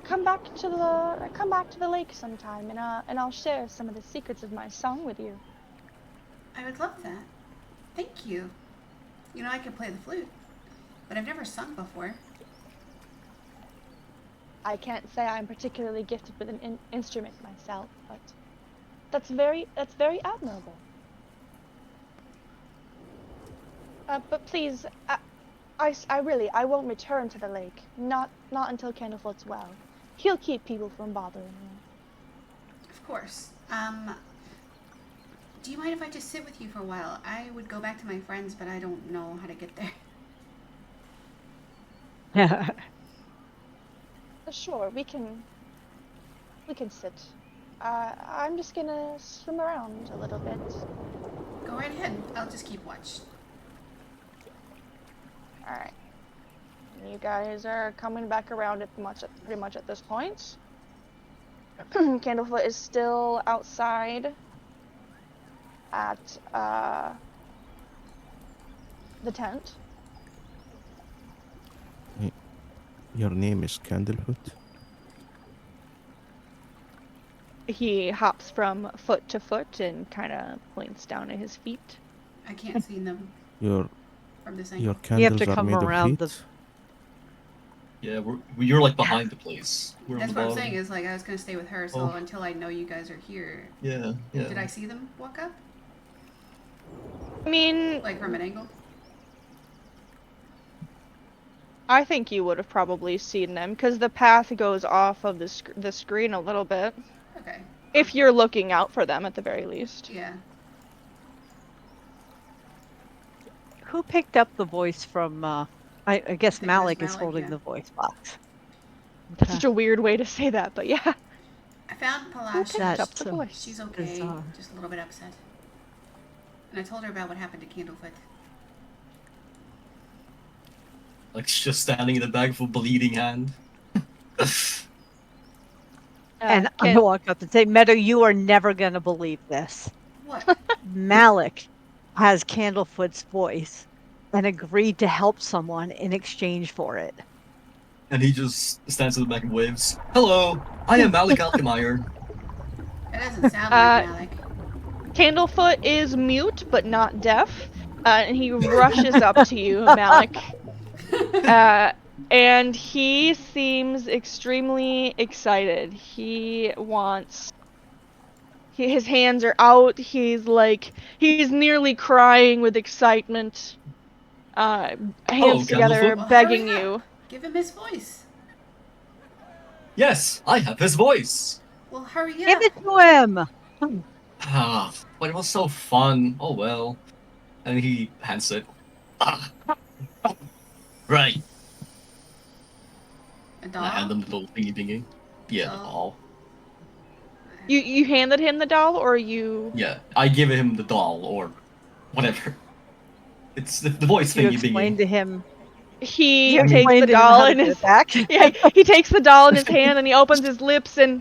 come back to the lake sometime, and I'll share some of the secrets of my song with you. I would love that. Thank you. You know, I can play the flute, but I've never sung before. I can't say I'm particularly gifted with an instrument myself, but that's very admirable. But please, I won't return to the lake. Not until Candlefoot's well. He'll keep people from bothering me. Of course. Do you mind if I just sit with you for a while? I would go back to my friends, but I don't know how to get there. Sure, we can sit. I'm just gonna swim around a little bit. Go right ahead. I'll just keep watch. Alright. You guys are coming back around pretty much at this point. Candlefoot is still outside at the tent. Your name is Candlefoot? He hops from foot to foot and kind of points down at his feet. I can't see them Your from this your angle. You have candles to are come made of around heat? the- Yeah, you're like behind the place. We're on That's the what I'm bottom. saying is like I was gonna stay with her, so until I know you guys are here. Yeah, yeah. Did I see them walk up? I mean, Like from an angle? I think you would have probably seen them because the path goes off of the screen a little bit. Okay. If you're looking out for them at the very least. Yeah. Who picked up the voice from, I guess think it was Malik is Malik, holding yeah. the voice box. That's such a weird way to say that, but yeah. I found Who Palash. picked up That's the so voice? She's okay, bizarre. just a little bit upset. And I told her about what happened to Candlefoot. Like just standing in the back with a bleeding hand. And I walk up and say, Meadow, you are never going to believe this. What? Malik has Candlefoot's voice and agreed to help someone in exchange for it. And he just stands in the back and waves. Hello, I am Malik Alchemire. That doesn't sound like Malik. Candlefoot is mute but not deaf, and he rushes up to you, Malik. And he seems extremely excited. His hands are out. He's nearly crying with excitement. Hands together, Candlefoot? begging Hurry up. you. Give him his voice. Yes, I have his voice. Well, hurry up. Give it to him. Ah, but it was so fun. Oh well. And he hands it. Ah. Right. A And I hand doll? him the little thingy thingy. Yeah, the Doll. doll. You handed him the doll, or you? Yeah, I give him the doll or whatever. It's the voice You thingy explain thingy. to him. He You takes explain the to him doll how to in get his it back. yeah. He takes the doll in his hand and he opens his lips and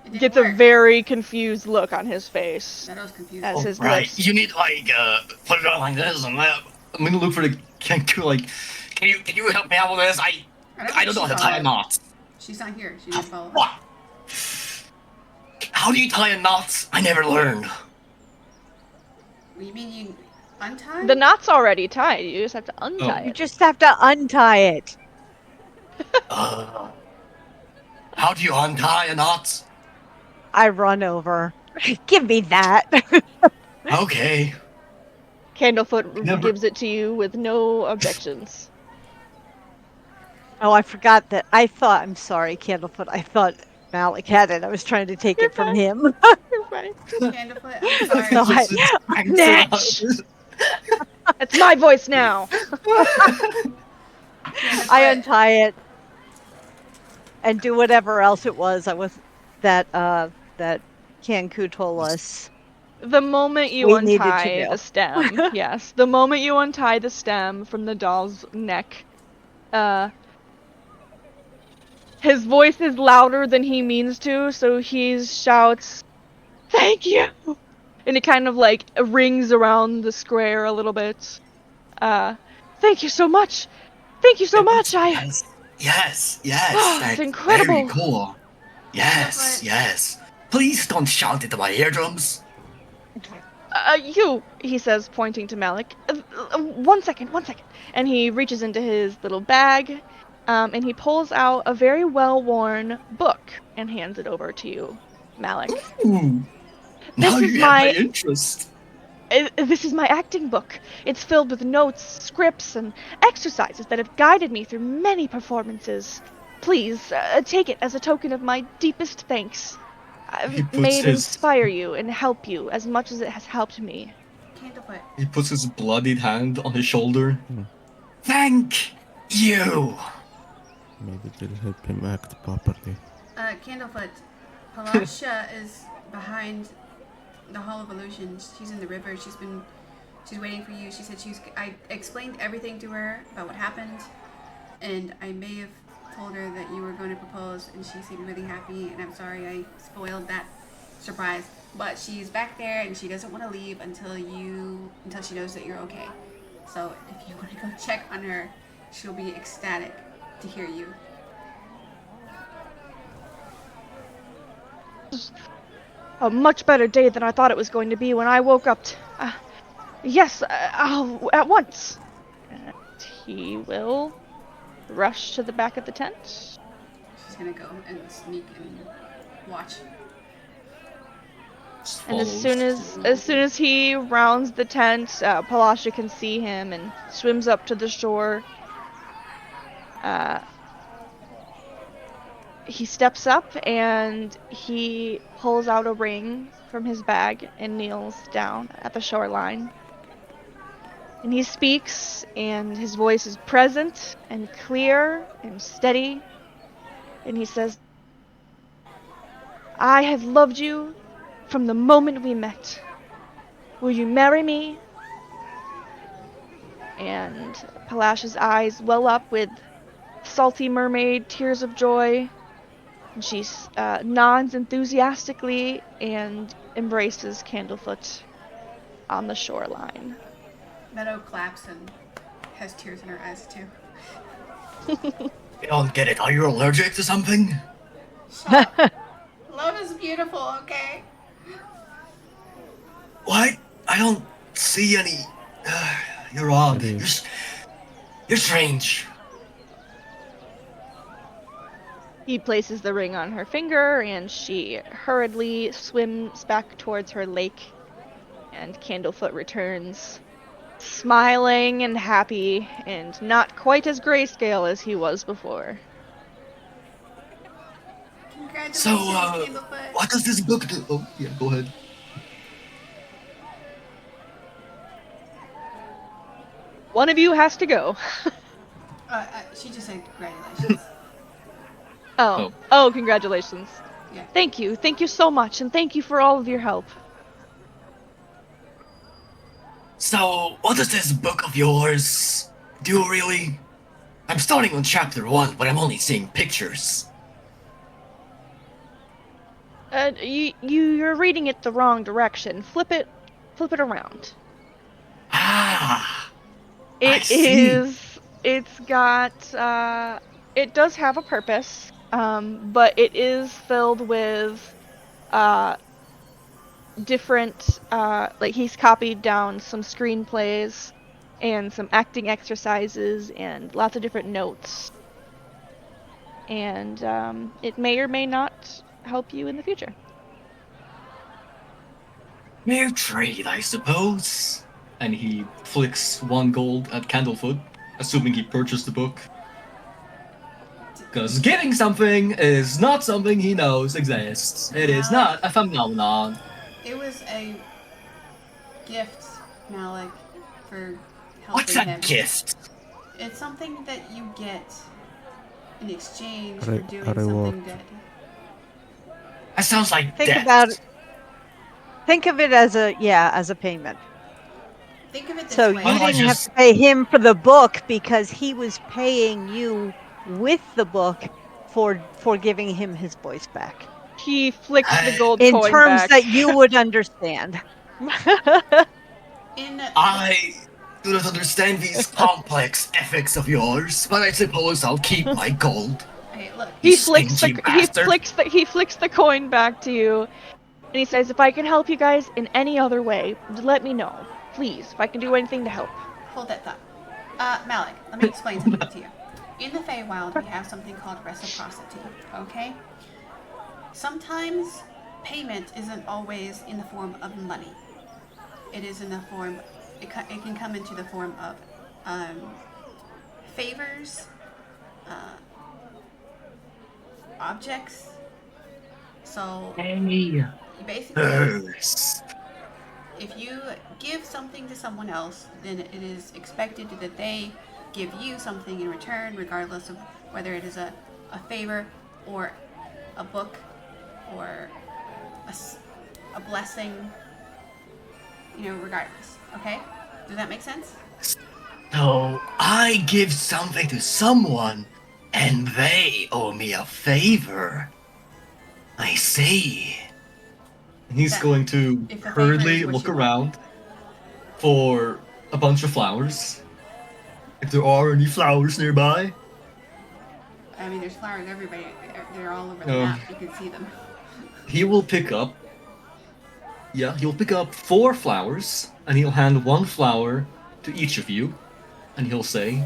It didn't gets a work. very confused look on his face That was confusing. as his Right, lips. you need like put it on like this and that. I'm gonna look for the Kenku. Like, can you help me out with this? I don't know how to tie a knot. She's not here. She didn't follow. What? How do you tie a knot? I never learned. What, you mean you untie? The knot's already tied. You just have to untie You it. just have to untie it. How do you untie a knot? I run over. Give me that. Okay. Candlefoot Never- gives it to you with no objections. Oh, I forgot that. I'm sorry, Candlefoot. I thought Malik had it. I was trying to take You're it from fine. him. You're fine. Candlefoot, I'm sorry. So I- Natch! It's my voice now. I untie it and do whatever else it was. That Kanku told us. The moment you We needed to untie know. the stem, yes, the moment you untie the stem from the doll's neck, his voice is louder than he means to, so he shouts, "Thank you!" And it kind of like rings around the square a little bit. Thank you so much! Thank you so much! Yes, It's that's very incredible! cool. Candlefoot. Yes. Please don't shout into my eardrums. He says, pointing to Malik. 1 second. And he reaches into his little bag, and he pulls out a very well-worn book and hands it over to you, Malik. Ooh, now This is you have my my interest. this is my acting book. It's filled with notes, scripts, and exercises that have guided me through many performances. Please, take it as a token of my deepest thanks. He May puts it his inspire you and help you as much as it has helped me. Candlefoot. he puts his bloodied hand on his shoulder. Thank you. Maybe it'll help him act properly. Candlefoot. Palasha is behind the Hall of Illusions. She's in the river. She's waiting for you. She said I explained everything to her about what happened, and I may have told her that you were going to propose, and she seemed really happy, and I'm sorry I spoiled that surprise. But she's back there, and she doesn't want to leave until she knows that you're okay. So if you want to go check on her, she'll be ecstatic to hear you. A much better day than I thought it was going to be when I woke up. Yes, at once. And he will rush to the back of the tent. She's gonna go and sneak and watch. And as soon as he rounds the tent, Palasha can see him and swims up to the shore. He steps up and he pulls out a ring from his bag and kneels down at the shoreline. And he speaks, and his voice is present and clear and steady. And he says, "I have loved you from the moment we met. Will you marry me?" And Palasha's eyes well up with salty mermaid tears of joy. And she nods enthusiastically and embraces Candlefoot on the shoreline. Meadow claps and has tears in her eyes too. I don't get it. Are you allergic to something? Shut up. Love is beautiful, okay? What? I don't see any. You're odd. It is. You're strange. He places the ring on her finger, and she hurriedly swims back towards her lake. And Candlefoot returns, smiling and happy, and not quite as grayscale as he was before. Congratulations, So, Candlefoot. what does this book do? Oh, yeah, go ahead. One of you has to go. She just said congratulations. Oh, congratulations. Yeah. Thank you so much, and thank you for all of your help. So, what does this book of yours do, really? I'm starting on chapter 1, but I'm only seeing pictures. You're reading it the wrong direction. Flip it around. Ah, I It see. is. It's got. It does have a purpose. But it is filled with, different. Like he's copied down some screenplays, and some acting exercises, and lots of different notes. And it may or may not help you in the future. Mere trade, I suppose. And he flicks 1 gold at Candlefoot, assuming he purchased the book. Because giving something is not something he knows exists. It is not a phenomenon. It was a gift, Malik, for helping What's a him. gift? It's something that you get in exchange A for re- doing a reward. something good. That sounds like Think death. about it. Think of it as a payment. Think of it this So way. you Well, I didn't have just to pay him for the book because he was paying you with the book for giving him his voice back He flicks the I, gold in coin terms back. that you would understand. In I do not understand these complex ethics of yours, but I suppose I'll keep my gold. okay, look. You he flicks stingy bastard. he flicks the coin back to you, and he says, "If I can help you guys in any other way, let me know, please. If I can do anything to help." Hold that thought. Malik, let me explain something to you. In the Feywild, we have something called reciprocity, okay? Sometimes payment isn't always in the form of money. It is in the form, it can come into the form of favors, uh, objects. So Hey, basically, first. if you give something to someone else, then it is expected that they give you something in return, regardless of whether it is a favor or a book or a blessing, regardless. Okay? Does that make sense? So I give something to someone, and they owe me a favor. I see. He's That- going to if the favor hurriedly is what look you want. around for a bunch of flowers. If there are any flowers nearby. I mean, there's flowers everybody. They're all over the Oh. map. You can see them. He will pick up. Yeah, he'll pick up 4 flowers, and he'll hand 1 flower to each of you, and he'll say,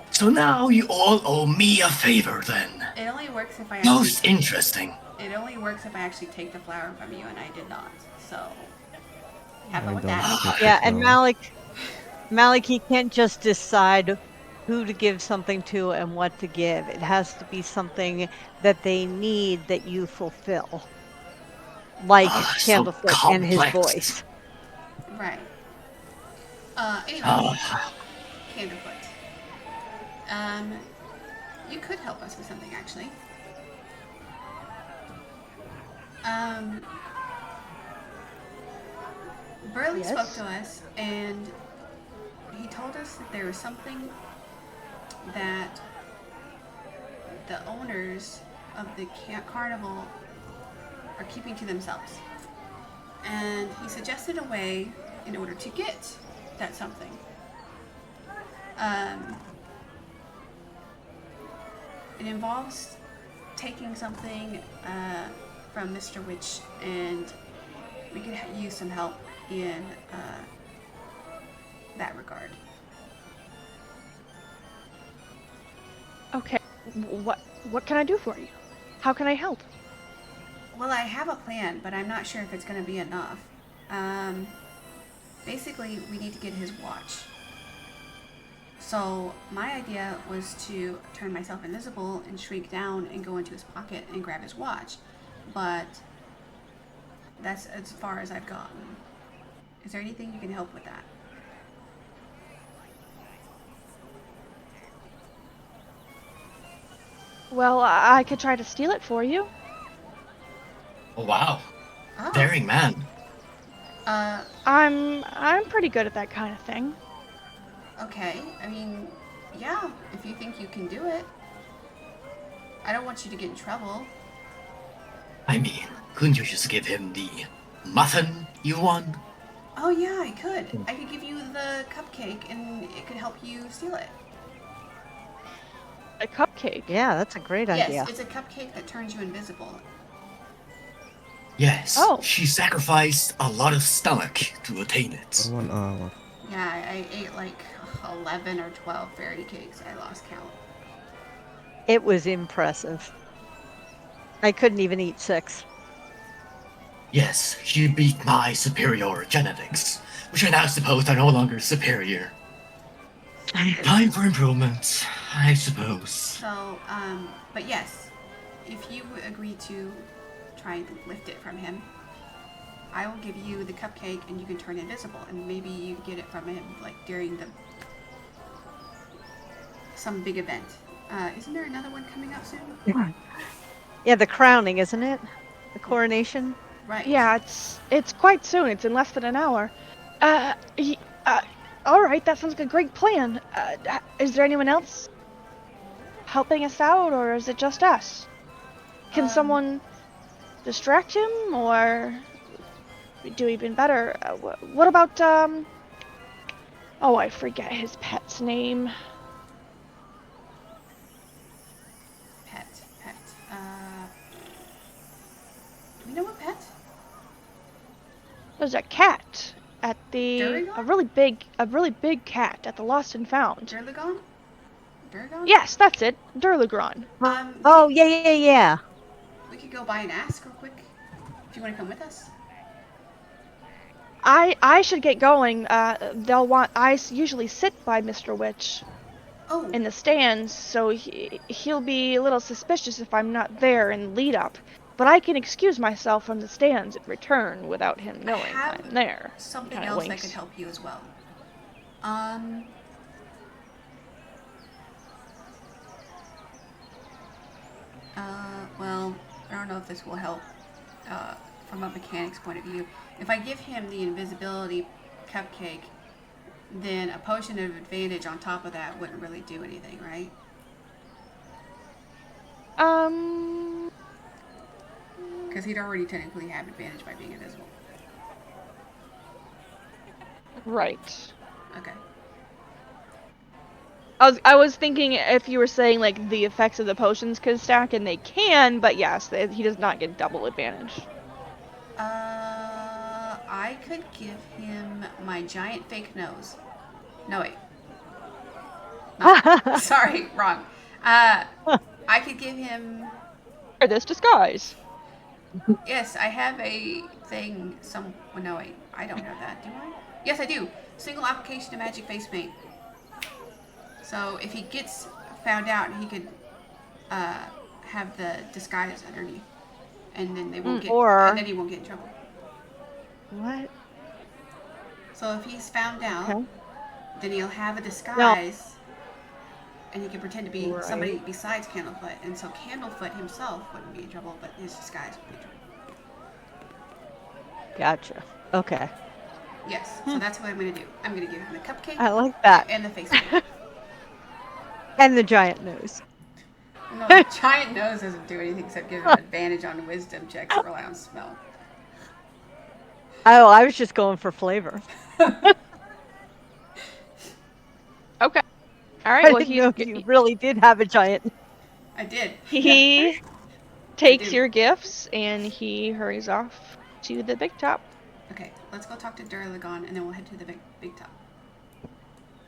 So now you all owe me a favor then. It only works if I Most actually. interesting. It only works if I actually take the flower from you, and I did not. So, have I fun with don't that. take the Yeah, and flower. Malik, he can't just decide who to give something to and what to give. It has to be something that they need that you fulfill, like So Candlefoot and his complex. voice. Right. Anyway, Ah, Candlefoot. You could help us with something, actually. Burley Yes? spoke to us, and he told us that there was something that the owners of the carnival are keeping to themselves. And he suggested a way in order to get that something. It involves taking something from Mr. Witch, and we could use some help in that regard. Okay, what can I do for you? How can I help? Well, I have a plan, but I'm not sure if it's going to be enough. Basically, we need to get his watch. So my idea was to turn myself invisible and shrink down and go into his pocket and grab his watch. But that's as far as I've gotten. Is there anything you can help with that? Well, I could try to steal it for you. oh, wow. Oh. Daring man. I'm pretty good at that kind of thing. Okay. I mean, yeah, if you think you can do it. I don't want you to get in trouble. I mean, couldn't you just give him the muffin you won? Oh yeah, I could. I could give you the cupcake and it could help you steal it. A cupcake. Yeah, that's a great idea. Yes, it's a cupcake that turns you invisible. Yes. Oh. She sacrificed a lot of stomach to attain it. For 1 hour. Yeah, I ate like 11 or 12 fairy cakes. I lost count. It was impressive. I couldn't even eat 6. Yes, she beat my superior genetics, which I now suppose are no longer superior. Time for improvement, I suppose. So, but yes, if you agree to try and lift it from him, I will give you the cupcake and you can turn invisible, and maybe you get it from him like during some big event. Isn't there another one coming up soon? Yeah, the crowning, isn't it? The coronation? Right. Yeah, it's quite soon. It's in less than an hour. All right, that sounds like a great plan. Is there anyone else helping us out, or is it just us? Can someone distract him, or do even better? What about Oh, I forget his pet's name. Pet. Do we know what pet? There's a cat at the Duragon? a really big cat at the Lost and Found. Durlagon? Duragon? Yes, that's it, Durlagron. Oh, yeah. We could go by and ask real quick. If you want to come with us. I should get going. They'll want. Usually sit by Mr. Witch Oh. in the stands, so he'll be a little suspicious if I'm not there in lead up. But I can excuse myself from the stands and return without him knowing I'm there. Something Kinda else that winks. could help you as well. Well, I don't know if this will help from a mechanics point of view. If I give him the invisibility cupcake, then a potion of advantage on top of that wouldn't really do anything, right? Because he'd already technically have advantage by being invisible. Right. Okay. I was thinking if you were saying like the effects of the potions could stack, and they can, but yes, he does not get double advantage. I could give him my giant fake nose. No, wait. No, sorry, wrong. I could give him... Or this disguise. Yes, I have a thing well, no, wait. I don't have that, do I? Yes, I do. Single application of magic face paint. So if he gets found out, he could have the disguise underneath. And then they won't and then he won't get in trouble. What? So if he's found out, Okay. then he'll have a disguise, and he can pretend to be Right. somebody besides Candlefoot, and so Candlefoot himself wouldn't be in trouble, but his disguise would be in trouble. Gotcha. Okay. Yes, so that's what I'm going to do. I'm going to give him the cupcake I like that. and the face paint. And the giant nose. No, the giant nose doesn't do anything except give him advantage on wisdom checks that rely on smell. Oh, I was just going for flavor. Okay. All right. I Well, didn't know if you really did have a giant. I did. He takes do. your gifts and he hurries off to the big top. Okay, let's go talk to Durlagon, and then we'll head to the big top.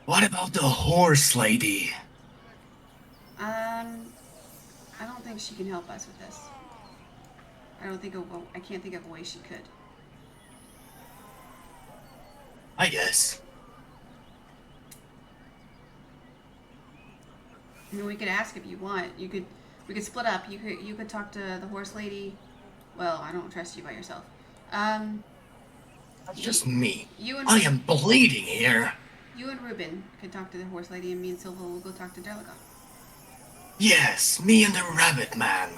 What about the horse lady? I don't think she can help us with this. I can't think of a way she could. I guess. I mean, we could ask if you want. We could split up. You could talk to the horse lady. Well, I don't trust you by yourself. It's just me. You and I am bleeding here. You and Ruben could talk to the horse lady, and me and Silva will go talk to Durlagon. Yes, me and the rabbit man.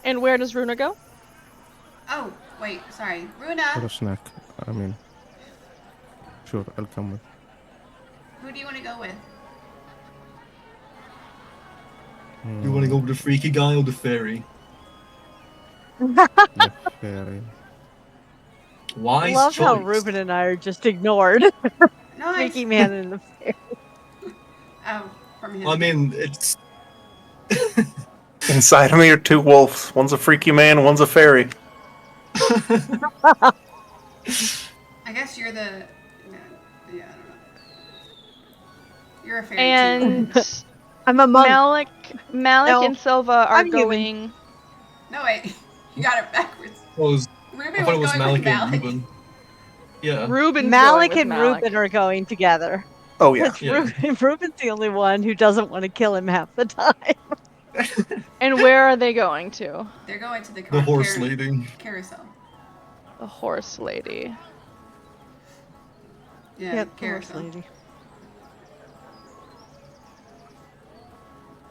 And where does Runa go? Oh, wait, sorry. For Runa, a snack. I mean, sure, I'll come with. who do you want to go with? You want to go with the freaky guy or the fairy? The fairy. I Wise love choice. how Ruben and I are just ignored. Nice. Freaky man in the fair. Oh, from his. I mean, it's Inside of me are two wolves. One's a freaky man, one's a fairy. I guess you're the. Yeah, I don't know. You're a fairy too. And I'm a monk. Malik No, and Silva are I'm human. going. No, wait. You got it backwards. I Ruben thought it was going Malik with and Malik. Ruben. Yeah. Ruben's Malik going and with Malik. Ruben are going together. Oh yeah. Because Ruben's the only one who doesn't want to kill him half the time. And where are they going to? They're going to the The horse lady. carousel. The horse lady. Yeah, Yep, the horse carousel. lady.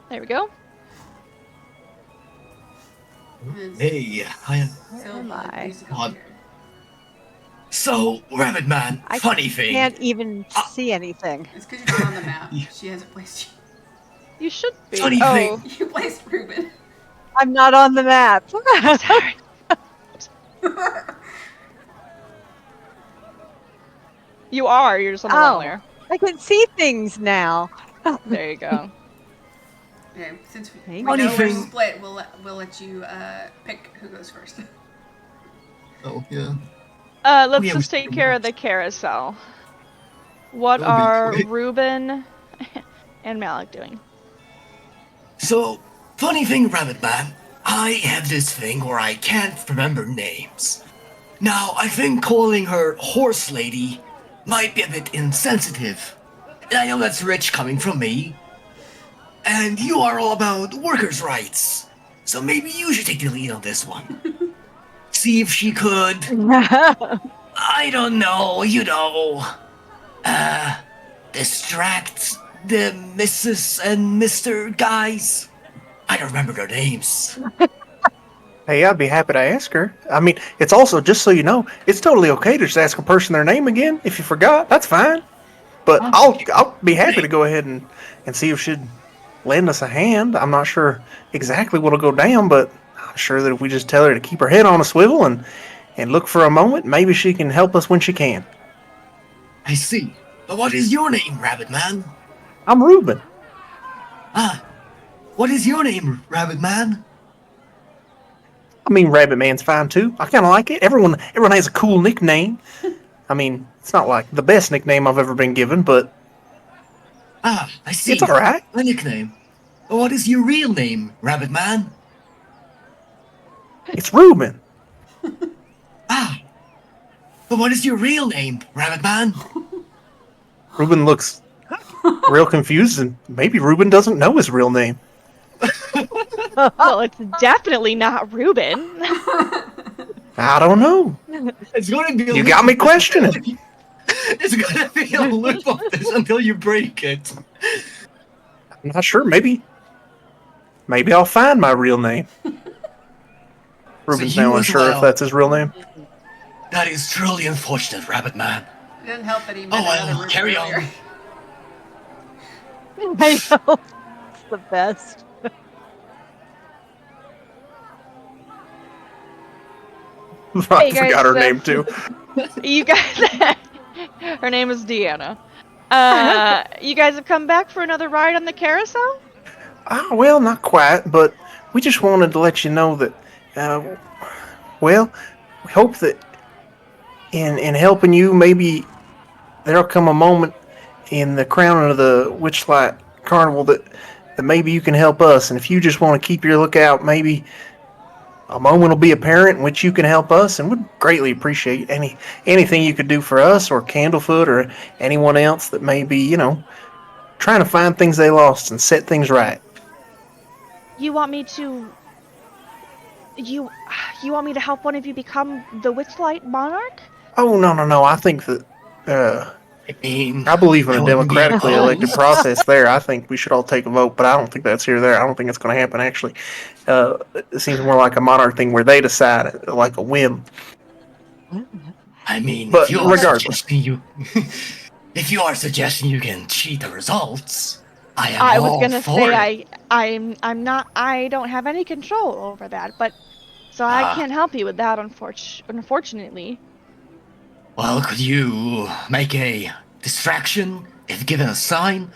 There we go. It's Hey, I am. Where Silva, am the I? musical God. chair. So, Rabbit Man, I funny thing. can't even see anything. It's because you're not on the map. She hasn't placed You should be. Funny Oh, thing. you. You placed Ruben. I'm not on the map. sorry. You are. You're just on the wrong Oh. layer. I can see things now. There you go. Okay, since we Thank know you. we're Funny thing- split, we'll let you pick who goes first. Oh, yeah. Let's yeah, just we- take care of the carousel. What That'll be are quick. Ruben and Malik doing? So, funny thing, Rabbit Man, I have this thing where I can't remember names. Now, I think calling her Horse Lady might be a bit insensitive. And I know that's rich coming from me. And you are all about workers' rights. So maybe you should take the lead on this one. See if she could, I don't know, distract the Mrs. and Mr. guys. I don't remember their names. Hey, I'd be happy to ask her. I mean, it's also, just so you know, it's totally okay to just ask a person their name again. If you forgot, that's fine. But I'll be happy to go ahead and see if she'd lend us a hand. I'm not sure exactly what'll go down, but I'm sure that if we just tell her to keep her head on a swivel and look for a moment, maybe she can help us when she can. I see. But what is your name, Rabbit Man? I'm Ruben. Ah, what is your name, Rabbit Man? I mean, Rabbit Man's fine too. I kind of like it. Everyone has a cool nickname. I mean, it's not like the best nickname I've ever been given, but Ah, I see. it's all right. A nickname. But what is your real name, Rabbit Man? It's Ruben. Ah, but what is your real name, Rabbit Man? Ruben looks real confused, and maybe Ruben doesn't know his real name. Well, it's definitely not Ruben. I don't know. It's gonna be. You got me questioning. It's gonna be a loop of this until you break it. I'm not sure. Maybe I'll find my real name. Ruben's you now as unsure if well. that's his real name. That is truly unfortunate, Rabbit Man. It didn't help that he met Oh, well, another Ruben carry on. earlier. I know. It's the best. I Hey, guys, forgot her so- name too. You guys, her name is Deanna. You guys have come back for another ride on the carousel? Well, not quite, but we just wanted to let you know that, well, we hope that in helping you, maybe there'll come a moment in the crowning of the Witchlight Carnival that maybe you can help us. And if you just want to keep your lookout, maybe a moment will be apparent in which you can help us, and would greatly appreciate anything you could do for us or Candlefoot or anyone else that may be, trying to find things they lost and set things right. You want me to... You want me to help one of you become the Witchlight Monarch? Oh, no. I think that, I mean, I believe in I a wouldn't be democratically elected opposed. process there. I think we should all take a vote, but I don't think that's here or there. I don't think it's going to happen, actually. It seems more like a monarch thing where they decide, like a whim. I mean, But if you are regardless. if you are suggesting you can cheat the results, I am I was all gonna for say it. I'm not. I don't have any control over that, but so I Ah. can't help you with that. Unfortunately. Well, could you make a distraction if given a sign?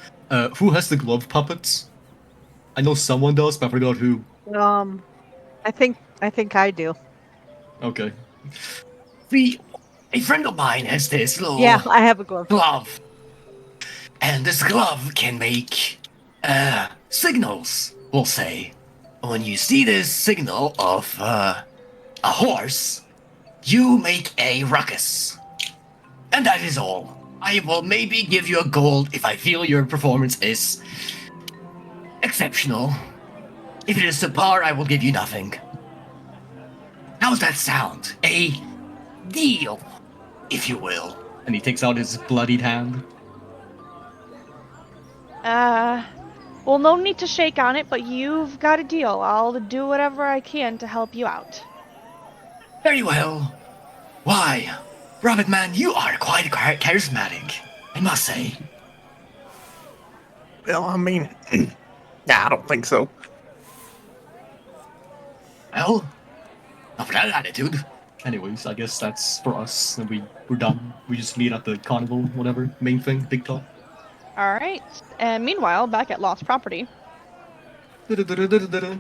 Who has the glove puppets? I know someone does, but I forgot who. I think I do. Okay. A friend of mine has this little Yeah, I have a glove. glove. And this glove can make signals, we'll say. When you see this signal of a horse, you make a ruckus. And that is all. I will maybe give you a gold if I feel your performance is exceptional. If it is subpar, I will give you nothing. How's that sound? A deal, if you will. And he takes out his bloodied hand. Well, no need to shake on it, but you've got a deal. I'll do whatever I can to help you out. Very well. Why? Rabbit Man, you are quite charismatic, I must say. Well, I mean, nah, I don't think so. Well, not for that attitude. Anyways, I guess that's for us, and we're done. We just meet at the carnival, whatever, main thing, big talk. All right. And meanwhile, back at Lost Property, Da-da-da-da-da-da-da.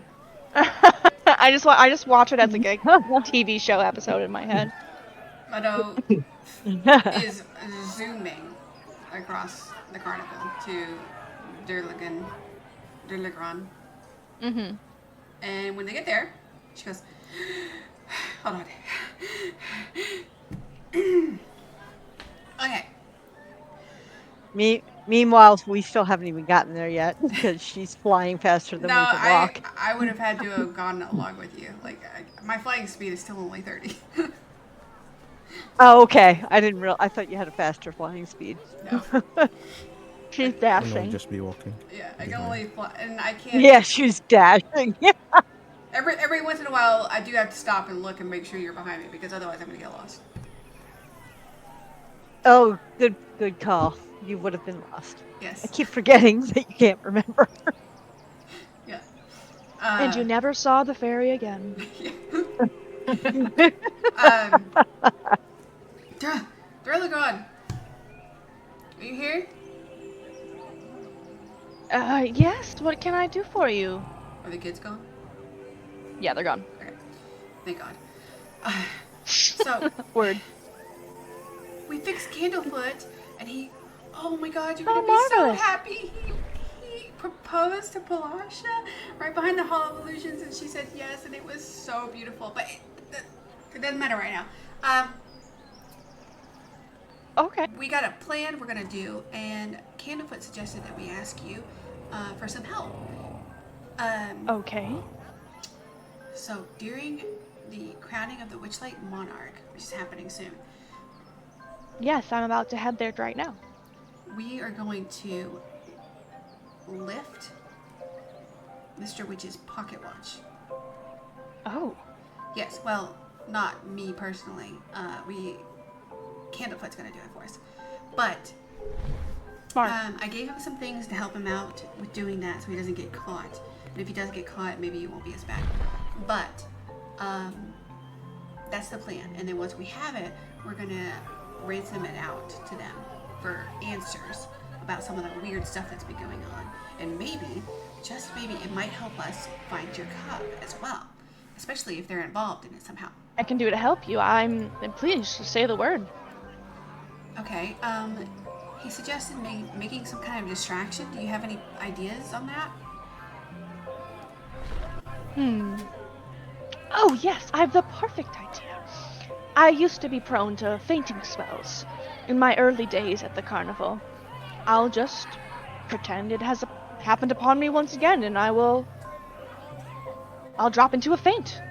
I just watch it as like a TV show episode in my head. Meadow is zooming across the carnival to Durligran. Mm-hmm. And when they get there, she goes, hold on. Okay. Meanwhile, we still haven't even gotten there yet because she's flying faster than No, we can walk. I would have had to have gone along with you. Like, my flying speed is still only 30. Oh, okay. I didn't real. I thought you had a faster flying speed. No. She's And I'll dashing. just be walking. Yeah, I can behind. only fly, and I can't. Yeah, she's dashing. Every once in a while, I do have to stop and look and make sure you're behind me because otherwise I'm gonna get lost. Oh, good call. You would have been lost. Yes. I keep forgetting that you can't remember. Yeah. And you never saw the fairy again. Durligran, are you here? Yes. What can I do for you? Are the kids gone? Yeah, they're gone. Okay. Thank God. So Word. we fixed Candlefoot, and he. Oh my God, you're Oh, gonna be so marvelous. happy. He proposed to Palasha right behind the Hall of Illusions, and she said yes, and it was so beautiful. But it doesn't matter right now. Okay. We got a plan we're gonna do, and Candlefoot suggested that we ask you for some help. Okay. So during the crowning of the Witchlight Monarch, which is happening soon, Yes, I'm about to head there right now. we are going to lift Mr. Witch's pocket watch. Oh. Yes, well, not me personally. Candlefoot's gonna do it for us. But Smart. I gave him some things to help him out with doing that so he doesn't get caught. And if he does get caught, maybe it won't be as bad. But that's the plan. And then once we have it, we're gonna ransom it out to them for answers about some of the weird stuff that's been going on. And maybe, just maybe, it might help us find your cub as well. Especially if they're involved in it somehow. I can do it to help you. I'm please say the word. Okay, he suggested making some kind of distraction. Do you have any ideas on that? Oh yes, I have the perfect idea. I used to be prone to fainting spells in my early days at the carnival. I'll just pretend it has happened upon me once again, and I'll drop into a faint.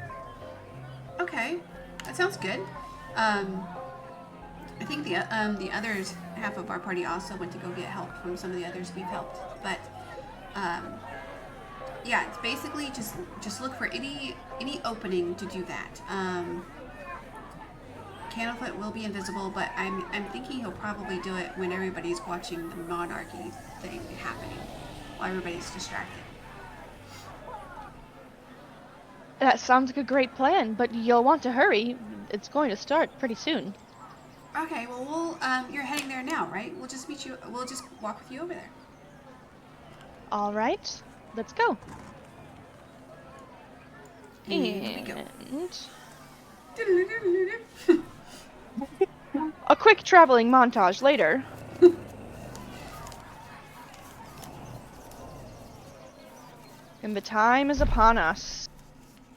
Okay, that sounds good. I think the others, half of our party also went to go get help from some of the others we've helped. But yeah, it's basically just look for any opening to do that. Candlefoot will be invisible, but I'm thinking he'll probably do it when everybody's watching the monarchy thing happening, while everybody's distracted. That sounds like a great plan, but you'll want to hurry. It's going to start pretty soon. Okay, well you're heading there now, right? We'll just meet you. We'll just walk with you over there. All right, let's go. Here we go. And a quick traveling montage later. And the time is upon us.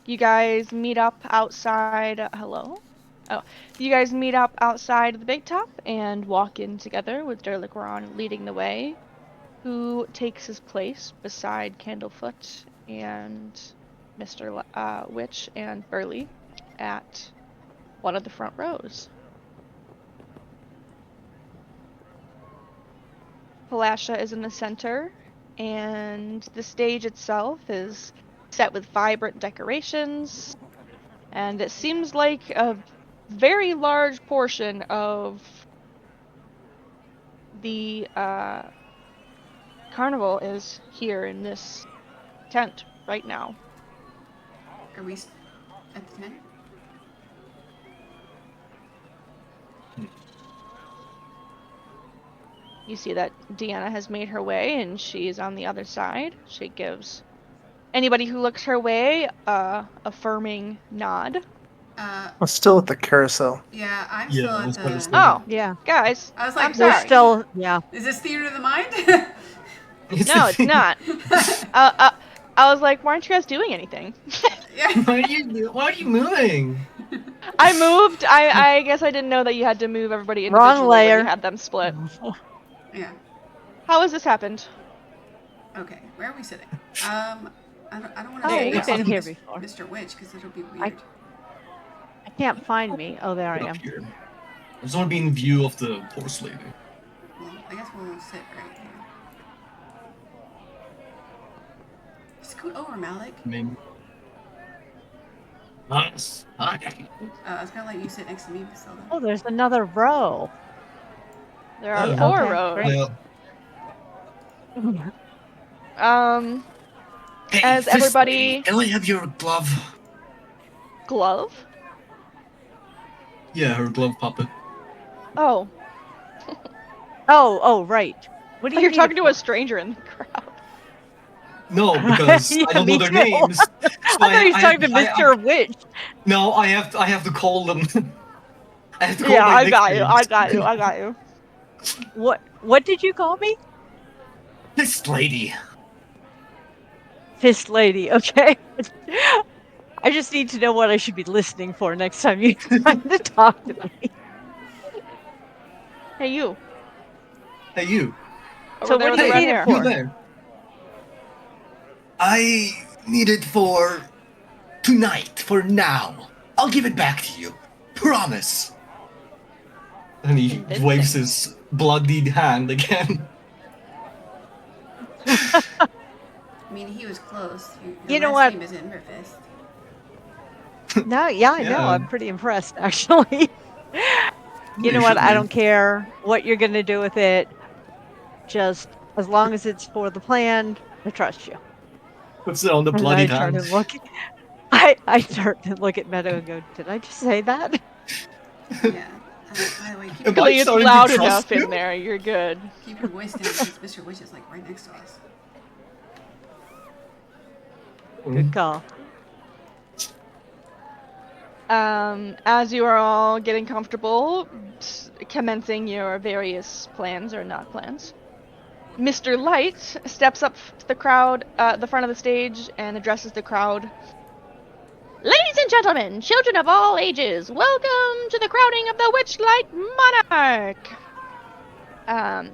You guys meet up outside. Hello? Oh, you guys meet up outside of the Big Top and walk in together with Durligran leading the way, who takes his place beside Candlefoot and Mr. Witch and Burley at one of the front rows. Palasha is in the center, and the stage itself is set with vibrant decorations, and it seems like a very large portion of the carnival is here in this tent right now. Are we at the tent? You see that Deanna has made her way and she's on the other side. She gives anybody who looks her way a affirming nod. I'm still at the carousel. Yeah, I'm Yeah, still at that's what it's the. like. Oh, Yeah. guys, I was I'm like, We're sorry. still, yeah. Is this theater of the mind? No, it's not. I was like, why aren't you guys doing anything? Yeah. Why are you moving? I moved. I guess I didn't know that you had to move everybody Wrong individually when you layer. had them split. Yeah. How has this happened? Okay. Where are we sitting? I don't want to Oh, sit we've next been to here before. Mr. Witch because it'll be weird. I can't find me. Oh, there I Get am. up here. I just want to be in view of the horse lady. Well, I guess we'll sit right here. Scoot over, Malik. I mean, nice. Okay. I was gonna let you sit next to me, Priscilla. Oh, there's another row. There are Yeah, 4 okay, rows. great. Hey, As Fist everybody- Lady, can I have your glove? Glove? Yeah, her glove puppet. Oh, Oh, right. What do you you're need talking it to for? a stranger in the crowd. No, because Yeah, I don't know me their too. names. So I thought he was talking to Mr. Witch. No, I have to call them. I have to call Yeah, my I got you. nicknames. I got you. What did you call me? Fist Lady. Fist lady, okay. I just need to know what I should be listening for next time you try to talk to me. Hey, you. Hey, you. Over So there what with do the you red need it hair. for? You there. I need it for tonight, for now. I'll give it back to you. Promise. And he Convincing. waves his bloodied hand again. I mean, he was close. Your You know last what? name is Inverfist. No, yeah, I know. Yeah. I'm pretty impressed, actually. You know what? I don't care what you're going to do with it. Just as long as it's for the plan, I trust you. Puts it on the And I bloodied turn hand. and look. I turn and look at Meadow and go, "Did I just say that?" Yeah. By the way, keep Am your, I It's starting to loud trust enough you? in there. You're good. keep your voice down because Mr. Witch is like right next to us. Good call. As you are all getting comfortable, commencing your various plans or not plans, Mr. Light steps up to the crowd, the front of the stage, and addresses the crowd. Ladies and gentlemen, children of all ages, welcome to the crowning of the Witchlight Monarch.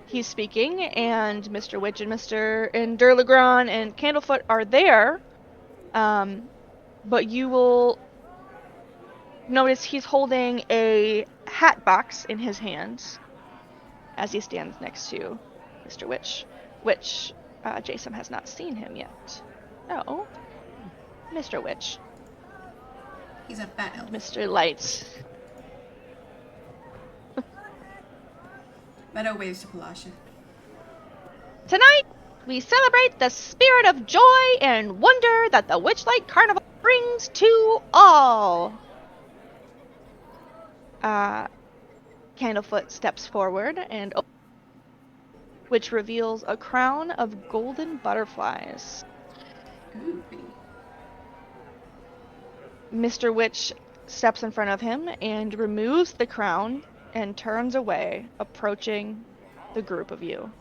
He's speaking, and Mr. Witch and Mr. and Durlegron and Candlefoot are there. But you will notice he's holding a hat box in his hands as he stands next to Mr. Witch, which Jason has not seen him yet. Oh, Mr. Witch, He's a fat elf. Mr. Light. Meadow waves to Palasha. Tonight, we celebrate the spirit of joy and wonder that the Witchlight Carnival brings to all. Candlefoot steps forward and which reveals a crown of golden butterflies. Ooh, pretty. Mr. Witch steps in front of him and removes the crown and turns away, approaching the group of you.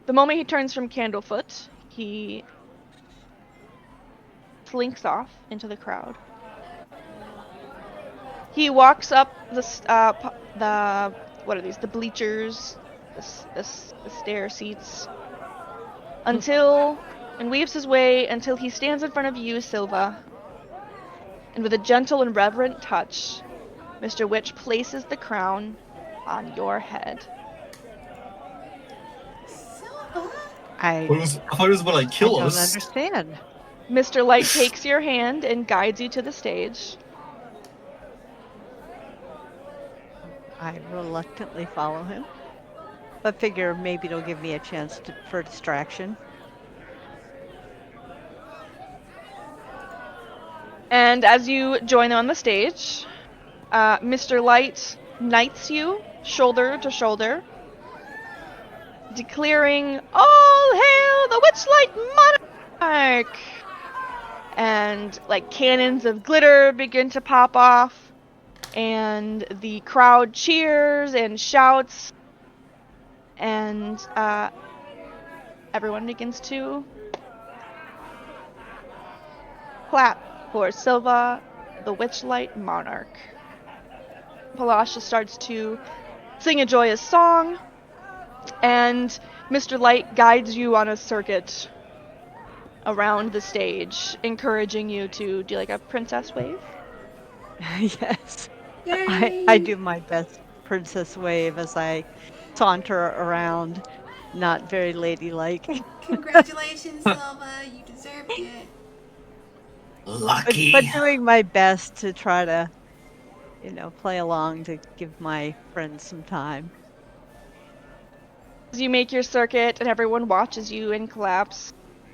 The moment he turns from Candlefoot, he slinks off into the crowd. He walks up the what are these? The bleachers, the stair seats, until and weaves his way until he stands in front of you, Silva. And with a gentle and reverent touch, Mr. Witch places the crown on your head. Silva? I I thought it was when I I kill don't us. understand. Mr. Light takes your hand and guides you to the stage. I reluctantly follow him, but figure maybe it'll give me a chance for distraction. And as you join on the stage, Mr. Light knights you shoulder to shoulder, declaring, "All hail the Witchlight Monarch!" And like cannons of glitter begin to pop off, and the crowd cheers and shouts, and everyone begins to clap for Silva, the Witchlight Monarch. Palasha starts to sing a joyous song, and Mr. Light guides you on a circuit around the stage, encouraging you to do like a princess wave. Yes. Yay! I do my best princess wave as I saunter around, not very ladylike. Congratulations, Silva. You deserved it. Lucky. But doing my best to try to, play along to give my friends some time. As you make your circuit and everyone watches you and claps,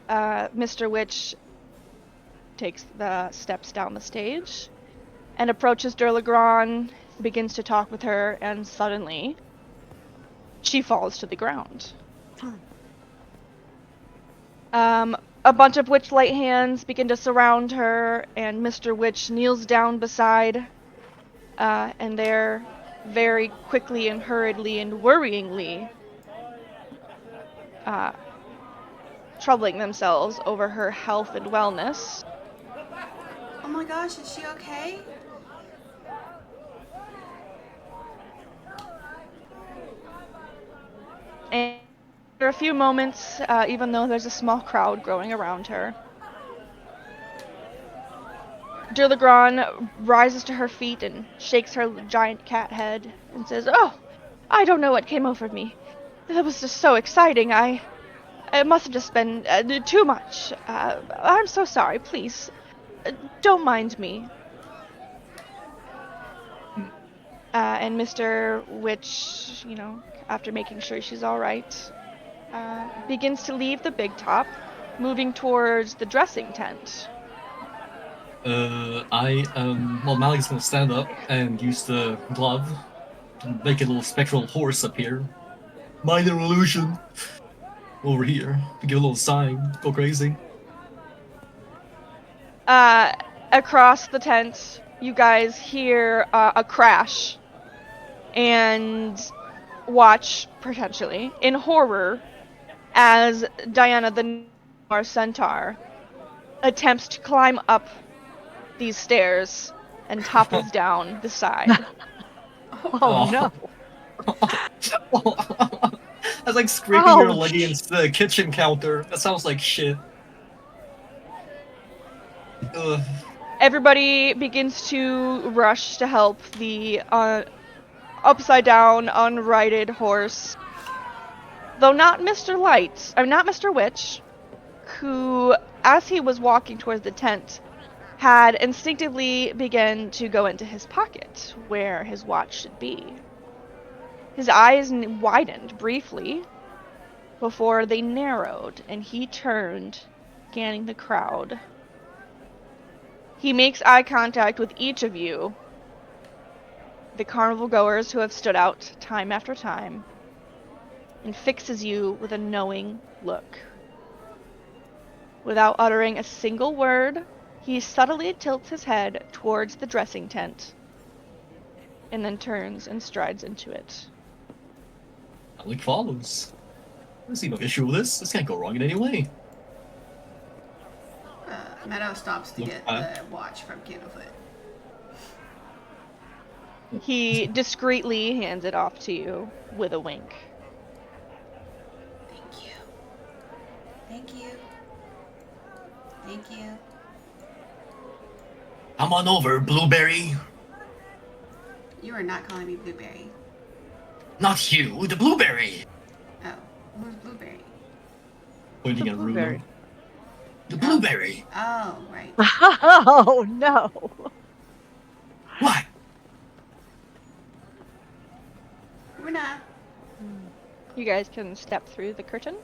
Mr. Witch takes the steps down the stage and approaches Durlagron, begins to talk with her, and suddenly she falls to the ground. A bunch of Witchlight hands begin to surround her, and Mr. Witch kneels down beside, and they're very quickly and hurriedly and worryingly troubling themselves over her health and wellness. Oh my gosh, is she okay? And after a few moments, even though there's a small crowd growing around her, Durlagron rises to her feet and shakes her giant cat head and says, "Oh, I don't know what came over me. That was just so exciting. It must have just been too much. I'm so sorry. Please, don't mind me." And Mr. Witch, after making sure she's all right, begins to leave the big top, moving towards the dressing tent. Malik's gonna stand up and use the glove to make a little spectral horse appear. Minor illusion. Over here. Give a little sign. Go crazy. Across the tent, you guys hear a crash and watch, potentially, in horror, as Diana the Noir Centaur attempts to climb up these stairs and topples down the side. Oh, no. That's like scraping your leg Ouch. against the kitchen counter. That sounds like shit. Ugh. Everybody begins to rush to help the upside down, unrighted horse. Though not Mr. Light, not Mr. Witch, who, as he was walking towards the tent, had instinctively begun to go into his pocket, where his watch should be. His eyes widened briefly before they narrowed, and he turned, scanning the crowd. He makes eye contact with each of you, the carnival goers who have stood out time after time, and fixes you with a knowing look. Without uttering a single word, he subtly tilts his head towards the dressing tent, and then turns and strides into it. Malik follows. I see no issue with this. This can't go wrong in any way. Meadow stops to get the watch from Candlefoot. He discreetly hands it off to you with a wink. Thank you. Thank you. Thank you. Come on over, Blueberry. You are not calling me Blueberry. Not you, the Blueberry. Oh, who's Blueberry? Pointing The at blueberry. Runa. The blueberry. Oh, right. Oh no. What? We're not. You guys can step through the curtain.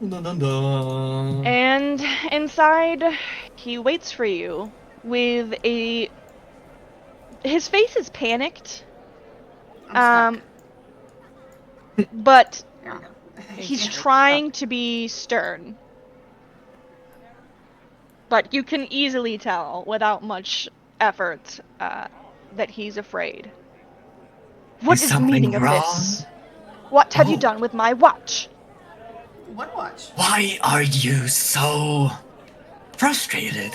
Dun, dun, dun. And inside, he waits for you with a. His face is panicked, I'm stuck. but There we go. he's Yeah. trying to be stern. But you can easily tell, without much effort, that he's afraid. What is the something meaning of wrong? this? What have you Oh. done with my watch? What watch? Why are you so frustrated?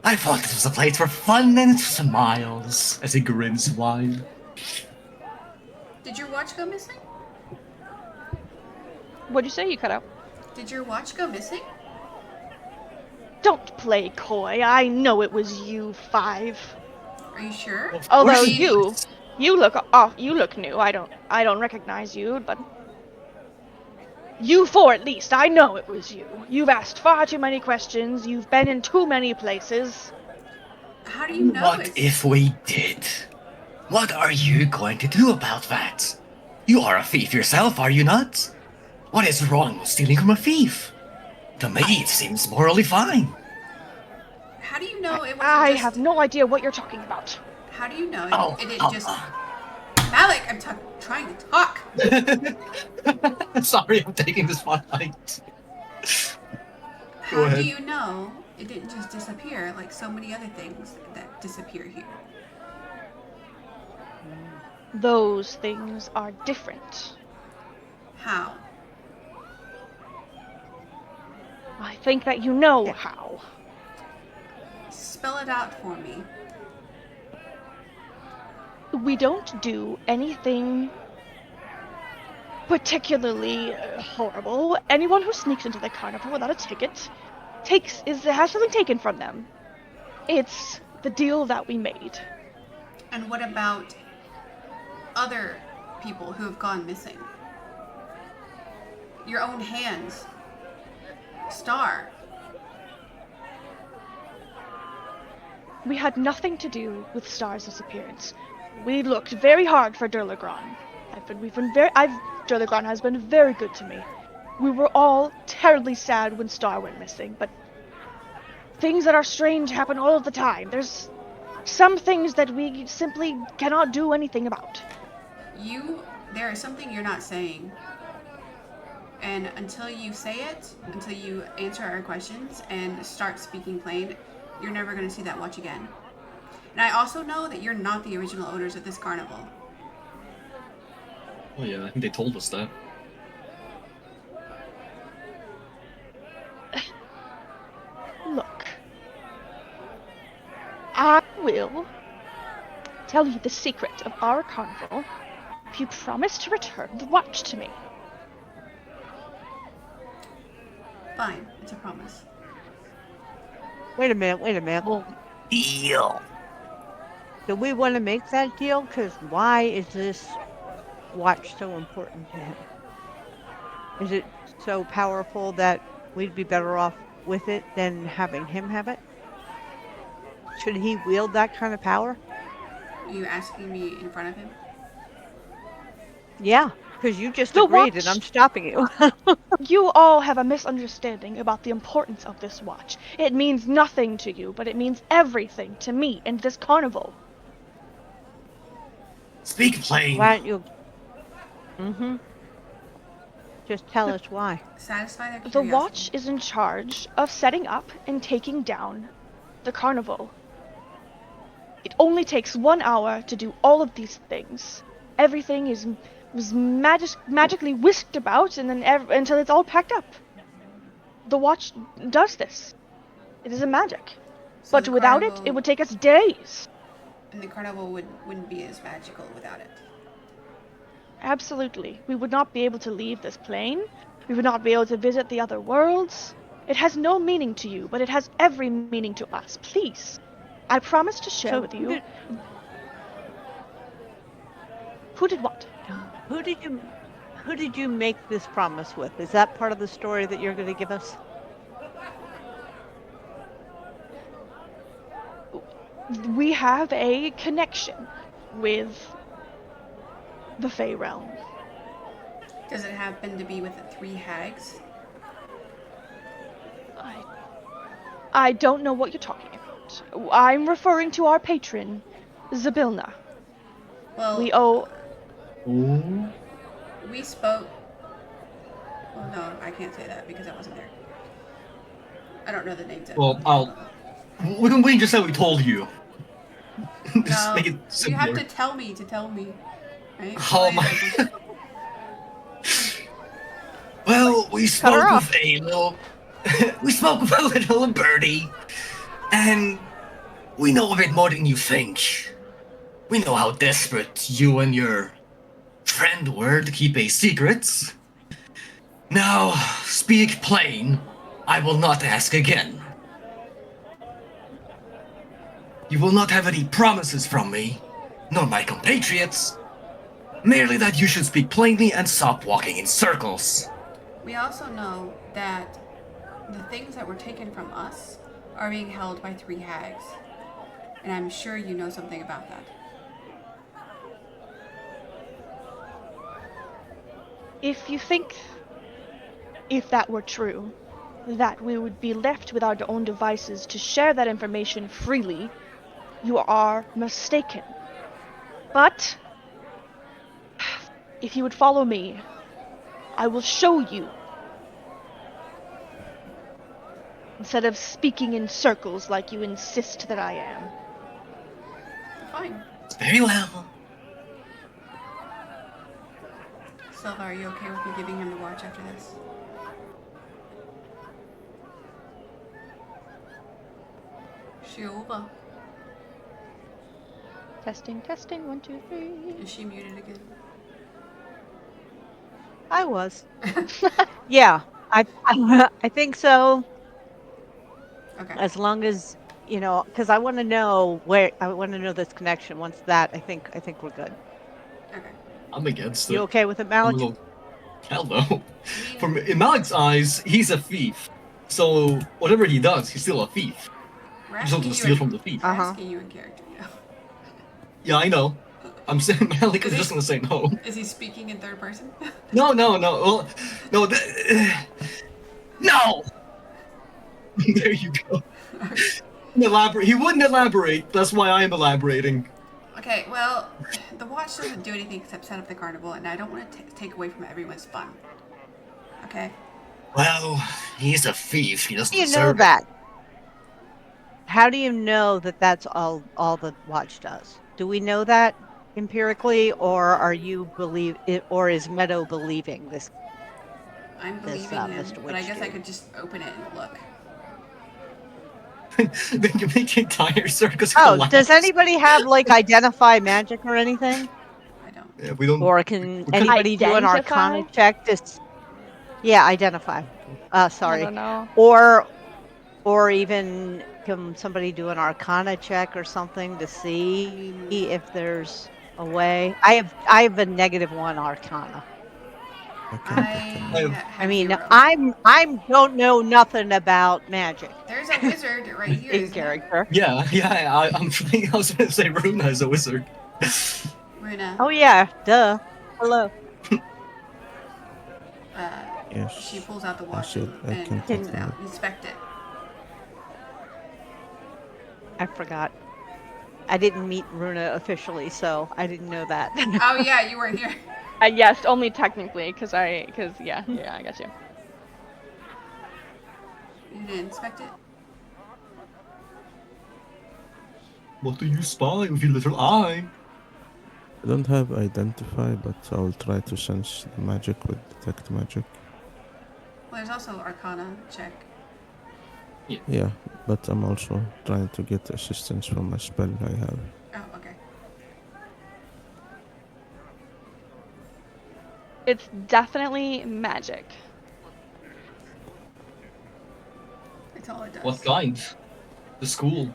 I thought this was a place for fun and smiles. As he grins wide. Did your watch go missing? What'd you say? You cut out. Did your watch go missing? Don't play coy. I know it was you, Five. Are you sure? Of Although course he you look off. You look new. I don't recognize you, but you four at least. I know it was you. You've asked far too many questions. You've been in too many places. How do you know What it's... if we did? What are you going to do about that? You are a thief yourself, are you not? What is wrong with stealing from a thief? To me, it seems morally fine. How do you know it wasn't I just... have no idea what you're talking about. How do you know Oh, it didn't just... Malik, I'm trying to talk. Sorry, I'm taking the spotlight. How ahead. do you know it didn't just disappear like so many other things that disappear here? Those things are different. How? I think that you know how. Spell it out for me. We don't do anything particularly horrible. Anyone who sneaks into the carnival without a ticket has something taken from them. It's the deal that we made. And what about other people who have gone missing? Your own hands. Star. We had nothing to do with Star's disappearance. We looked very hard for Durlagron. Durlagron has been very good to me. We were all terribly sad when Star went missing, but things that are strange happen all of the time. There's some things that we simply cannot do anything about. There is something you're not saying. And until you say it, until you answer our questions and start speaking plain, you're never going to see that watch again. And I also know that you're not the original owners of this carnival. Oh yeah, I think they told us that. Look, I will tell you the secret of our carnival if you promise to return the watch to me. Fine, it's a promise. Wait a minute. Well, deal. Do we want to make that deal? Because why is this watch so important to him? Is it so powerful that we'd be better off with it than having him have it? Should he wield that kind of power? Are you asking me in front of him? Yeah, because you just The agreed watch- and I'm stopping you. You all have a misunderstanding about the importance of this watch. It means nothing to you, but it means everything to me and this carnival. Speak plain. Why don't you... Just tell us why. Satisfy their The curiosity. watch is in charge of setting up and taking down the carnival. It only takes 1 hour to do all of these things. Everything was magically whisked about and then until it's all packed up. The watch does this. It is a magic. So But the without it, carnival- it would take us days. And the carnival wouldn't be as magical without it. Absolutely. We would not be able to leave this plane. We would not be able to visit the other worlds. It has no meaning to you, but it has every meaning to us. Please. I promise to share So with you. Who did what? Who did you make this promise with? Is that part of the story that you're going to give us? We have a connection with the Fey realm. Does it happen to be with the 3 hags? I don't know what you're talking about. I'm referring to our patron, Zabilna. Well, We owe. Ooh. we spoke. Well, no, I can't say that because I wasn't there. I don't know the names of Well, we can just say we told you. Just No, make it you have simpler. to tell me, right? Oh my. Well, we Cut her spoke off. with a little. We spoke with a little birdie, and we know a bit more than you think. We know how desperate you and your friend were to keep a secret. Now, speak plain. I will not ask again. You will not have any promises from me, nor my compatriots. Merely that you should speak plainly and stop walking in circles. We also know that the things that were taken from us are being held by 3 hags. And I'm sure you know something about that. If you think, if that were true, that we would be left with our own devices to share that information freely, you are mistaken. But if you would follow me, I will show you. Instead of speaking in circles like you insist that I am. Fine. Very well. Silva, are you okay with me giving him the watch after this? Silva. Testing, 1, 2, 3. Is she muted again? I was. Yeah, I think so. Okay. As long as because I want to know this connection. Once that, I think we're good. Okay. I'm against You it. okay with it, I'm a Malik? little. Hell no. I mean, In Malik's eyes, he's a thief. So whatever he does, he's still a thief. we're He's not asking to you steal in, from the thief. we're Uh-huh. asking you in character, you know. Yeah, I know. I'm saying Malik is Is he- just gonna say no. Is he speaking in third person? No. Well, no. No. There you go. Elaborate. He wouldn't elaborate. That's why I am elaborating. Okay, well, the watch doesn't do anything except set up the carnival, and I don't want to take away from everyone's fun. Okay? Well, he's a thief. He doesn't How do you know deserve it. that? How do you know that that's all the watch does? Do we know that empirically, or are you believe it, or is Meadow believing this? I'm This, believing him, Mr. but I guess I Witch could just open it and look. Then you make the entire circus Oh, collapse. does anybody have like identify magic or anything? I don't. Yeah, we don't. Or can We could- anybody do an Identify? arcana check? Yeah, identify. I Sorry. don't know. Or even can somebody do an arcana check or something to see if there's a way? I have a -1 arcana. I I can't I- have I mean, 0. I'm don't know nothing about magic There's a wizard right here. in isn't there? character. Yeah. I'm thinking. I was gonna say Runa is a wizard. Runa, Oh yeah, duh. Hello. Yes. she pulls out the I watch said I and can holds it open out. it. Inspect it. I forgot. I didn't meet Runa officially, so I didn't know that. Oh yeah, you weren't here. Yes, only technically, because yeah, I got you. You didn't inspect it? What do you spy with your little eye? I don't have identify, but I'll try to sense the magic with detect magic. Well, there's also Arcana check. Yeah, but I'm also trying to get assistance from a spell I have. Oh, okay. It's definitely magic. That's all it does. What kind? The school.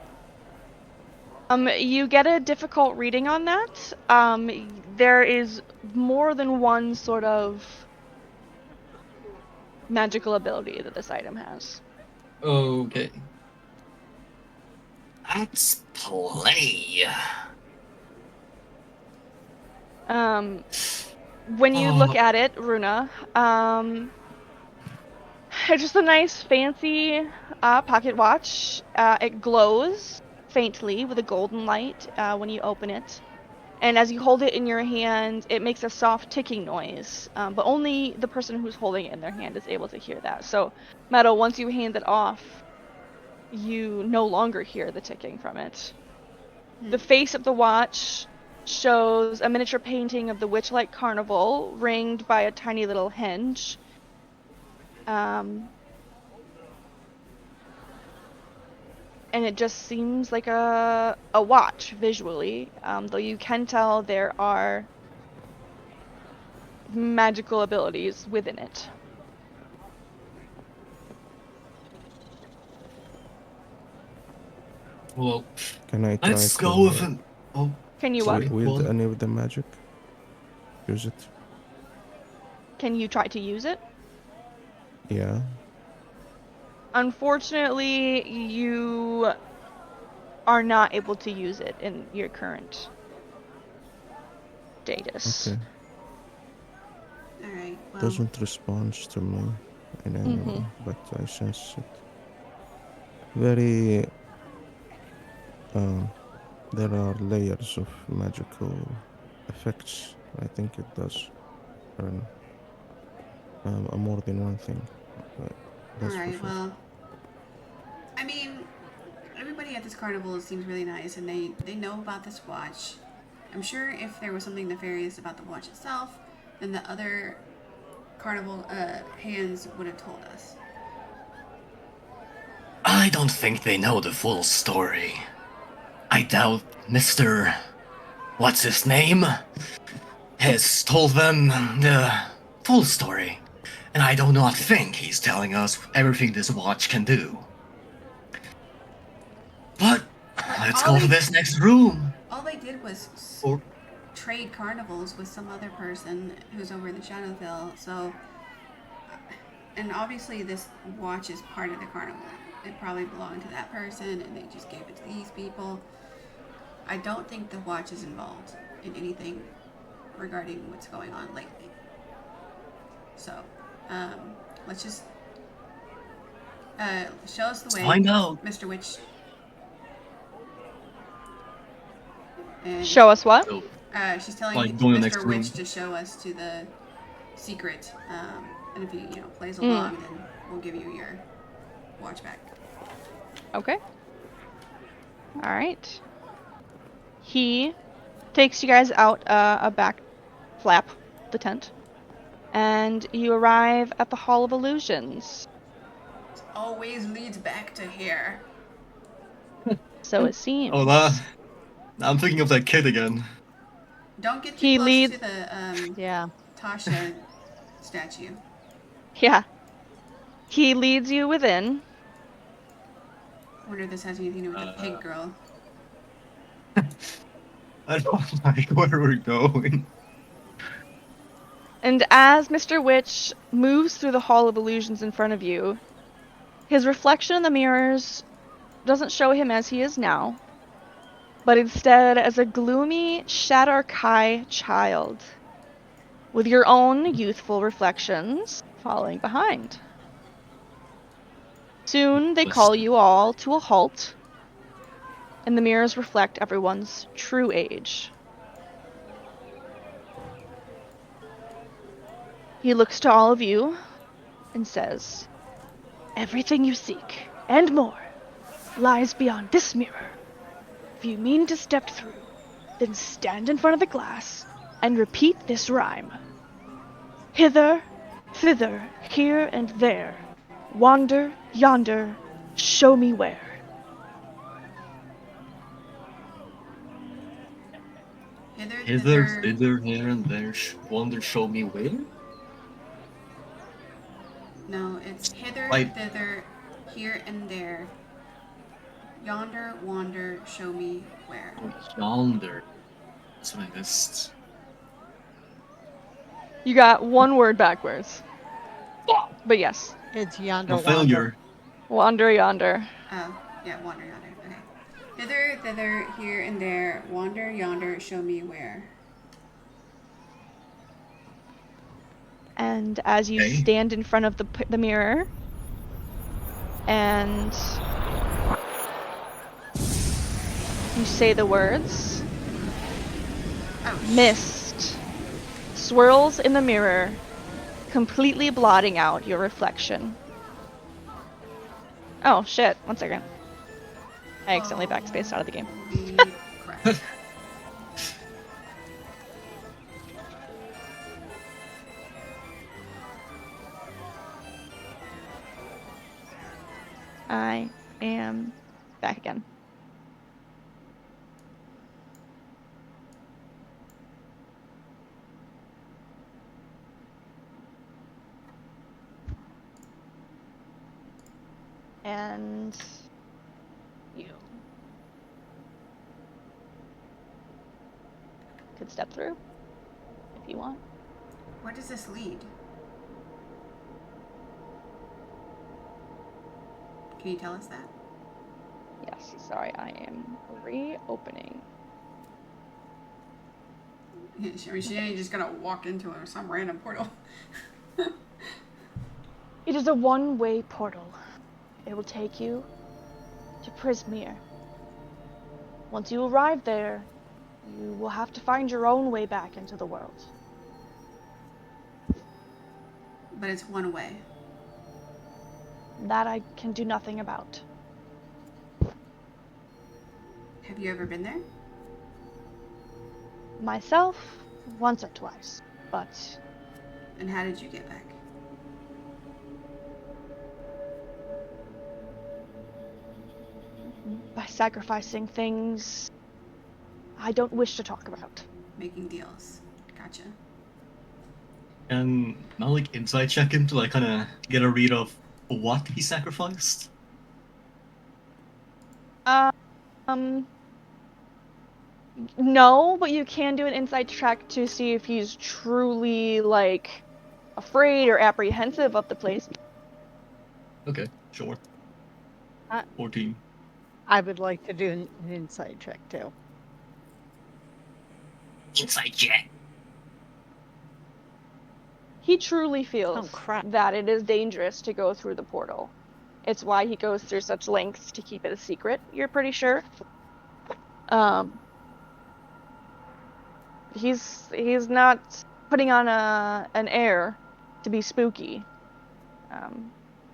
You get a difficult reading on that. There is more than one sort of magical ability that this item has. Okay. That's plenty. When you look at it, Runa, it's just a nice fancy pocket watch. It glows faintly with a golden light when you open it. And as you hold it in your hand, it makes a soft ticking noise. But only the person who's holding it in their hand is able to hear that. So, Meadow, once you hand it off, you no longer hear the ticking from it. The face of the watch shows a miniature painting of the Witchlight Carnival ringed by a tiny little hinge. And it just seems like a watch visually, though you can tell there are magical abilities within it. Well, Can I try let's to go with an. Oh, Can you sorry, what? go with on. any of the magic? Use it. Can you try to use it? Yeah. Unfortunately, you are not able to use it in your current status. Okay. Alright, well. Doesn't respond to me in any way, but I sense it. Very. There are layers of magical effects. I think it does. Earn more than one thing. That's for Alright, sure. well. I mean, everybody at this carnival seems really nice and they know about this watch. I'm sure if there was something nefarious about the watch itself, then the other carnival hands would have told us. I don't think they know the full story. I doubt Mr. What's his name? Has told them the full story. And I do not think he's telling us everything this watch can do. But let's go to this next room. All they did was Or trade carnivals with some other person who's over in the Shadowville, so. And obviously, this watch is part of the carnival. It probably belonged to that person, and they just gave it to these people. I don't think the watch is involved in anything regarding what's going on lately. So, let's just show us the way, Find out. Mr. Witch. And Show us what? so, she's telling like, go in the next Mr. room. Witch to show us to the secret. And if he, plays along, then we'll give you your watch back. Okay. Alright. He takes you guys out a back flap, the tent, and you arrive at the Hall of Illusions. It always leads back to here. So it seems. oh, that. I'm thinking of that kid again. Don't get too He close leads- to the Yeah. Tasha statue. Yeah. He leads you within. I wonder if this has anything to do with the pig girl. I don't like where we're going. And as Mr. Witch moves through the Hall of Illusions in front of you, his reflection in the mirrors doesn't show him as he is now, but instead as a gloomy Shadarkai child, with your own youthful reflections following behind. Soon they call you all to a halt, and the mirrors reflect everyone's true age. He looks to all of you and says, "Everything you seek, and more, lies beyond this mirror. If you mean to step through, then stand in front of the glass and repeat this rhyme. Hither, thither, here and there, wander, yonder, show me where." Hither, Hither, here, and there. Wonder, show me where? No, it's hither, Like- thither, here and there. Yonder, wander, show me where. Yonder. That's what I missed. You got one word backwards. But yes, It's yonder A failure. wander, yonder. Oh, yeah, wander, yonder. Okay. Hither, thither, here and there, wander yonder, show me where. And as you Okay. stand in front of the mirror, and you say the words, Oh, mist swirls in the mirror, completely blotting out your reflection. Oh shit, 1 second. I accidentally backspaced out of the game. Holy crap. I am back again. And you could step through if you want. Where does this lead? Can you tell us that? Yes, sorry, I am reopening. I mean, she ain't just gonna walk into some random portal. It is a one-way portal. It will take you to Prismere. Once you arrive there, you will have to find your own way back into the world. But it's one way. That I can do nothing about. Have you ever been there? Myself, once or twice, but And how did you get back? by sacrificing things I don't wish to talk about. Making deals. Gotcha. And now, like, inside check him to, like, kind of get a read of what he sacrificed. No, but you can do an inside check to see if he's truly, like, afraid or apprehensive of the place. Okay, sure. Uh, 14. I would like to do an insight check too. Inside check. He truly Oh feels crap. that it is dangerous to go through the portal. It's why he goes through such lengths to keep it a secret, you're pretty sure. He's not putting on an air to be spooky.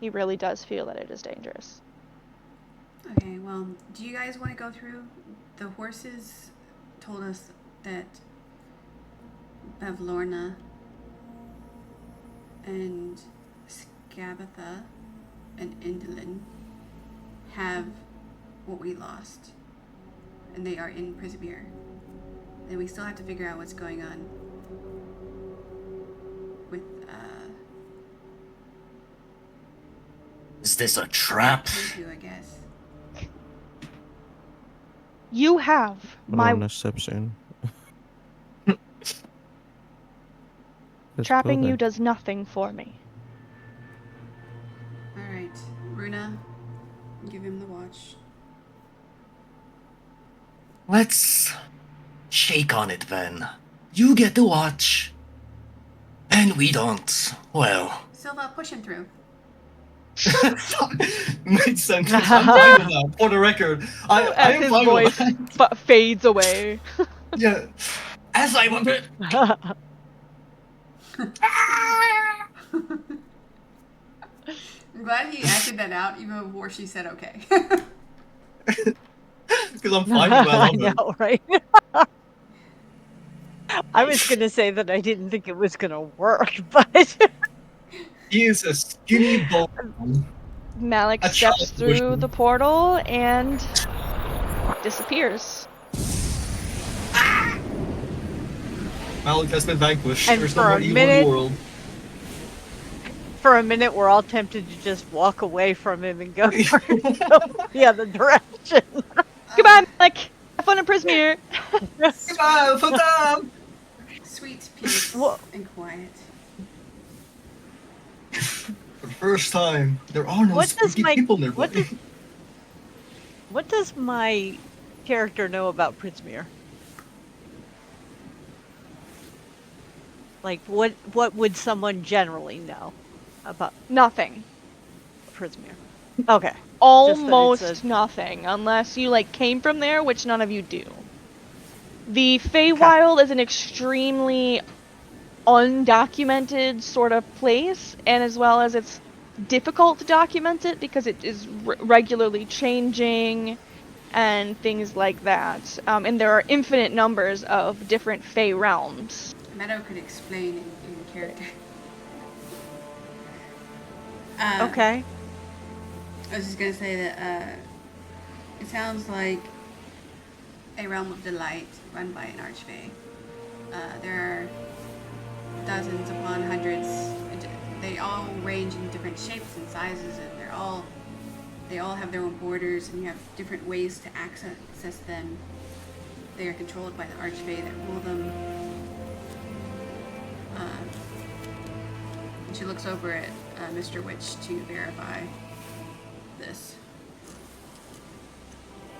He really does feel that it is dangerous. Okay, well, do you guys want to go through? The horses told us that Bevlorna and Scabatha and Indolin have what we lost. And they are in Prismere. And we still have to figure out what's going on with, Is this a trap? Tentu, I guess. You have my Lorna steps in. Let's go trapping you then. does nothing for me. Alright, Runa, give him the watch. Let's shake on it then. You get the watch. And we don't. Well. Silva, push him through. Makes sense. I'm fine with that. For the record, I As am his fine voice with that. fades away. Yeah. As I wanted. I'm glad he acted that out even before she said okay. Because I'm fine with that. I know, right? I was gonna say that I didn't think it was gonna work, but He is a skinny bone. Malik A steps child through wishing. the portal and disappears. Malik has been vanquished. And There's no for more a evil in minute- the world. for a minute we're all tempted to just walk away from him and go the other direction. Goodbye, Malik! Have fun in Prismere! Goodbye, for time. Sweet peace Wha- and quiet. For the first time, there are no What does spooky my- people nearby. what does my character know about Prismere? Like, what would someone generally know about Nothing. Prismere? Okay. Almost nothing, unless you like came from there, which none of you do. The Feywild is an extremely undocumented sort of place, and as well as it's difficult to document it because it is regularly changing and things like that. And there are infinite numbers of different Fey realms. Meadow could explain in character. Okay. I was just gonna say that it sounds like a realm of delight run by an archfey. There are dozens upon hundreds. They all range in different shapes and sizes, and they all have their own borders, and you have different ways to access them. They are controlled by the archfey that rule them. And she looks over at Mr. Witch to verify this.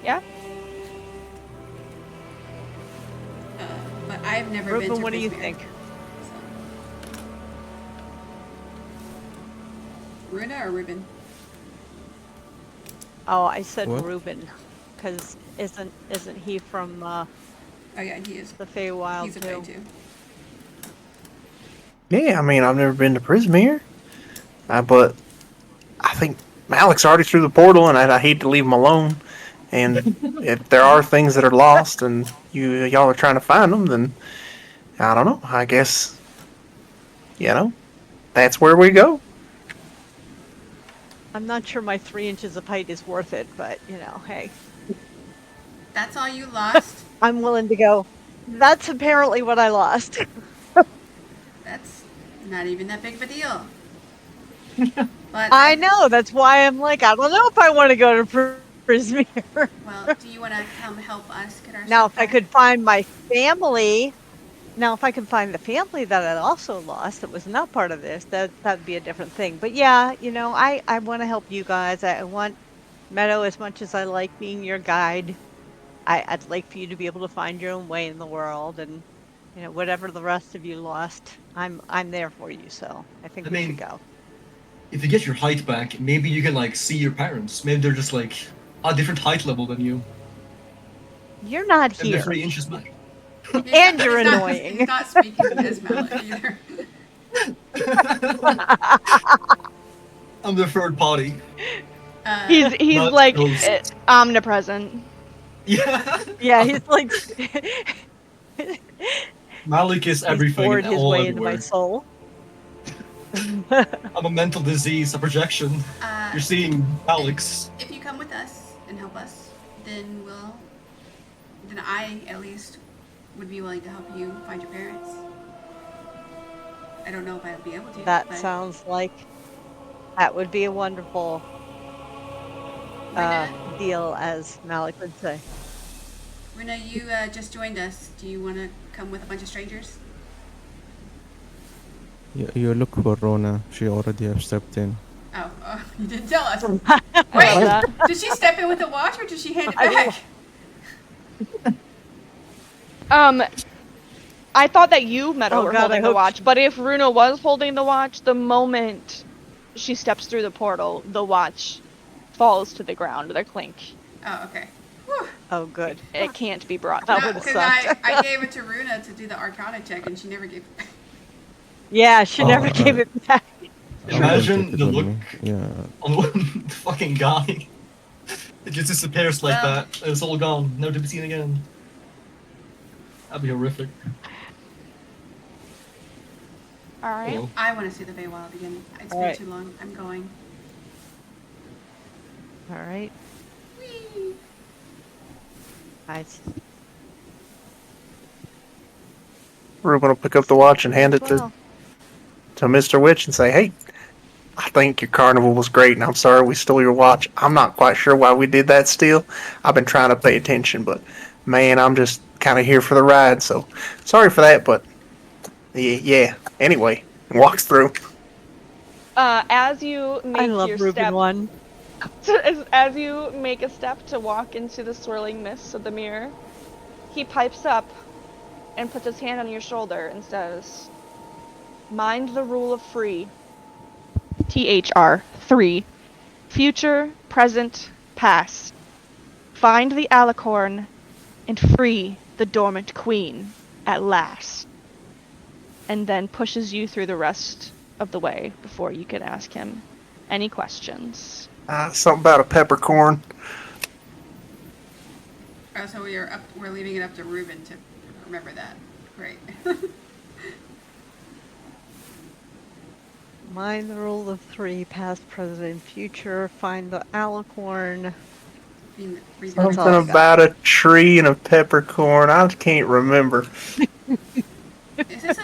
Yeah? But I've never been to Ruben, what do you Prismere, think? so. Runa or Ruben? Oh, I said What? Ruben, because isn't he from Oh yeah, he is. the Feywild He's a too? Fey too. Yeah, I mean, I've never been to Prismere, but I think Malik's already through the portal, and I hate to leave him alone. And if there are things that are lost, and y'all are trying to find them, then I don't know. I guess that's where we go. I'm not sure my 3 inches of height is worth it, but hey, That's all you lost? I'm willing to go. That's apparently what I lost. That's not even that big of a deal. But I know. That's why I'm like, I don't know if I want to go to Prismere. well, do you want to come help us get our Now, stuff if I back? could find my family, if I could find the family that I also lost that was not part of this, that'd be a different thing. But yeah, I want to help you guys. I want Meadow as much as I like being your guide. I'd like for you to be able to find your own way in the world, and whatever the rest of you lost, I'm there for you. So I think we should go. If you get your height back, maybe you can like see your parents. Maybe they're just like a different height level than you. You're not And they're here, 3 inches back. and you're annoying. He's not speaking as Malik either. I'm the third party. He's Not like those. omnipresent. Yeah. Yeah, he's like Malik is he's everything bored and his all way into my everywhere. soul. I'm a mental disease, a projection. You're seeing Alex. If you come with us and help us, then I at least would be willing to help you find your parents. I don't know if I would be able to. That but sounds like that would be a wonderful Runa, deal, as Malik would say. Runa, you just joined us. Do you want to come with a bunch of strangers? You look for Rona. She already have stepped in. Oh, you didn't tell us. I love Wait, that. did she step in with the watch or did she hand it back? I thought that you, Meadow, Oh were God, I holding the hope watch, but if Runa was holding the watch, the moment she steps through the portal, the watch falls to the ground with a clink. Oh, okay. Whew. Oh, good. It can't be brought That down. would've Because sucked. I gave it to Runa to do the Arcana check and she never gave it back. Yeah, she never gave it back. I will Imagine take it the with look me. Yeah. on the fucking guy. It just disappears like Well- that, and it's all gone, never to be seen again. That'd be horrific. Alright. Well, I want to see the Feywild again. It's been Alright. too long. I'm going. All right. Whee! Nice. Ruben will pick up the watch and hand it Well, to Mr. Witch and say, "Hey, I think your carnival was great, and I'm sorry we stole your watch. I'm not quite sure why we did that still. I've been trying to pay attention, but man, I'm just kind of here for the ride, so sorry for that, but yeah. Anyway, walks through. As you I make love your Ruben step one. So as you make a step to walk into the swirling mists of the mirror, he pipes up and puts his hand on your shoulder and says, "Mind the rule of free. THR 3. Future, present, past. Find the alicorn and free the dormant queen at last." And then pushes you through the rest of the way before you can ask him any questions. Something about a peppercorn. Oh, so we're leaving it up to Ruben to remember that. Great. Mind the rule of 3, past, present, and future. Find the alicorn. Read That's all Something I got. about a tree and a peppercorn. I can't remember. Is this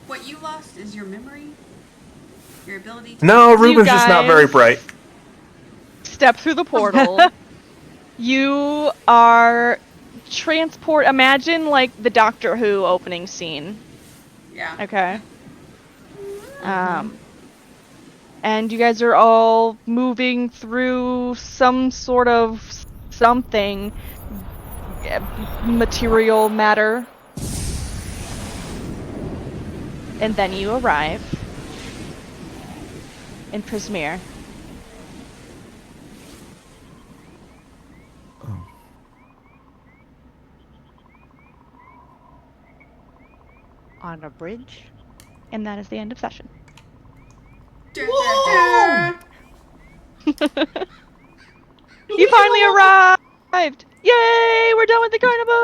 what you lost? Is your memory? Your ability to... No, You Ruben's just not very guys bright. Step through the portal. You are imagine like the Doctor Who opening scene. Yeah. Okay. And you guys are all moving through some sort of something, material matter. And then you arrive in Prismere. Oh, On a bridge. And that is the end of session. Da. You finally arrived! Yay! We're done with the carnival!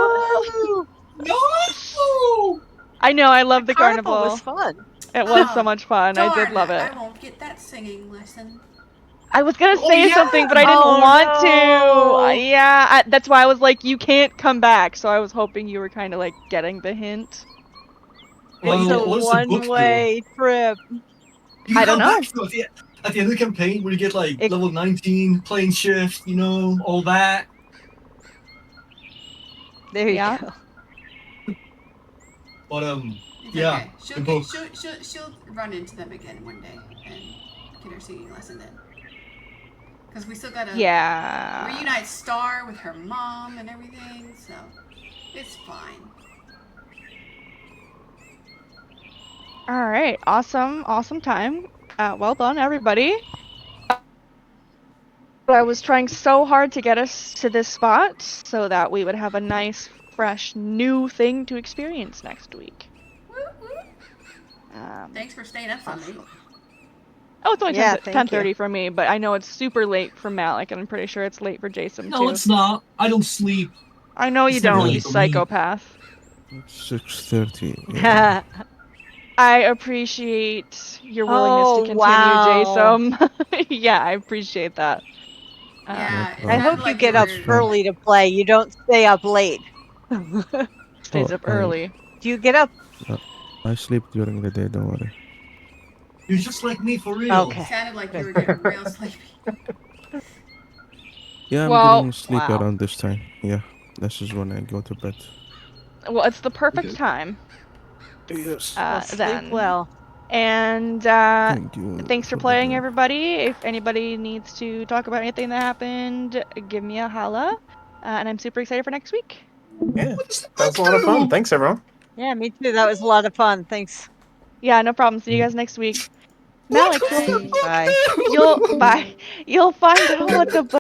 Woo! No! I know, I love the carnival. was fun. It was so Oh, much fun. I did Darn, love it. I won't get that singing lesson. I was gonna Oh, say yeah! something, but I didn't Oh, want no. to. Yeah, that's why I was like, you can't come back. So I was hoping you were kind of like getting the hint. It's a What does the book do? one-way trip. You I go don't know. back to at the end of the campaign where you get like It- level 19, plane shift, you know, all that. There you Yeah. go. But It's yeah, okay. the book. She'll run into them again one day and get her singing lesson then. Because we still gotta reunite Star with her mom and everything, so it's fine. All right. Awesome time. Well done, everybody. I was trying so hard to get us to this spot so that we would have a nice, fresh, new thing to experience next week. Woo woo. Thanks for staying up so late. Oh, it's only Yeah, thank 10:30 for me, but I know it's super late for Malik, and I'm pretty sure it's late for Jason No, too. it's not. I don't sleep. I know you It's never don't, late you for me. psychopath. it's 6:30. I appreciate your willingness to continue, wow. Jason. Yeah, I appreciate that. Yeah, it I I sounded hope like you get up were... early to play. You don't stay up late. Stays Oh, up early. Do you get up? I sleep during the day, don't worry. You're just like me for real. Okay. It sounded like you were getting real sleepy. Yeah, I'm Well, getting sleep wow. around this time. Yeah, this is when I go to bed. Well, it's the perfect Okay. time. Yes. Well, sleep Then. well. And Thank you. thanks for the playing, game. everybody. If anybody needs to talk about anything that happened, give me a holla. And I'm super excited for next week. Yeah, What does the that was a book lot of fun. do? Thanks, everyone. Yeah, me too. That was a lot of fun. Thanks. Yeah, no problem. See you guys next week. Malik, Bye. Bye. you'll find out what the